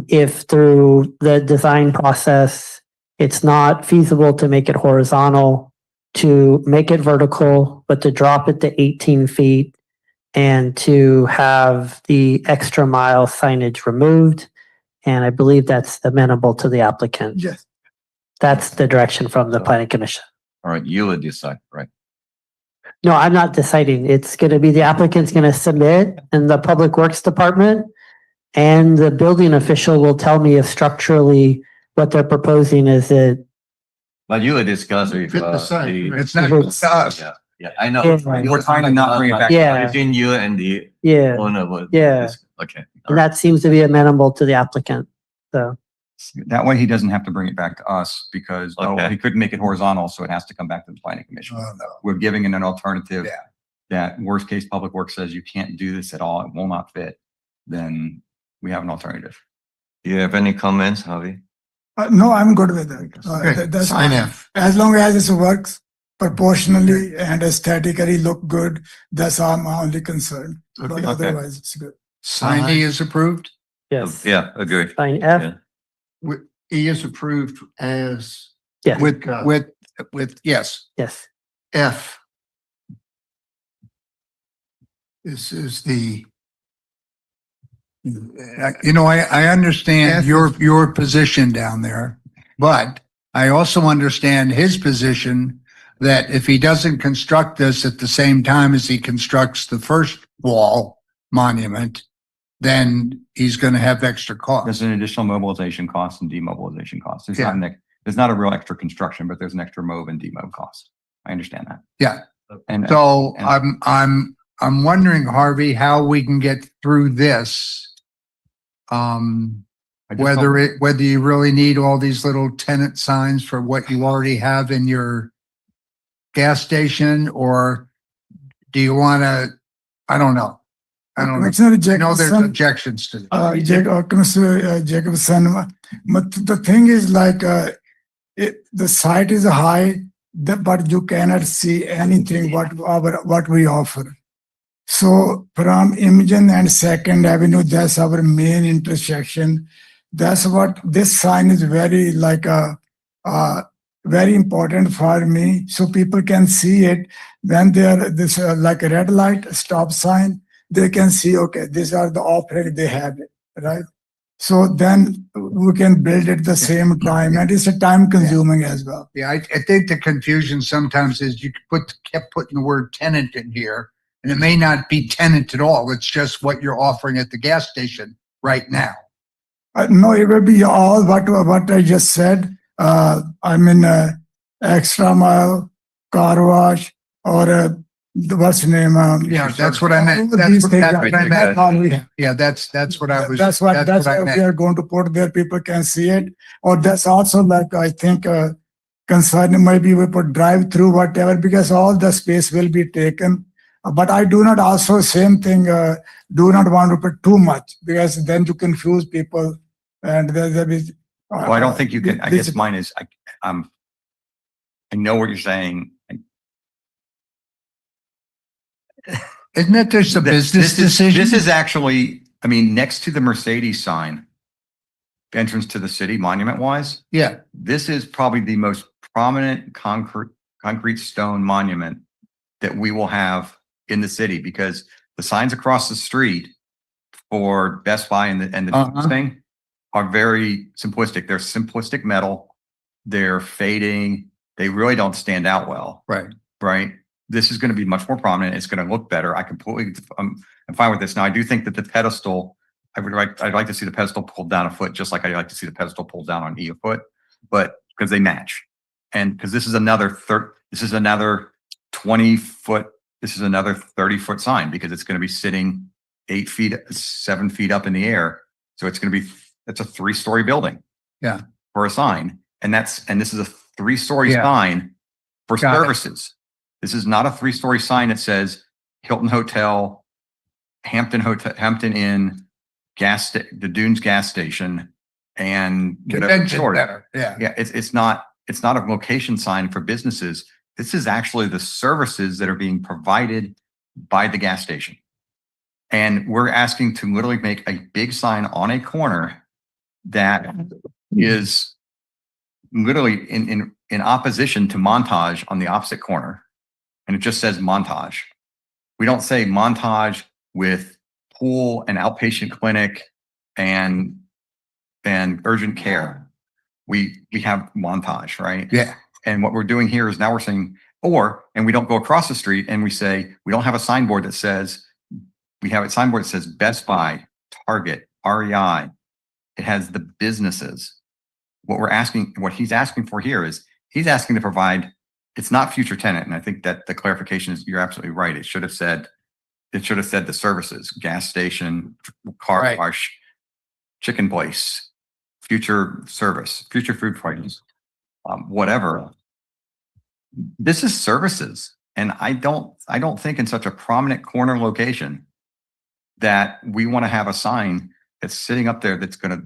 If through the design process, it's not feasible to make it horizontal, to make it vertical, but to drop it to 18 feet and to have the extra mile signage removed. And I believe that's amenable to the applicant. Yes. That's the direction from the planning commission. All right, you will decide, right? No, I'm not deciding. It's going to be the applicant's going to submit and the public works department and the building official will tell me if structurally what they're proposing is it. But you will discuss with Fit the sign. the. It's not up to us. Yeah, Yeah, I know. Yeah. We're trying to not bring it back. Yeah. Between you and the Yeah, owner. Yeah. Okay. all and right. that seems to be amenable to the applicant, so. That way he doesn't have to bring it back to us because Okay. he couldn't make it horizontal, so it has to come back to the planning commission. Oh, no. We're giving it an alternative. Yeah. That worst case public works says you can't do this at all, it will not fit, then we have an alternative. Do you have any comments, Harvey? No, I'm good with it. Okay, That's sign fine. F. As long as it works proportionally and aesthetically look good, that's all my only concern. But Okay. otherwise, it's good. Sign E is approved. Yes. Yeah, agree. Sign F, Yeah. E is approved as. yes, With, yes, yes. F. This is the. I understand F your position down there, but I also understand his position that if he doesn't construct this at the same time as he constructs the first wall monument, then he's going to have extra There's costs. an additional mobilization cost and demobilization cost. Yeah. There's not a real extra construction, but there's an extra move and demob cost. I understand that. Yeah. And So and- I'm wondering, Harvey, how we can get through this. I just Whether you really need all these little tenant signs for what you already have in your gas station, or do you want to, I don't know. I don't know. Commissioner I know there's Jacobson, objections to it. Commissioner Jacobson, but the thing is like, the site is high, but you cannot see anything what we offer. So from Imogen and Second Avenue, that's our main intersection. That's what this sign is very like very important for me, so people can see it when they are this like a red light stop sign. They can see, okay, these are the offerings they have, right? So then we can build it the same time, and it's a time consuming as well. Yeah, I think the confusion sometimes is you kept putting the word tenant in here, and it may not be tenant at all. It's just what you're offering at the gas station right now. No, it will be all what I just said. I mean, extra mile, car wash, or what's the name? Yeah, that's what I meant. These things That's are- what I that's all we meant. have. Yeah, that's what I was. That's what I we meant. are going to put there. People can see it. Or that's also like, I think, concern maybe we put drive through whatever, because all the space will be taken. But I do not also same thing, do not want to put too much, because then you confuse people and there is. Well, I don't think you can, I this- guess mine is, I know what you're saying. Isn't that just a business decision? This is actually, I mean, next to the Mercedes sign, entrance to the city monument wise, Yeah, this is probably the most prominent concrete stone monument that we will have in the city, because the signs across the street for Best Buy and the Uh-huh. thing are very simplistic. They're simplistic metal. They're fading. They really don't stand out well. right. Right? This is going to be much more prominent. It's going to look better. I'm fine with this. Now, I do think that the pedestal, I'd like to see the pedestal pulled down a foot, just like I'd like to see the pedestal pulled down on E a foot, but because they match. And because this is another 20-foot, this is another 30-foot sign, because it's going to be sitting 8 feet, 7 feet up in the air. So it's a 3-story building. Yeah. For a sign. And this is a 3-story Yeah. sign for Got it. services. This is not a 3-story sign that says Hilton Hotel, Hampton Inn, the Dunes gas station, and whatever Convention store. center, yeah. Yeah, it's not a location sign for businesses. This is actually the services that are being provided by the gas station. And we're asking to literally make a big sign on a corner that is literally in opposition to Montage on the opposite corner. And it just says Montage. We don't say Montage with pool and outpatient clinic and urgent care. We have Montage, right? Yeah. And what we're doing here is now we're saying, and we don't go across the street and we say, we don't have a signboard that says, we have a signboard that says Best Buy, Target, REI. It has the businesses. What he's asking for here is he's asking to provide it's not future tenant. And I think that the clarification is, you're absolutely right. It should have said the services, gas station, car Right. wash, chicken place, future service, future food prices, whatever. This is services. And I don't think in such a prominent corner location that we want to have a sign that's sitting up there that's gonna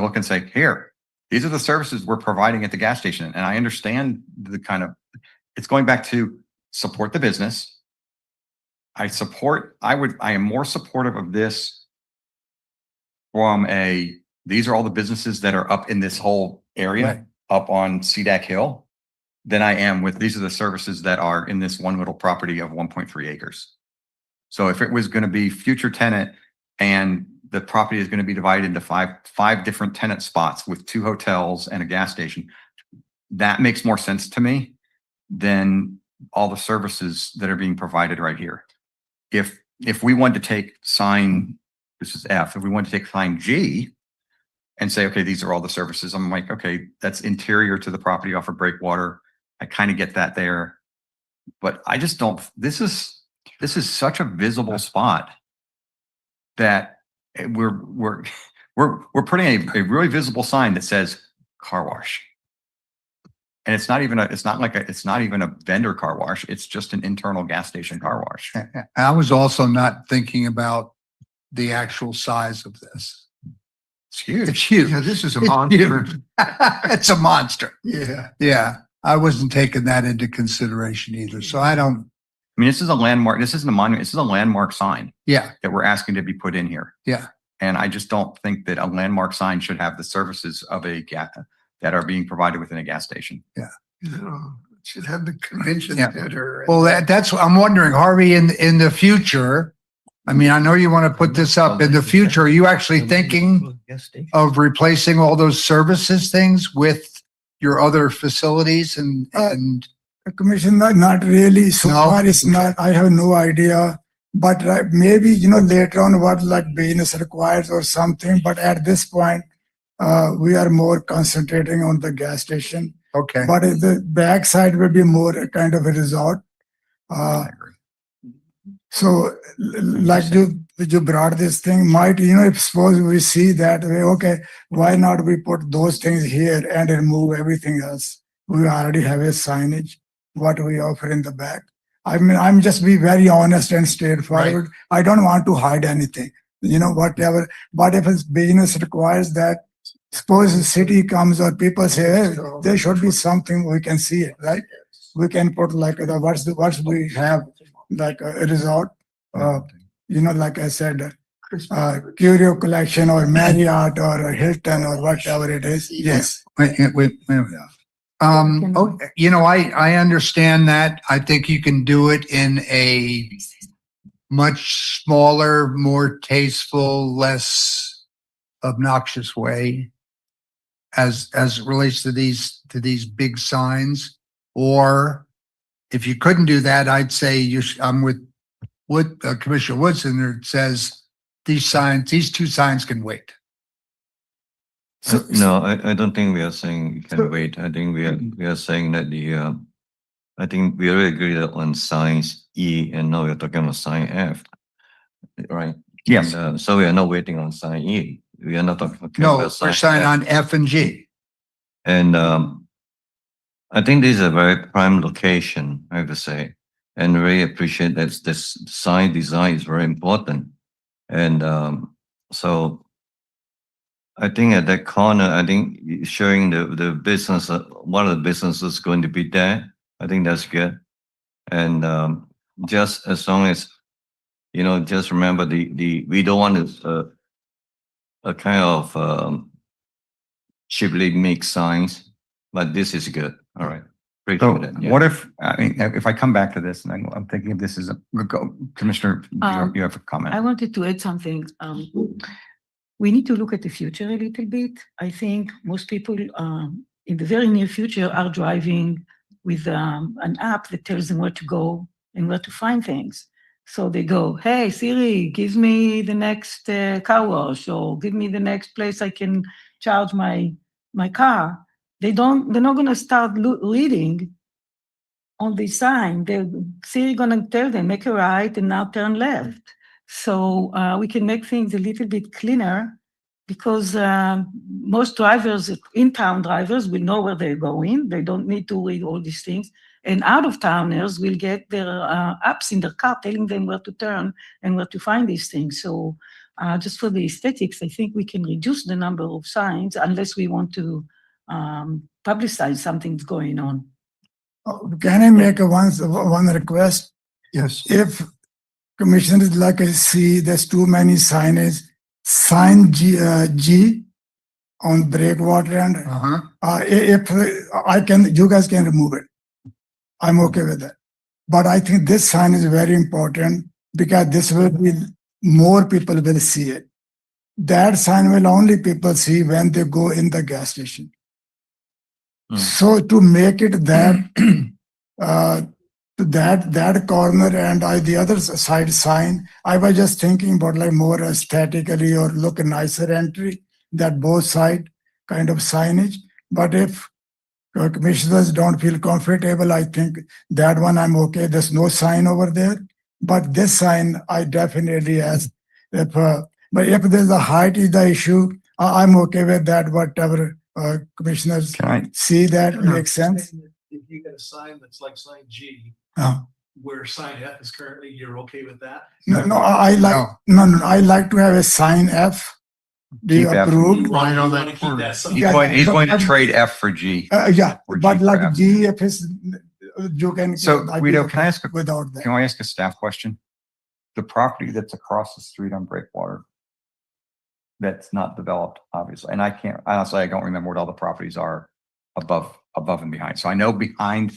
look and say, here, these are the services we're providing at the gas station. And I understand the kind of, it's going back to support the business. I am more supportive of this from these are all the businesses that are up in this whole area, Right. up on CDAC Hill, than I am with these are the services that are in this one little property of 1.3 acres. So if it was going to be future tenant and the property is going to be divided into five different tenant spots with 2 hotels and a gas station, that makes more sense to me than all the services that are being provided right here. If we wanted to take sign, this is F, if we wanted to take sign G and say, okay, these are all the services, I'm like, okay, that's interior to the property off of Breakwater. I kind of get that there, but I just don't, this is such a visible spot that we're putting a really visible sign that says car wash. And it's not even a vendor car wash. It's just an internal gas station car wash. I was also not thinking about the actual size of this. It's huge. It's huge. Yeah, this is a It's monster. huge. It's a monster. Yeah. Yeah. I wasn't taking that into consideration either. So I don't, I mean, this is a landmark. This isn't a monument. This is a landmark sign yeah, that we're asking to be put in here. yeah. And I just don't think that a landmark sign should have the services of a gas that are being provided within a gas station. You know, it should have the convention Yeah. center. Well, that's what I'm wondering, Harvey, in the future, I mean, I know you want to put this up in the future. Are you actually thinking of replacing all those services things with your other facilities and Commissioner, not really. So No? far, it's not. I have no idea. But maybe, later on what like business requires or something. But at this point, we are more concentrating on the gas station. okay. But the backside will be more a kind of a resort. So like you brought this thing, might, if suppose we see that way, okay, why not we put those things here and remove everything else? We already have a signage, what we offer in the back. I mean, I'm just be very honest and straightforward. I don't want to hide anything, whatever. But if it's business requires that, suppose the city comes or people say, hey, there should be something we can see it, right? We can put like what we have, like a resort, like I said, curio collection or Marriott or a Hilton or whatever it is. Yes. Wait. I understand that. I think you can do it in a much smaller, more tasteful, less obnoxious way as it relates to these big signs. Or if you couldn't do that, I'd say I'm with Commissioner Woodson that says these 2 signs can wait. No, I don't think we are saying you can wait. I think we are saying that I think we already agreed on signs E, and now we're talking about sign F, right? Yes. And, so we are not waiting on sign E. We are not talking No, about we're signing F. on F and G. And I think this is a very prime location, I have to say, and really appreciate that this sign design is very important. And so I think at that corner, I think showing the business, one of the businesses going to be there, I think that's good. And just as long as, just remember we don't want a kind of cheaply made signs, but this is good. All right. So Appreciate it. Yeah. what if I come back to this and I'm thinking if this is Commissioner, you have a comment? I wanted to add something. We need to look at the future a little bit. I think most people in the very near future are driving with an app that tells them where to go and where to find things. So they go, hey, Siri, give me the next car wash, or give me the next place I can charge my car. They're not going to start reading on the sign, they're still gonna tell them, make a right and now turn left. So we can make things a little bit cleaner because most drivers, in-town drivers, will know where they're going. They don't need to read all these things. And out-of-towners will get their apps in their car telling them where to turn and where to find these things. So just for the aesthetics, I think we can reduce the number of signs unless we want to publicize something's going on. Can I make one request? Yes. If commissioners like I see there's too many signage, sign G on breakwater and if I can, you guys can remove it. I'm okay with that. But I think this sign is very important because this will be, more people will see it. That sign will only people see when they go in the gas station. So to make it that, that corner and the other side sign, I was just thinking about like more aesthetically or look nicer entry, that both side kind of signage. But if commissioners don't feel comfortable, I think that one I'm okay. There's no sign over there. But this sign, I definitely ask if, but if there's a height is the issue, I'm okay with that, whatever commissioners Can I, see that makes sense. If you get a sign that's like sign G, Oh. where sign F is currently, you're okay with that? No, I like, no, I like to have a sign F. Do you Keep F. approve? Right on You that wanna keep corner. that sign? he's going to but- trade F for G. Yeah, Or but G like perhaps. G, if it's, you can. So, I'd be Guido, okay can I ask without that? Can I ask a staff question? The property that's across the street on Breakwater, that's not developed, obviously, and honestly, I don't remember what all the properties are above and behind. So I know behind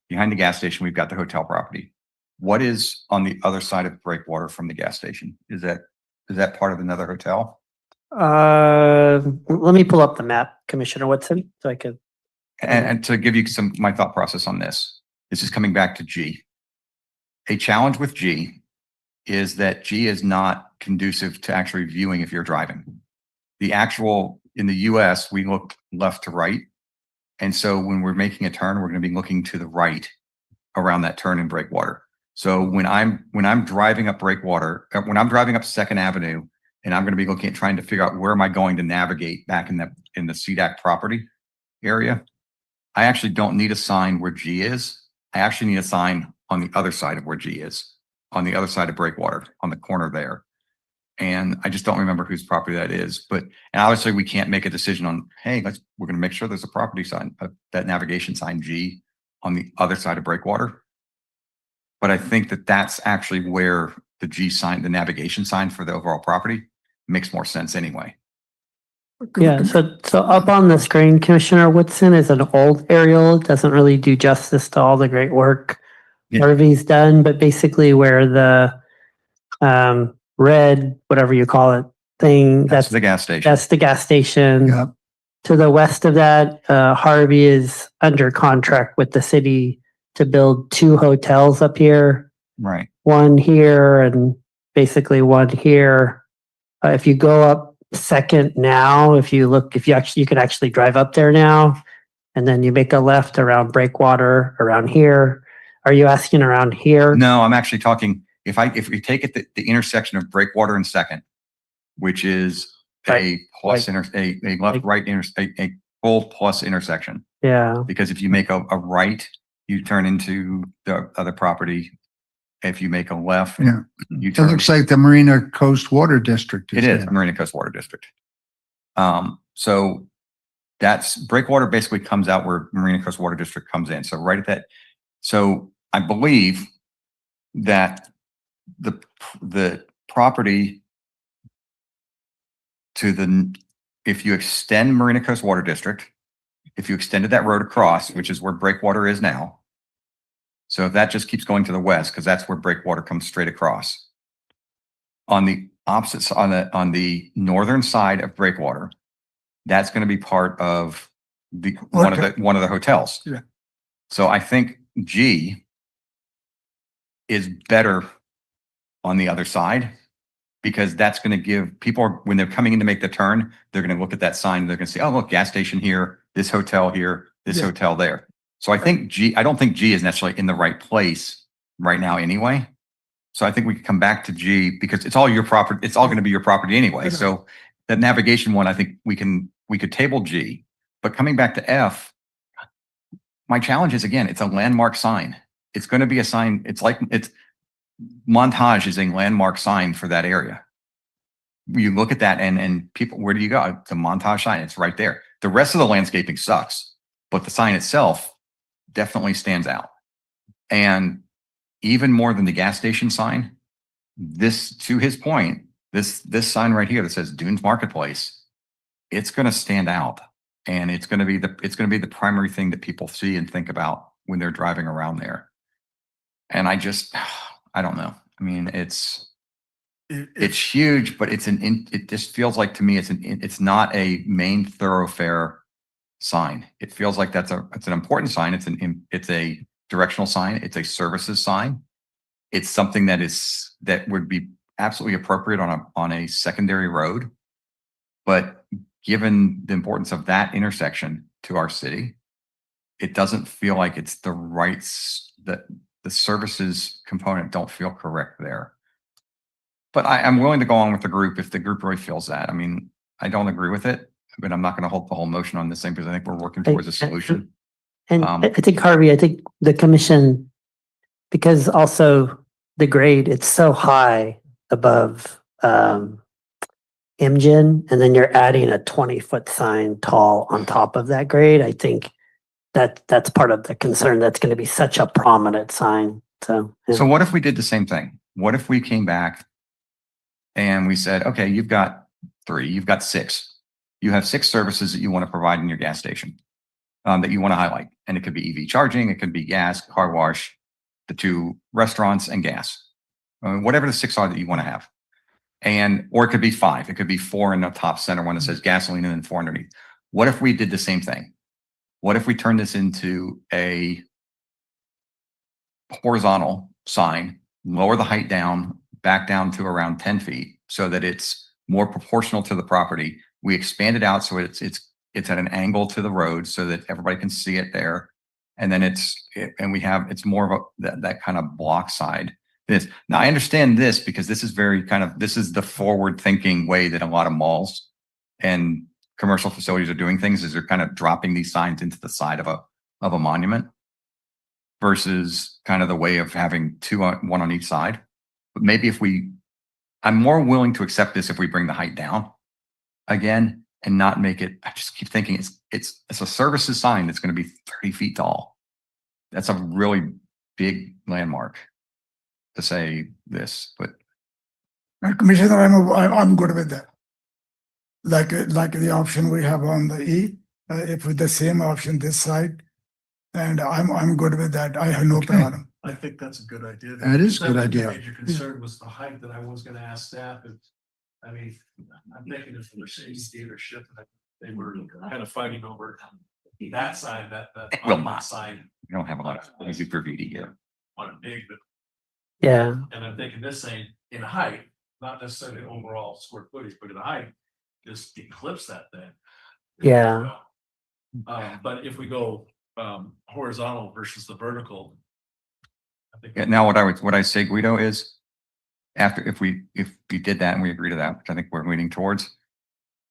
the gas station, we've got the hotel property. What is on the other side of Breakwater from the gas station? Is that part of another hotel? Let me pull up the map, Commissioner Woodson, so I could. And to give you my thought process on this is coming back to G. A challenge with G is that G is not conducive to actually viewing if you're driving. In the US, we look left to right. And so when we're making a turn, we're going to be looking to the right around that turn in Breakwater. So when I'm driving up Breakwater, when I'm driving up 2nd Avenue, and I'm going to be looking at trying to figure out where am I going to navigate back in the CDAC property area, I actually don't need a sign where G is. I actually need a sign on the other side of where G is, on the other side of Breakwater, on the corner there. And I just don't remember whose property that is. And obviously we can't make a decision on, hey, we're going to make sure there's a property sign, that navigation sign G on the other side of Breakwater. But I think that that's actually where the G sign, the navigation sign for the overall property makes more sense anyway. Yeah, so up on the screen, Commissioner Woodson, is an old aerial. It doesn't really do justice to all the great work Yeah. Harvey's done, but basically where the red, whatever you call it, thing, That's the gas station. that's the gas station. Yeah. To the west of that, Harvey is under contract with the city to build 2 hotels up here, Right. one here and basically one here. If you go up 2nd now, you can actually drive up there now, and then you make a left around Breakwater around here. Are you asking around here? No, I'm actually talking, if we take it the intersection of Breakwater and 2nd, which is a plus a full plus intersection. Yeah. Because if you make a right, you turn into the other property. If you make a left, Yeah. you It turn. looks like the Marina Coast Water District. It is there. Marina Coast Water District. So that's Breakwater basically comes out where Marina Coast Water District comes in. So right at that. So I believe that the property if you extend Marina Coast Water District, if you extended that road across, which is where Breakwater is now. So if that just keeps going to the west, because that's where Breakwater comes straight across. On the opposite side, on the northern side of Breakwater, that's going to be part of one of the hotels. Yeah. So I think G is better on the other side, because that's going to give people, when they're coming in to make the turn, they're going to look at that sign. They're going to say, oh, look, gas station here, this hotel here, this Yeah. hotel there. So I think I don't think G is necessarily in the right place right now anyway. So I think we could come back to G because it's all your property. It's all going to be your property anyway. So that navigation one, I think we could table G, but coming back to F, my challenge is again, it's a landmark sign. It's going to be a sign. It's Montage is a landmark sign for that area. You look at that and people, where do you go? It's a Montage sign. It's right there. The rest of the landscaping sucks, but the sign itself definitely stands out. And even more than the gas station sign, this, to his point, this sign right here that says Dunes Marketplace, it's going to stand out, and it's going to be the primary thing that people see and think about when they're driving around there. And I don't know. I mean, it's huge, but it just feels like to me it's not a main thoroughfare sign. It feels like it's an important sign. It's a directional sign. It's a services sign. It's something that would be absolutely appropriate on a secondary road. But given the importance of that intersection to our city, it doesn't feel like it's the right, that the services component don't feel correct there. But I'm willing to go on with the group if the group really feels that. I mean, I don't agree with it, but I'm not going to hold the whole motion on this thing because I think we're working towards a solution. And I think, Harvey, I think the commission, because also the grade, it's so high above MGen, and then you're adding a 20-foot sign tall on top of that grade. I think that's part of the concern. That's going to be such a prominent sign. So, yeah. So what if we did the same thing? What if we came back and we said, okay, you've got 3, you've got 6. You have 6 services that you want to provide in your gas station that you want to highlight. And it could be EV charging, it could be gas, car wash, the 2 restaurants, and gas. Whatever the 6 are that you want to have. Or it could be 5. It could be 4 in the top center one that says gasoline and then 4 underneath. What if we did the same thing? What if we turned this into a horizontal sign, lower the height down, back down to around 10 feet so that it's more proportional to the property. We expand it out so it's at an angle to the road so that everybody can see it there. And then it's more of that kind of block side. Now I understand this because this is this is the forward thinking way that a lot of malls and commercial facilities are doing things, is they're kind of dropping these signs into the side of a monument versus kind of the way of having 2 one on each side. But maybe I'm more willing to accept this if we bring the height down again and not make it. I just keep thinking it's a services sign that's going to be 30 feet tall. That's a really big landmark to say this, but Commissioner, I'm good with that. Like the option we have on the E, if with the same option this side, and I'm good with that. I have no problem. I think that's a good idea. That is a good idea. The major concern was the height that I was going to ask staff. I'm thinking if the Mercedes dealership, they were kind of fighting over that side, that will not. sign. we don't have a lot of super VD here. On a big, but Yeah. and I'm thinking this thing in height, not necessarily overall square footage, but in height, just eclipse that thing. Yeah. But if we go horizontal versus the vertical, I think. Yeah, now what I say, Guido, is if we did that and we agree to that, which I think we're leaning towards,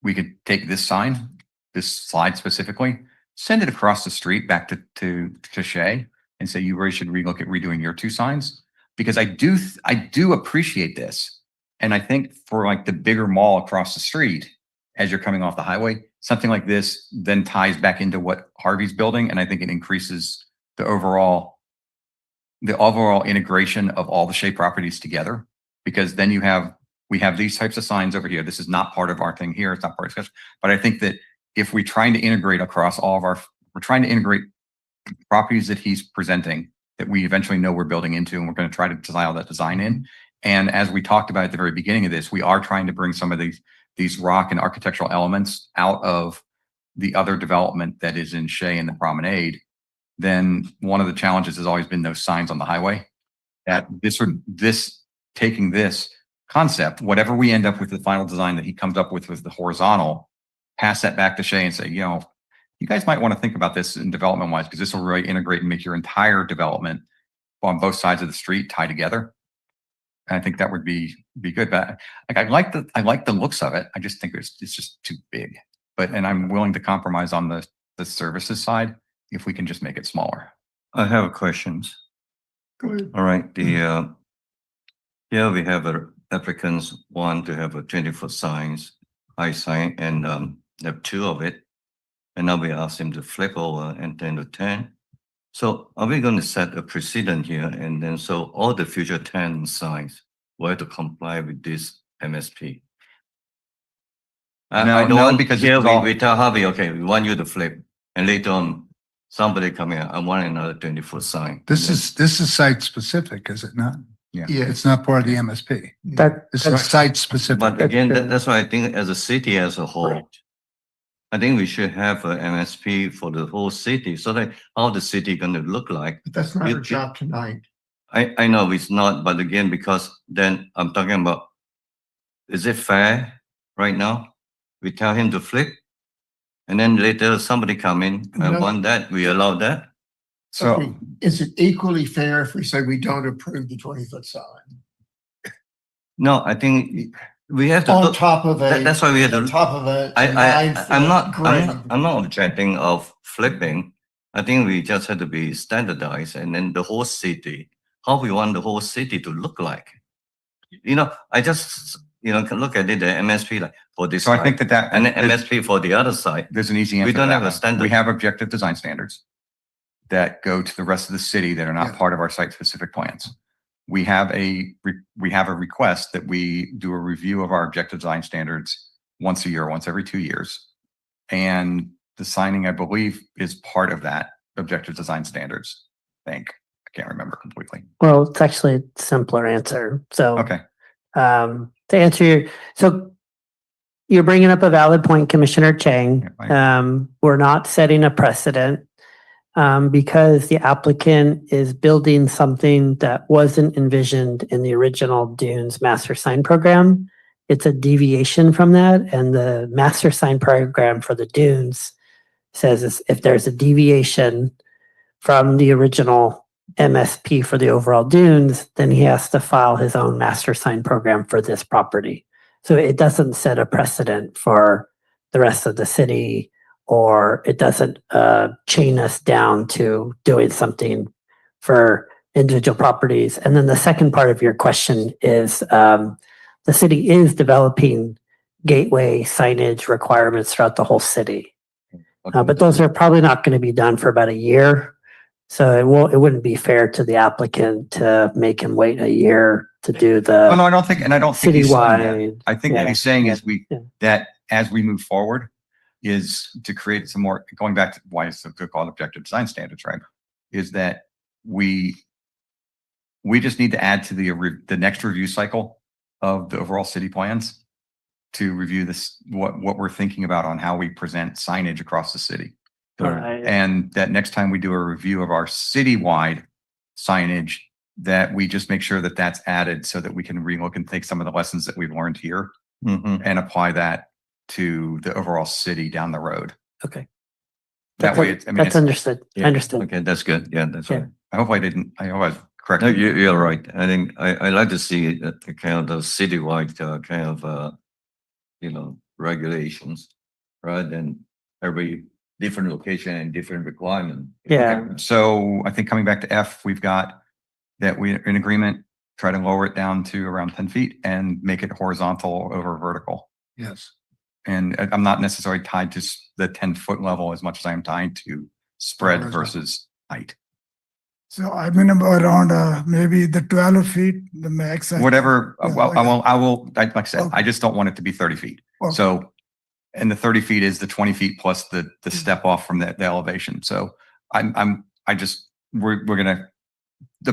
we could take this sign, this slide specifically, send it across the street back to Shea and say, you really should relook at redoing your 2 signs, because I do appreciate this. And I think for like the bigger mall across the street, as you're coming off the highway, something like this then ties back into what Harvey's building. And I think it increases the overall integration of all the Shea properties together, because then we have these types of signs over here. This is not part of our thing here. It's not part of discussion. But I think that if we're trying to integrate across we're trying to integrate properties that he's presenting that we eventually know we're building into, and we're going to try to dial that design in. And as we talked about at the very beginning of this, we are trying to bring some of these rock and architectural elements out of the other development that is in Shea and the Promenade. Then one of the challenges has always been those signs on the highway. That taking this concept, whatever we end up with the final design that he comes up with the horizontal, pass that back to Shea and say, you guys might want to think about this in development wise, because this will really integrate and make your entire development on both sides of the street tie together. And I think that would be good. But like, I like the looks of it. I just think it's just too big. And I'm willing to compromise on the services side if we can just make it smaller. I have questions. Go ahead. All right, here we have applicants want to have a 20-foot signs, high sign, and have two of it. And now we ask him to flip over and 10 to 10. So are we going to set a precedent here? And then so all the future 10 signs will have to comply with this MSP? I don't No, want, because here it's all- we tell Harvey, okay, we want you to flip. And later on, somebody come here, I want another 20-foot sign. This is site specific, is it not? Yeah. It's not part of the MSP. That, This is site specific. But again, true. that's why I think as a city as a whole, Right. I think we should have a MSP for the whole city, so that how the city gonna look like. But that's not You- our job tonight. I know it's not, but again, because then I'm talking about, is it fair right now? We tell him to flip, and then later somebody come in, I No. want that, we allow that? So Is it equally fair if we say we don't approve the 20-foot sign? No, I think we have to On look, top of that's why we have on to, top of a I'm 9-foot not, grade. I'm not objecting of flipping. I think we just have to be standardized, and then the whole city, how we want the whole city to look like. You know, I just, can look at it, the MSP like for this I think side, that and then MSP for the other side. there's an easy answer. We don't to have that a one. standard. We have objective design standards that go to the rest of the city that are not Yeah. part of our site specific plans. We have a request that we do a review of our objective design standards once a year, once every 2 years. And the signing, I believe, is part of that objective design standards. I think. I can't remember completely. well, it's actually a simpler answer. So, Okay. to answer so you're bringing up a valid point, Commissioner Chang. Yeah, We're not setting a precedent. Because the applicant is building something that wasn't envisioned in the original Dunes master sign program. It's a deviation from that, and the master sign program for the Dunes says if there's a deviation from the original MSP for the overall Dunes, then he has to file his own master sign program for this property. So it doesn't set a precedent for the rest of the city, or it doesn't chain us down to doing something for individual properties. And then the second part of your question is the city is developing gateway signage requirements throughout the whole city. But those are probably not going to be done for about a year. So it wouldn't be fair to the applicant to make him wait a year to do Oh, no, the I don't think he's saying that. citywide. I think what Yeah. he's saying is Yeah. that as we move forward is to create some more, going back to why it's so good called objective design standards, right? Is that we just need to add to the next review cycle of the overall city plans to review this, what we're thinking about on how we present signage across the city. Right. And that next time we do a review of our citywide signage, that we just make sure that that's added so that we can relook and take some of the lessons that we've learned here Mhm. and apply that to the overall city down the road. Okay. That way, That's understood. Yeah. Understood. Okay, that's good. Yeah, that's Yeah. right. I hope I was correct. No, you're right. I think I like to see the kind of those citywide kind of regulations, rather than every different location and different requirement. Yeah. So I think coming back to F, we've got that we're in agreement, try to lower it down to around 10 feet and make it horizontal over vertical. Yes. And I'm not necessarily tied to the 10-foot level as much as I am tied to spread Horizontal. versus height. So I mean, around maybe the 12 feet, the max. Whatever, Yeah, well, okay. like I said, Okay. I just don't want it to be 30 feet. Okay. So, and the 30 feet is the 20 feet plus the step off from the elevation. So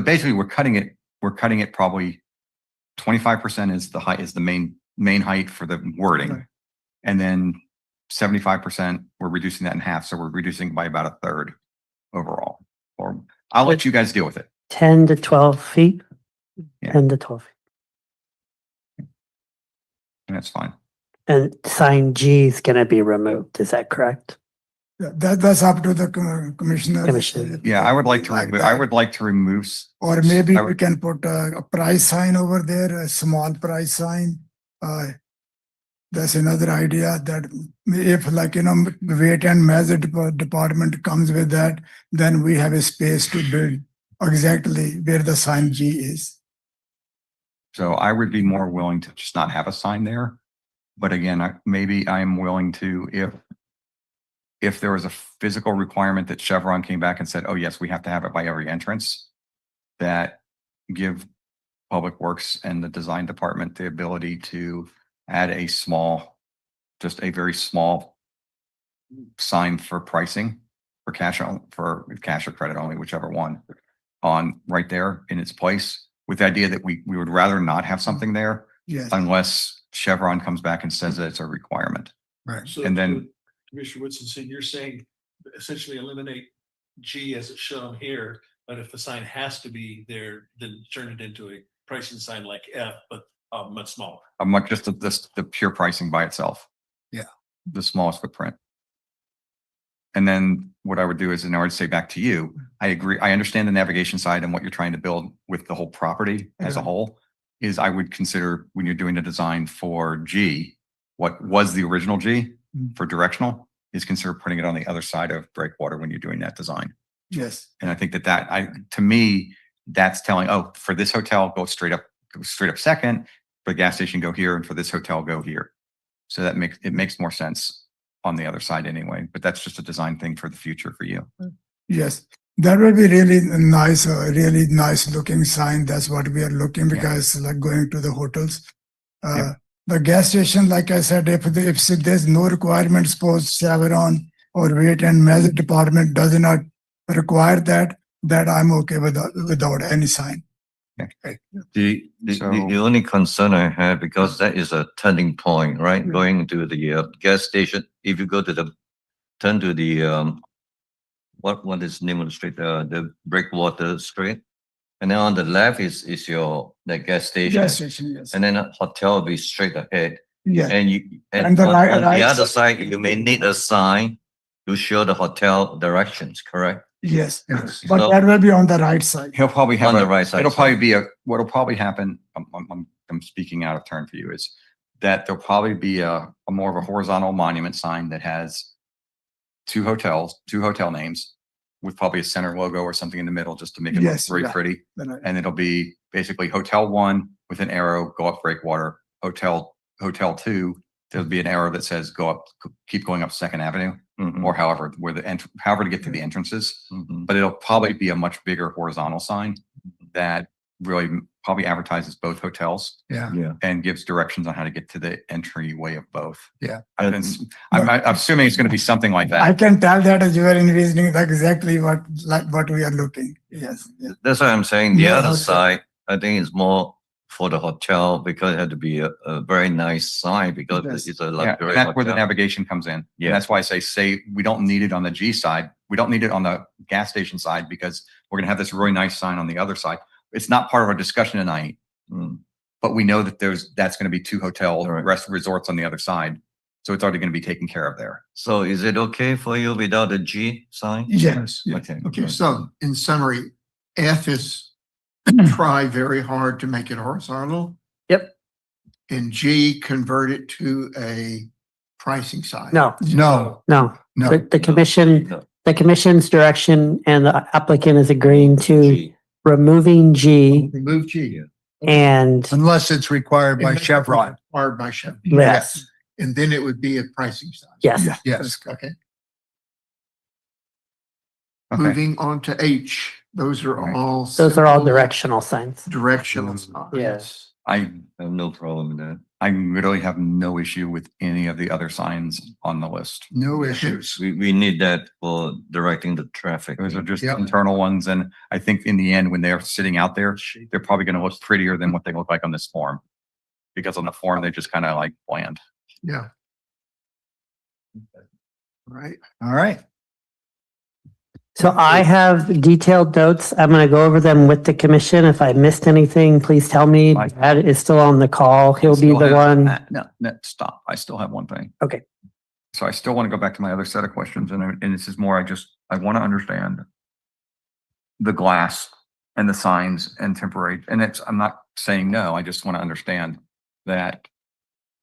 basically we're cutting it probably 25% is the height, is the main height for the wording. Right. And then 75%, we're reducing that in half. So we're reducing by about a third overall. Or I'll let you guys deal with it. 10 to 12 feet. Yeah. 10 to 12 feet. And that's fine. And sign G is going to be removed. Is that correct? That's up to the commissioner. Commissioner. Yeah, I would like to, I that. would like to remove. Or maybe I we would- can put a price sign over there, a small price sign. That's another idea that if like, weight and measure department comes with that, then we have a space to build exactly where the sign G is. So I would be more willing to just not have a sign there. But again, maybe I'm willing to, if there was a physical requirement that Chevron came back and said, oh, yes, we have to have it by every entrance, that give Public Works and the design department the ability to add a small, just a very small sign for pricing for cash or credit only, whichever one, on right there in its place, with the idea that we would rather not have something there Yes, unless Chevron comes back and says that it's a requirement. Right. So And then- Commissioner Woodson, so you're saying essentially eliminate G as it's shown here, but if the sign has to be there, then turn it into a pricing sign like F, but much smaller. Much just the pure pricing by itself. Yeah. The smallest footprint. And then what I would do is, and I would say back to you, I agree. I understand the navigation side and what you're trying to build with the whole property as a Yeah. whole, is I would consider when you're doing the design for G, what was the original G for directional, is consider putting it on the other side of breakwater when you're doing that design. yes, And I think to me, that's telling, oh, for this hotel, go straight up second, for the gas station, go here, and for this hotel, go here. So that makes more sense on the other side anyway, but that's just a design thing for the future for you. yes. That would be really nice looking sign. That's what we are looking, because like going to the hotels. Yeah. The gas station, like I said, if there's no requirement, suppose Chevron or weight and measure department does not require that I'm okay without any sign. The So- only concern I had, because that is a turning point, right? Yeah. Going to the gas station, if you go to turn to the, what is the name of the street? The Breakwater Street. And then on the left is the gas station. Gas station, yes. And then a hotel will be straight ahead. Yes, And And the on right the other side- side, you may need a sign to show the hotel directions, correct? yes. Yes. But So- that will be on the right side. He'll probably have On the right side. it'll probably be what'll probably happen, I'm speaking out of turn for you, is that there'll probably be a more of a horizontal monument sign that has two hotel names with probably a center logo or something in the middle just to make it look Yes, very yeah. pretty. Then I- And it'll be basically Hotel 1 with an arrow, go up Breakwater. Hotel 2, there'll be an arrow that says go up, keep going up Second Avenue, Mhm. or however to get to the entrances. Mhm. But it'll probably be a much bigger horizontal sign that really probably advertises both hotels Yeah. Yeah. and gives directions on how to get to the entryway of both. Yeah. I'm assuming it's going to be something like I that. can tell that as you are envisioning exactly what we are looking. Yes, yes. That's what I'm saying. The Yeah, other okay. side, I think is more for the hotel, because it had to be a very nice sign, because Yes. it's a Yeah, luxury and that's where the hotel. navigation comes in. Yeah. And that's why I say we don't need it on the G side. We don't need it on the gas station side, because we're going to have this really nice sign on the other side. It's not part of our discussion tonight, Mm. but we know that that's going to be two hotel Right. resorts on the other side. So it's already going to be taken care of there. So is it okay for you without the G sign? Yes. Okay. Okay, so in summary, F is try very hard to make it horizontal. Yep. And G, convert it to a pricing sign. No, No, no. no. The commission, No. the commission's direction and the applicant is agreeing to G. removing G Remove G. and Unless it's required by Chevron. Required by Chevron. yes, And then it would be a pricing sign. yes. Yeah. Yes, okay. Okay. Moving on to H, those are Right. all. Those are all simple directional signs. Directional signs. Yes. I I have no problem with that. literally have no issue with any of the other signs on the list. No issues. We need that for directing the traffic. Those are just Yep. internal ones. And I think in the end, when they're sitting out there, they're probably going to look prettier than what they look like on this form. Because on the form, they just kind of like bland. Yeah. Right, all right. So I have detailed notes. I'm going to go over them with the commission. If I missed anything, please tell me. Fine. Brad is still on the call. He'll be Still the have- one. No, stop. I still have one thing. Okay. So I still want to go back to my other set of questions, and this is more, I want to understand the glass and the signs and temporary, and I'm not saying no, I just want to understand that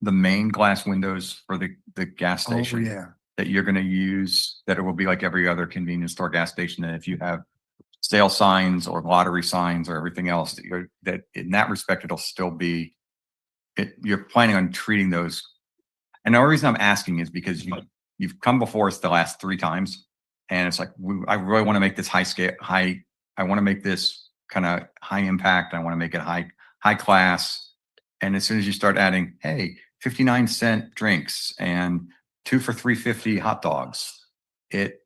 the main glass windows for the gas Oh, station yeah. that you're going to use, that it will be like every other convenience store gas station, and if you have sale signs or lottery signs or everything else, that in that respect, it'll still be, you're planning on treating those. And the only reason I'm asking is because you've come before us the last 3 times, and it's like, I really want to make this I want to make this kind of high impact. I want to make it high class. And as soon as you start adding, hey, 59-cent drinks and 2 for $3.50 hot dogs, it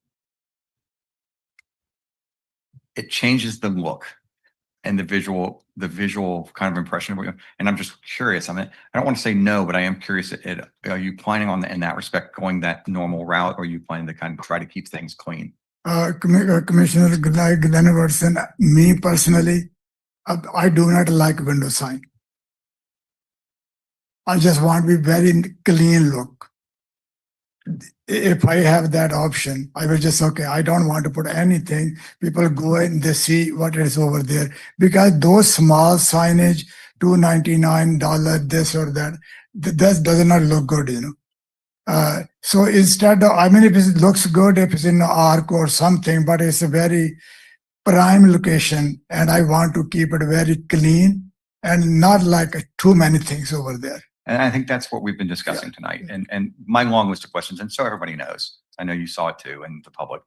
changes the look and the visual kind of impression. And I'm just curious. I mean, I don't want to say no, but I am curious. Are you planning on, in that respect, going that normal route, or are you planning to kind of try to keep things clean? Commissioner Glenn, me personally, I do not like window sign. I just want to be very clean look. If I have that option, I will just, okay, I don't want to put anything. People go and they see what is over there. Because those small signage, $2.99, this or that, that does not look good, you know. So instead of, I mean, if it looks good, if it's in the arc or something, but it's a very prime location, and I want to keep it very clean and not like too many things over there. And I think that's what we've been discussing tonight. And my long list of questions, and so everybody knows, I know you saw it too, and the public.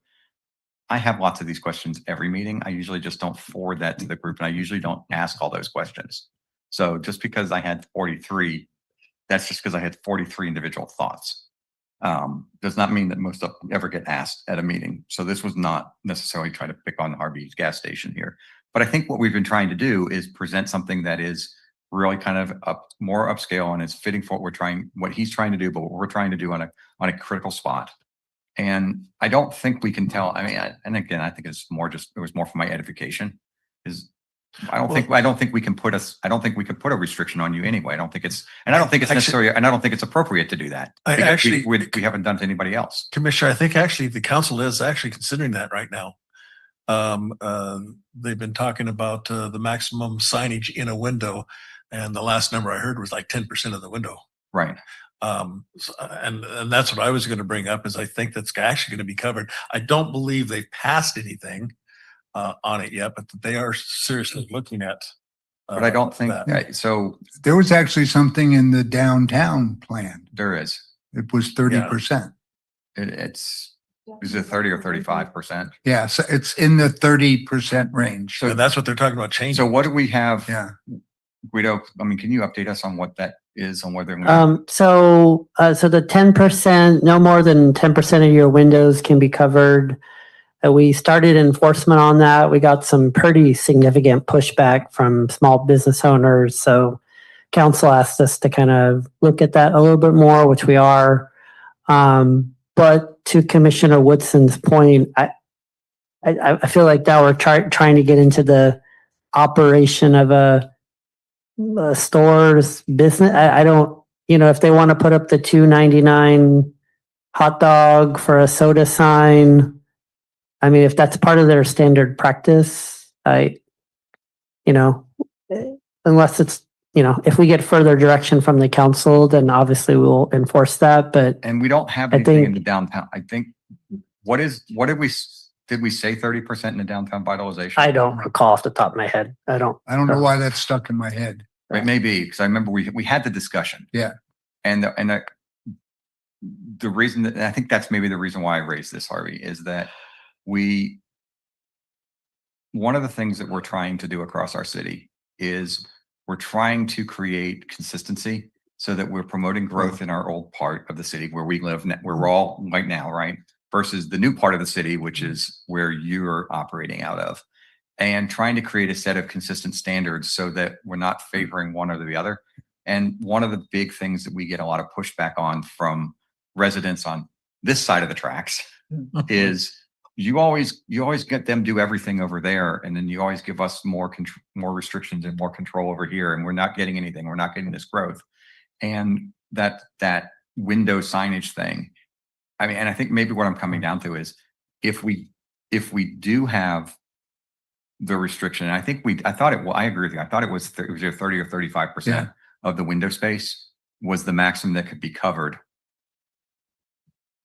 I have lots of these questions every meeting. I usually just don't forward that to the group, and I usually don't ask all those questions. So just because I had 43, that's just because I had 43 individual thoughts. Does not mean that most of them ever get asked at a meeting. So this was not necessarily trying to pick on Harvey's gas station here. But I think what we've been trying to do is present something that is really kind of more upscale, and it's fitting for what he's trying to do, but what we're trying to do on a critical spot. And I don't think we can tell. I mean, and again, I think it's more it was more for my edification. I don't think we can put a restriction on you anyway. I don't think it's necessary, and I don't think it's appropriate to do that. We haven't done to anybody else. Commissioner, I think actually the council is actually considering that right now. They've been talking about the maximum signage in a window, and the last number I heard was like 10% of the window. Right. And that's what I was going to bring up, is I think that's actually going to be covered. I don't believe they've passed anything on it yet, but they are seriously looking at. But I don't think so. There was actually something in the downtown plan. There is. It was 30%. Is it 30 or 35%? Yeah, so it's in the 30% range. So that's what they're talking about changing. So what do we have? Yeah. Guido, I mean, can you update us on what that is, on whether? So the 10%, no more than 10% of your windows can be covered. We started enforcement on that. We got some pretty significant pushback from small business owners. So council asked us to kind of look at that a little bit more, which we are. But to Commissioner Woodson's point, I feel like now we're trying to get into the operation of a store's business. I don't, if they want to put up the $2.99 hot dog for a soda sign, I mean, if that's part of their standard practice, unless it's, if we get further direction from the council, then obviously we'll enforce that. And we don't have anything in the downtown. I think, did we say 30% in the downtown vitalization? I don't recall off the top of my head. I don't know why that's stuck in my head. It may be, because I remember we had the discussion. Yeah. And the reason that, and I think that's maybe the reason why I raised this, Harvey, is that one of the things that we're trying to do across our city is we're trying to create consistency so that we're promoting growth in our old part of the city where we live, where we're all right now, right? Versus the new part of the city, which is where you're operating out of, and trying to create a set of consistent standards so that we're not favoring one or the other. And one of the big things that we get a lot of pushback on from residents on this side of the tracks is you always get them do everything over there, and then you always give us more restrictions and more control over here, and we're not getting anything. We're not getting this growth. And that window signage thing I mean, and I think maybe what I'm coming down to is if we do have the restriction, and I agree with you. I thought it was either 30 or 35% of the window space was the maximum that could be covered.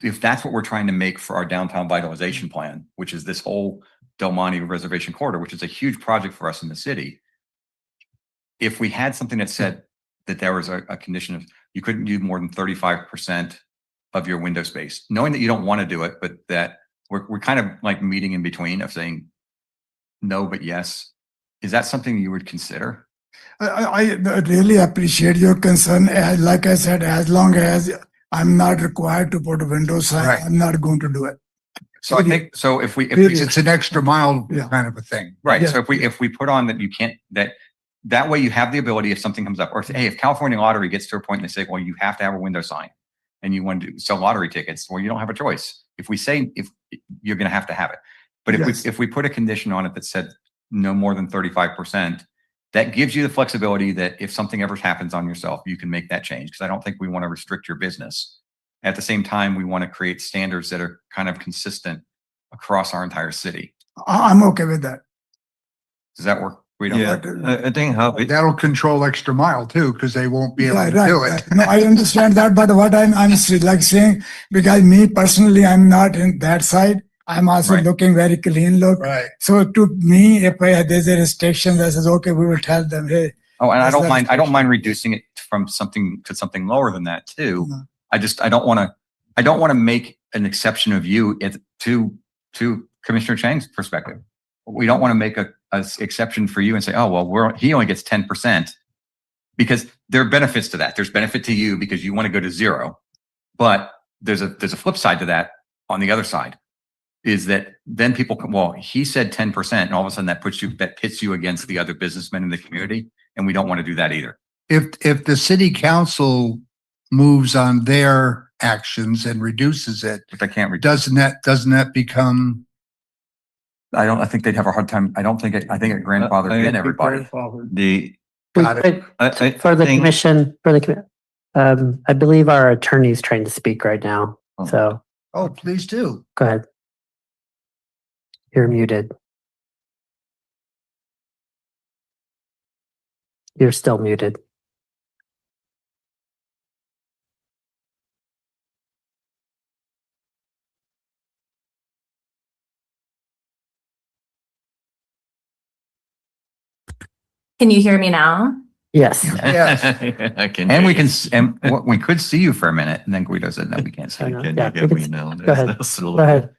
If that's what we're trying to make for our downtown vitalization plan, which is this whole Del Monte Reservation Corridor, which is a huge project for us in the city. If we had something that said that there was a condition of you couldn't do more than 35% of your window space, knowing that you don't want to do it, but that we're kind of like meeting in between of saying no, but yes. Is that something you would consider? I really appreciate your concern. Like I said, as long as I'm not required to put a window sign, Right. I'm not going to do it. So I think, so if we It's an extra mile Yeah. kind of a thing. right. Yeah. So if we put on that you can't, that way you have the ability if something comes up, or hey, if California Lottery gets to a point and they say, well, you have to have a window sign and you want to sell lottery tickets, well, you don't have a choice. If we say, if you're going to have it, but Yes. if we put a condition on it that said no more than 35%, that gives you the flexibility that if something ever happens on yourself, you can make that change. Because I don't think we want to restrict your business. At the same time, we want to create standards that are kind of consistent across our entire city. I'm okay with that. Does that work? We don't. Yeah, I think how it, That'll control extra mile too, because they won't be able Yeah, to right, do right. it. No, I understand that, but what I'm like saying, because me personally, I'm not in that side. I'm also Right. looking very clean look. Right. So to me, if there's a restriction that says, okay, we will tell them, hey. Oh, and I That's don't the mind. I don't restriction. mind reducing it from something to something lower than that too. No. I don't want to make an exception of you to Commissioner Chang's perspective. We don't want to make a exception for you and say, oh, well, he only gets 10%, because there are benefits to that. There's benefit to you because you want to go to zero, but there's a flip side to that. On the other side is that then people come, well, he said 10%, and all of a sudden that pits you against the other businessmen in the community. And we don't want to do that either. If the city council moves on their actions and reduces it, But I can't reduce. doesn't that become? I think they'd have a hard time. I think it grandfathered in everybody. the, Got it. I For the think- commission, I believe our attorney's trying to speak right now. Oh. So Oh, please do. go ahead. You're muted. You're still muted. Can you hear me now? Yes. Yes. I can. And hear we you. can, we could see you for a minute, and then Guido said, no, we can't see I you. know. Can Yeah, you we get can me s- now? Go ahead. That's a little- Go ahead.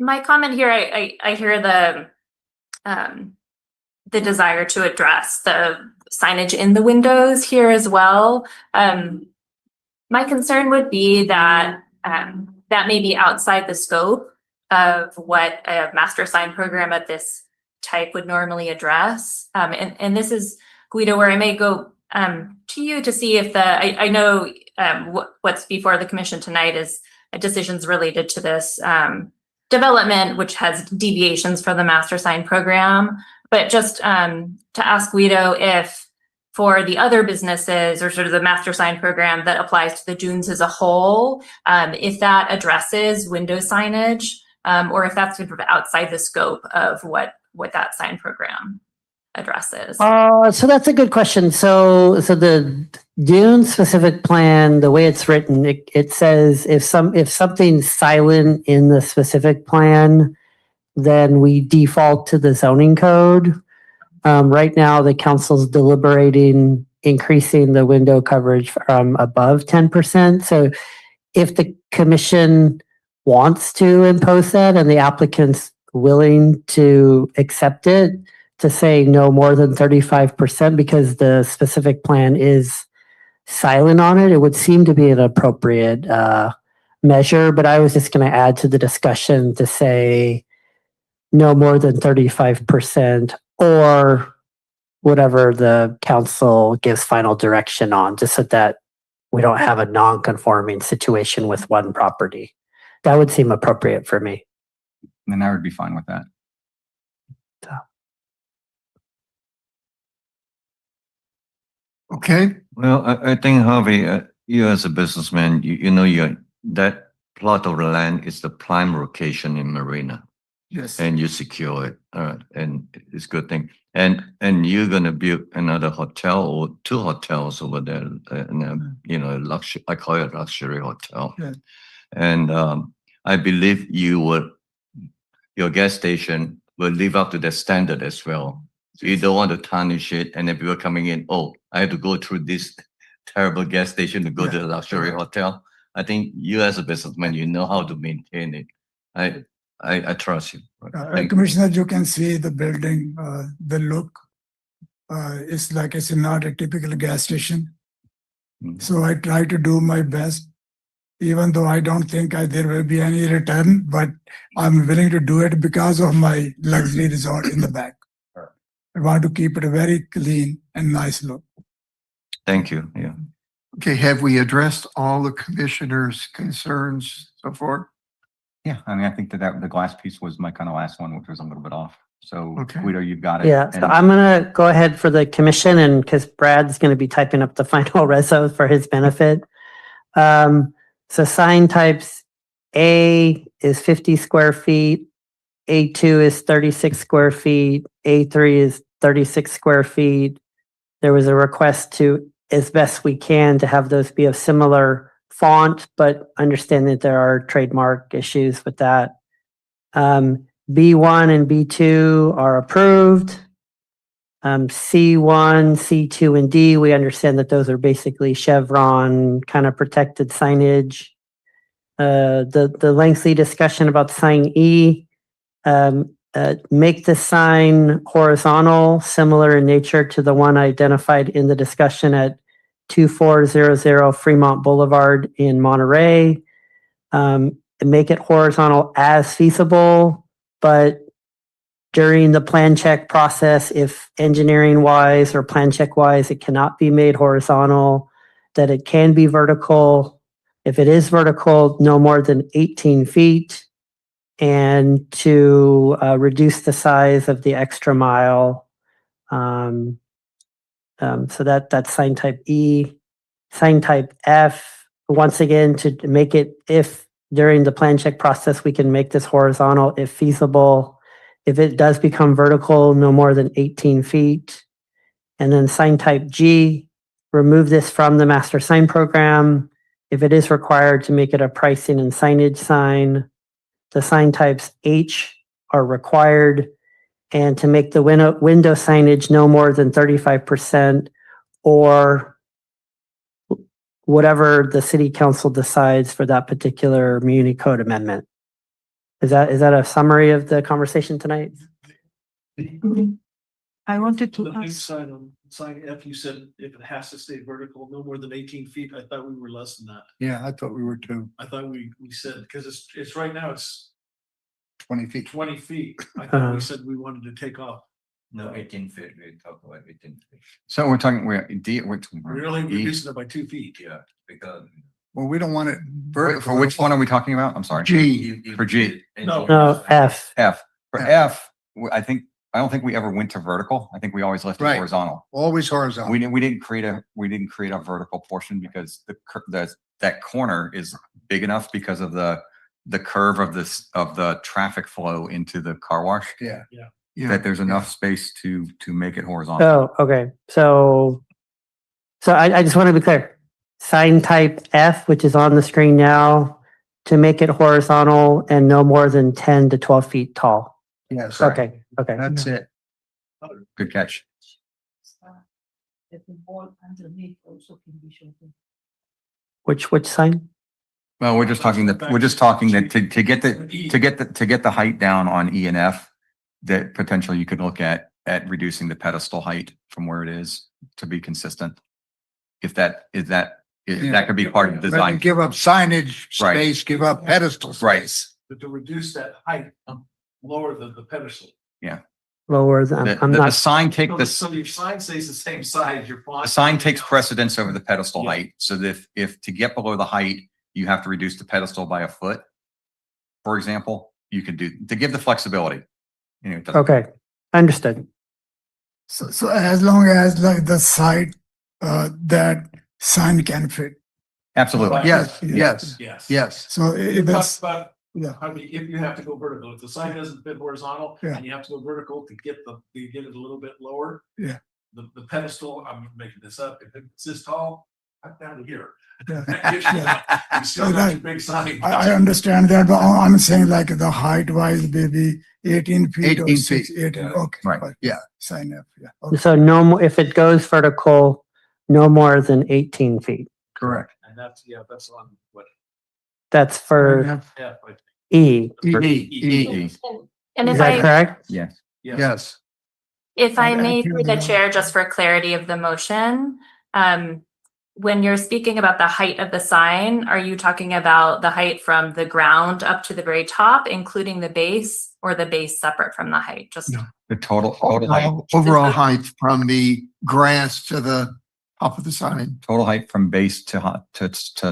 My comment here, I hear the desire to address the signage in the windows here as well. My concern would be that that may be outside the scope of what a master sign program of this type would normally address. And this is, Guido, where I may go to you to see if I know what's before the commission tonight is decisions related to this development, which has deviations for the master sign program. But just to ask Guido if for the other businesses or sort of the master sign program that applies to the dunes as a whole, if that addresses window signage, or if that's sort of outside the scope of what that sign program addresses. So that's a good question. So the Dune specific plan, the way it's written, it says if something's silent in the specific plan, then we default to the zoning code. Right now, the council's deliberating increasing the window coverage from above 10%. So if the commission wants to impose that and the applicant's willing to accept it, to say no more than 35% because the specific plan is silent on it, it would seem to be an appropriate measure. But I was just going to add to the discussion to say no more than 35% or whatever the council gives final direction on, just so that we don't have a non-conforming situation with one property. That would seem appropriate for me. And I would be fine with that. Okay. Well, I think Harvey, you as a businessman, you know, that plot of land is the prime location in Marina. Yes. And you secure it, and it's a good thing. And you're gonna build another hotel or 2 hotels over there, and luxury. I call it luxury hotel. Yeah. And I believe your gas station will live up to the standard as well. So you don't want to tarnish it, and if you're coming in, oh, I have to go through this terrible gas station to go to the luxury hotel. I think you as a businessman, you know how to maintain it. I trust you. Thank you. Commissioner, you can see the building, the look. It's like it's not a typical gas station. Mhm. So I try to do my best, even though I don't think there will be any return, but I'm willing to do it because of my luxury resort in the back. I want to keep it a very clean and nice look. Thank you, yeah. Okay, have we addressed all the commissioners' concerns so far? Yeah, I mean, I think that the glass piece was my kind of last one, which was a little bit off. So Okay. Guido, you've got it. Yeah, so And- I'm gonna go ahead for the commission and because Brad's gonna be typing up the final reso for his benefit. So sign types A is 50 square feet, A2 is 36 square feet, A3 is 36 square feet. There was a request to, as best we can, to have those be of similar font, but understand that there are trademark issues with that. B1 and B2 are approved. C1, C2, and D, we understand that those are basically Chevron kind of protected signage. The lengthy discussion about sign E, make the sign horizontal, similar in nature to the one identified in the discussion at 2400 Fremont Boulevard in Monterey. Make it horizontal as feasible, but during the plan check process, if engineering wise or plan check wise, it cannot be made horizontal, that it can be vertical. If it is vertical, no more than 18 feet. And to reduce the size of the extra mile. So that's sign type E. Sign type F, once again, to make it, if during the plan check process, we can make this horizontal if feasible. If it does become vertical, no more than 18 feet. And then sign type G, remove this from the master sign program. If it is required to make it a pricing and signage sign. The sign types H are required, and to make the window signage no more than 35% or whatever the city council decides for that particular Muni Code amendment. Is that a summary of the conversation tonight? I wanted The to big ask, sign on sign F, you said if it has to stay vertical, no more than 18 feet. I thought we were less than that. Yeah, I thought we were 2, I thought we said, because it's right now it's 20 feet. 20 feet. I thought Uh-huh. we said we wanted to take off. No, 18 feet, we talk about 18 feet. So we're talking, we're We're only E. reducing it by 2 feet. Yeah, because. Well, we don't want it For vertical. which one are we talking about? I'm sorry. G. For G. No, F. F. For Yeah. F, I don't think we ever went to vertical. I think we always left it Right. horizontal. Always horizontal. We didn't create a vertical portion because that corner is big enough because of the curve of the traffic flow into the car wash. Yeah. That there's enough space to make it horizontal. Oh, okay. So I just want to be clear. Sign type F, which is on the screen now, to make it horizontal and no more than 10 to 12 feet tall. Yes. Okay, okay. That's it. Good catch. that the wall underneath also can be shortened. Which sign? Well, we're just talking that to get the height down on E and F, that potentially you could look at reducing the pedestal height from where it is to be consistent. If that could be part of the Rather design. give up signage Right. space, give up pedestal Right. space. But to reduce that height, lower the pedestal. Lower than, I'm The not, sign take So this. so your sign stays the same size, your font. The sign takes precedence over the pedestal Yeah. height, so that if to get below the height, you have to reduce the pedestal by a foot, for example, you could do, to give the flexibility. You know, it doesn't- okay, understood. So as long as like the site, that sign can fit. Absolutely. Yes, Yeah. yes, Yes. yes. So We that's, talked about yeah. how if you have to go vertical, if the sign doesn't fit horizontal Yeah. and you have to go vertical to get it a little bit lower. Yeah. The pedestal, I'm making this up, if it's this tall, I'm down here. Yeah. You still got your big sign. I understand that, but I'm saying like the height wise, maybe 18 feet or 18 6, feet. 18, okay. Right. fine. Yeah. Sign up, yeah. Okay. So no more, if it goes vertical, no more than 18 feet. Correct. And that's on what, That's for but E. E. And Is if that I, correct? Yes. Yes. if I And may, accurate through the enough. chair, just for clarity of the motion, when you're speaking about the height of the sign, are you talking about the height from the ground up to the very top, including the base, or the base separate from the height? Just No. The total height, Overall height from the grass to the top of the sign. total height from base to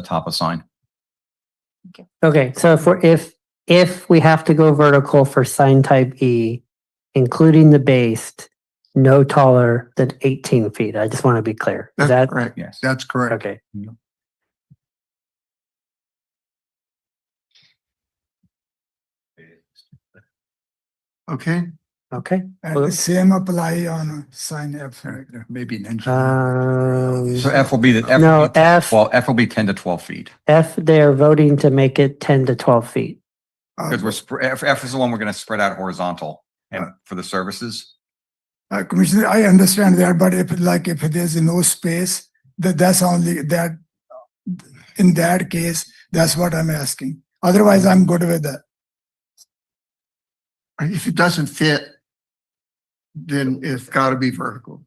top of sign. Okay, so if we have to go vertical for sign type E, including the base, no taller than 18 feet. I just want to be clear. Is That's that correct. Yes. That's correct. okay? Okay. Okay. And the same apply on sign F. Right? Maybe an engineer. So F will be the. F No, will be- F. Well, F will be 10 to 12 feet. F, they're voting to make it 10 to 12 feet. Because F is the one we're going to spread out horizontal and for the services. Commissioner, I understand that, but if there's no space, that's only that, in that case, that's what I'm asking. Otherwise, I'm good with that. If it doesn't fit, then it's gotta be vertical.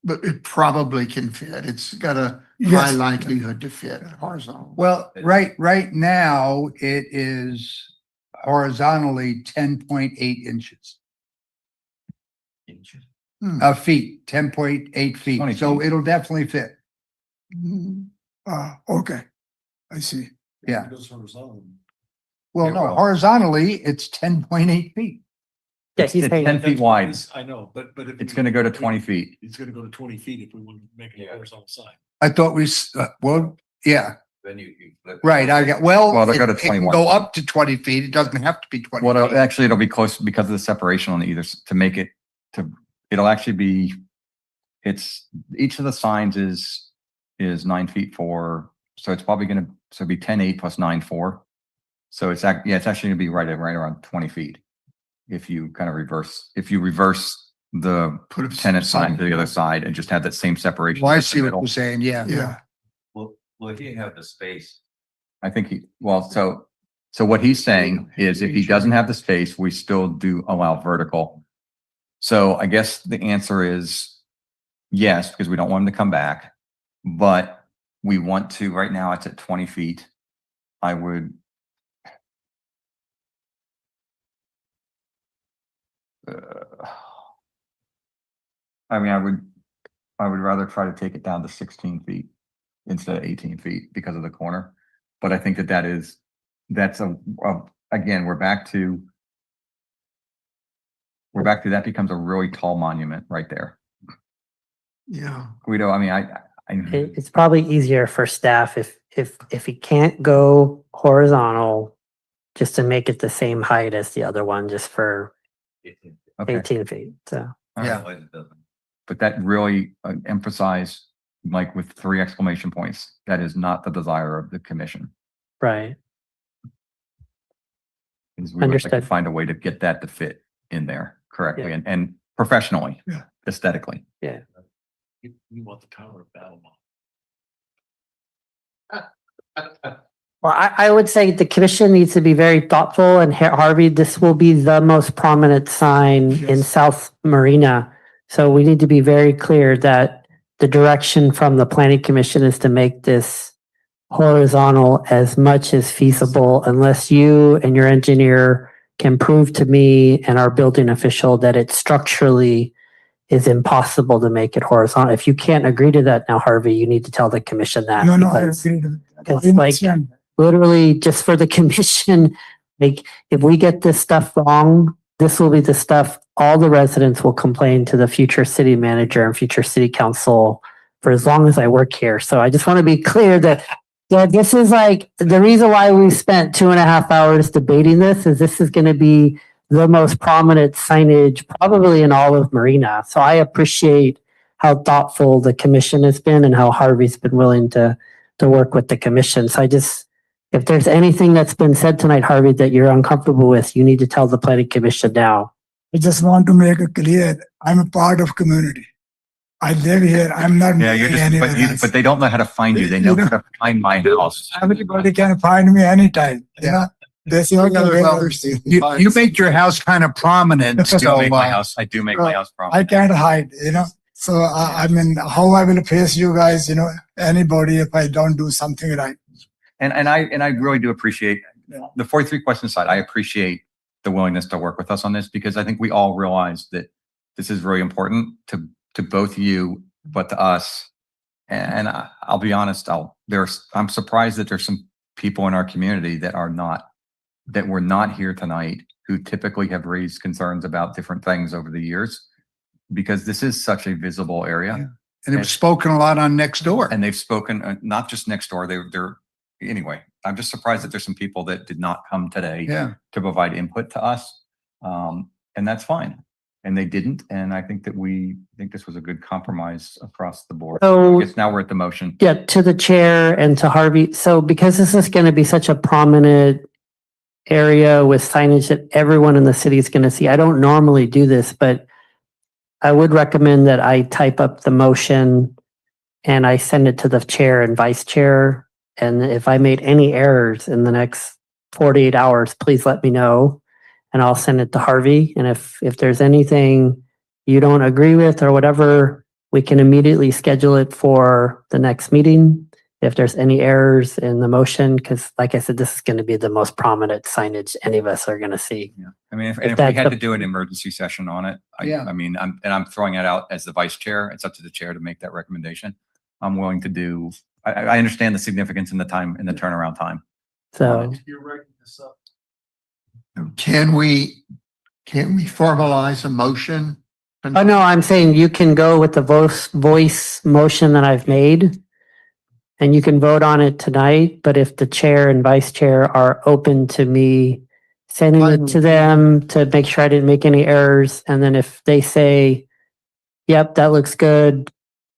But it probably can fit. It's got a high Yes. likelihood to fit horizontal. Well, right now, it is horizontally 10.8 inches. Feet, 10.8 feet. 20 So feet. it'll definitely fit. Okay, I see. Yeah. Goes horizontal. Well, Yeah, no, well- horizontally, it's 10.8 feet. Yeah, It's he's saying 10 feet wide. I know, but if. It's going to go to 20 feet. It's gonna go to 20 feet if we want to make it a horizontal sign. I thought well, yeah, Then you flip. right. Well, They'll go to it can 21. go up to 20 feet. It doesn't have to be 20 Well, feet. actually, it'll be close because of the separation on either to make it it'll actually be, each of the signs is 9 feet for, so it's probably going to, so it'd be 10, 8 plus 9, 4. So it's actually going to be right around 20 feet. If you kind of reverse the Put a tenant sign sign. to the other side and just have that same separation. Well, I in the see what middle. you're saying. Yeah. Yeah, Well, if you have the space, I think so what he's saying is if he doesn't have the space, we still do allow vertical. So I guess the answer is yes, because we don't want him to come back, but we want to, right now it's at 20 feet. I would. I mean, I would rather try to take it down to 16 feet instead of 18 feet because of the corner. But I think that's again, we're back to that becomes a really tall monument right there. Yeah. Guido, I mean, It's probably easier for staff if he can't go horizontal, just to make it the same height as the other one, just for okay. 18 feet. So, Yeah. But that really emphasized, like with 3 exclamation points, that is not the desire of the commission. right. Is we would like to Understood. find a way to get that to fit in there correctly Yeah. and professionally, Yeah. aesthetically. You want the Tower of Babel. Well, I would say the commission needs to be very thoughtful, and Harvey, this will be the most prominent sign in Yes. South Marina. So we need to be very clear that the direction from the planning commission is to make this horizontal as much as feasible, unless you and your engineer can prove to me and our building official that it structurally is impossible to make it horizontal. If you can't agree to that now, Harvey, you need to tell the commission that. no, I because agree with that. because, I like, understand. literally just for the commission, like if we get this stuff wrong, this will be the stuff all the residents will complain to the future city manager and future city council for as long as I work here. So I just want to be clear that Yeah, this is like, the reason why we spent 2.5 hours debating this is going to be the most prominent signage probably in all of Marina. So I appreciate how thoughtful the commission has been and how Harvey's been willing to work with the commission. So if there's anything that's been said tonight, Harvey, that you're uncomfortable with, you need to tell the planning commission now. I just want to make it clear, I'm a part of community. I live here, I'm not. Yeah, you're moving just, anywhere else. but they don't know how to find you. They know how to find my house. Everybody can find me anytime, you know? They say, okay, Well, you make your house kind of prominent, I do so, make my house, I do make my house I prominent. can't hide, you know? So I mean, how I will face you guys, you know, anybody if I don't do something right. And I really do appreciate the 43 question side. I appreciate the willingness to work with us on this because I think we all realize that this is really important to both you, but to us. And I'll be honest, I'm surprised that there's some people in our community that were not here tonight who typically have raised concerns about different things over the years because this is such a visible area. and it was spoken a lot on next door. And they've spoken, not just next door, anyway, I'm just surprised that there's some people that did not come today Yeah. to provide input to us. And that's fine. And they didn't. And I think this was a good compromise across the board. So I guess now we're at the motion. yeah, to the chair and to Harvey. So because this is going to be such a prominent area with signage that everyone in the city is going to see, I don't normally do this, but I would recommend that I type up the motion and I send it to the chair and vice chair. And if I made any errors in the next 48 hours, please let me know and I'll send it to Harvey. And if there's anything you don't agree with or whatever, we can immediately schedule it for the next meeting. If there's any errors in the motion, because like I said, this is going to be the most prominent signage any of us are going to see. Yeah. I mean, if we that's had the- to do an emergency session on it, Yeah. I mean, I'm throwing it out as the vice chair. It's up to the chair to make that recommendation. I'm willing to do, I understand the significance in the time, in the turnaround time. So You're writing this up. Can we formalize a motion? oh no, I'm saying you can go with the voice motion that I've made. And you can vote on it tonight, but if the chair and vice chair are open to me sending it to them to make sure I didn't make any errors, and then if they say, yep, that looks good,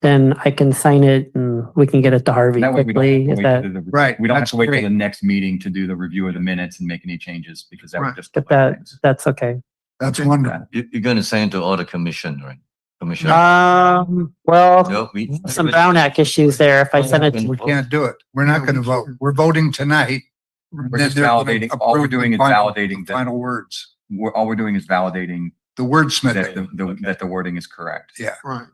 then I can sign it and we can get it to Harvey That way we don't quickly. have Is to that, wait to do the- Right, We don't have that's to wait till great. the next meeting to do the review of the minutes and make any changes because that would Right. just. but delay things. that's okay. That's wonderful. You're gonna send to all the commission, right? Commissioner? Well, No, we- some Brown Act issues there if I send it. We can't do it. We're not going to vote. We're voting tonight. We're Then just they're gonna validating, all we're approve the doing is final- validating that, Final words, all we're doing is validating the that wordsmith. that the wording is correct. Yeah. Right.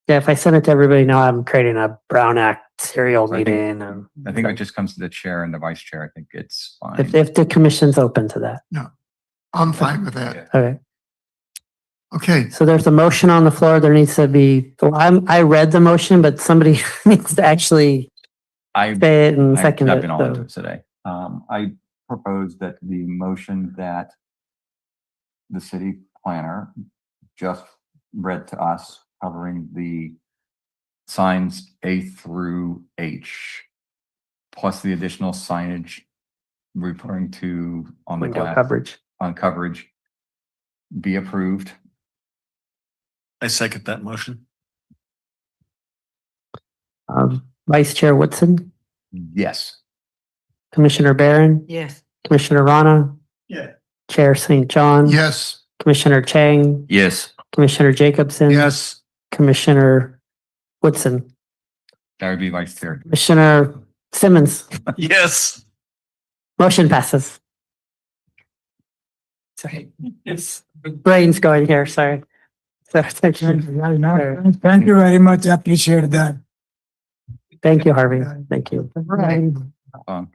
Yeah, if I send it to everybody now, I'm creating a Brown Act serial I think- meeting. And I think it just comes to the chair and the vice chair. I think it's fine. if the commission's open to that. I'm fine with that. Okay. Okay, So there's a motion on the floor. There needs to be, well, I read the motion, but somebody needs to actually I say it and I've second not it. been all into So it today. I propose that the motion that the city planner just read to us covering the signs A through H, plus the additional signage referring to on the window glass, coverage. on coverage, be approved. I second that motion. Vice Chair Woodson, Yes. Commissioner Barron, Yes. Commissioner Rana, Yeah. Chair St. John, yes, Commissioner Chang, Yes, Commissioner Jacobson. Yes, Commissioner Woodson, That would be vice chair. Commissioner Simmons. Yes. Motion passes. Sorry. Brain's going here, sorry. Thank you very much. I appreciate that. Thank you, Harvey. Thank you. Right. Um,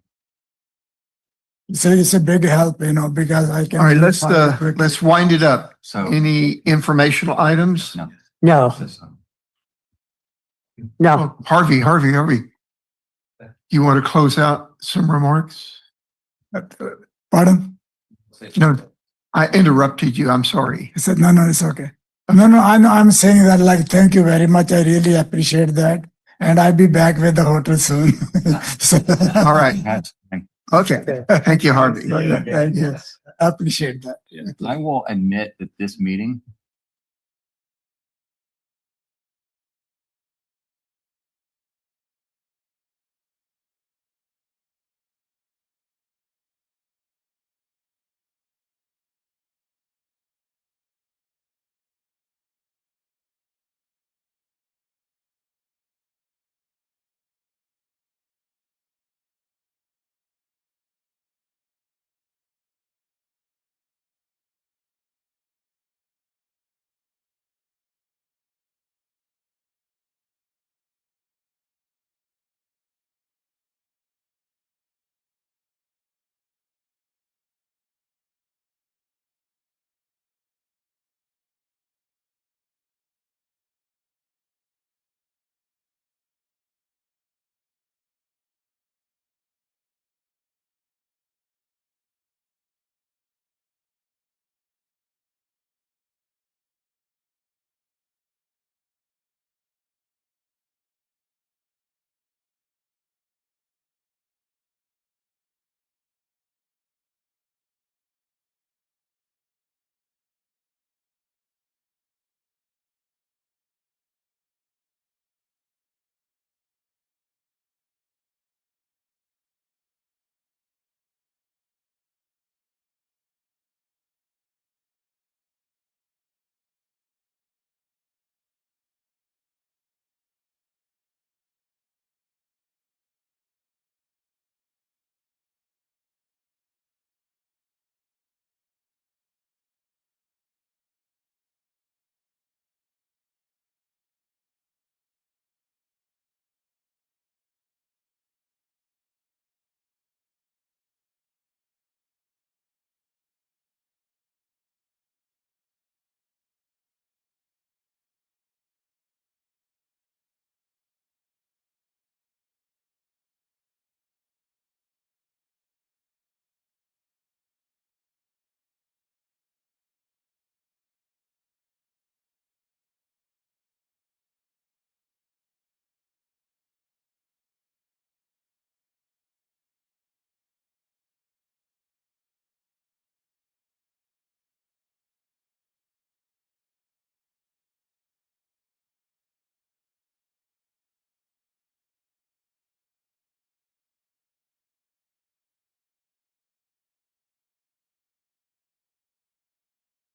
So it's a big help, you know, because I can. all right, let's wind it up. So. Any informational items? No. No, no. Oh, Harvey. You want to close out some remarks? Pardon? No, I interrupted you. I'm sorry. I said, no, it's okay. No, I'm saying that like, thank you very much. I really appreciate that. And I'll be back with the hotel soon. So- All right. That's fine. Okay. Thank you, Harvey. Thank you. I appreciate that. I will admit that this meeting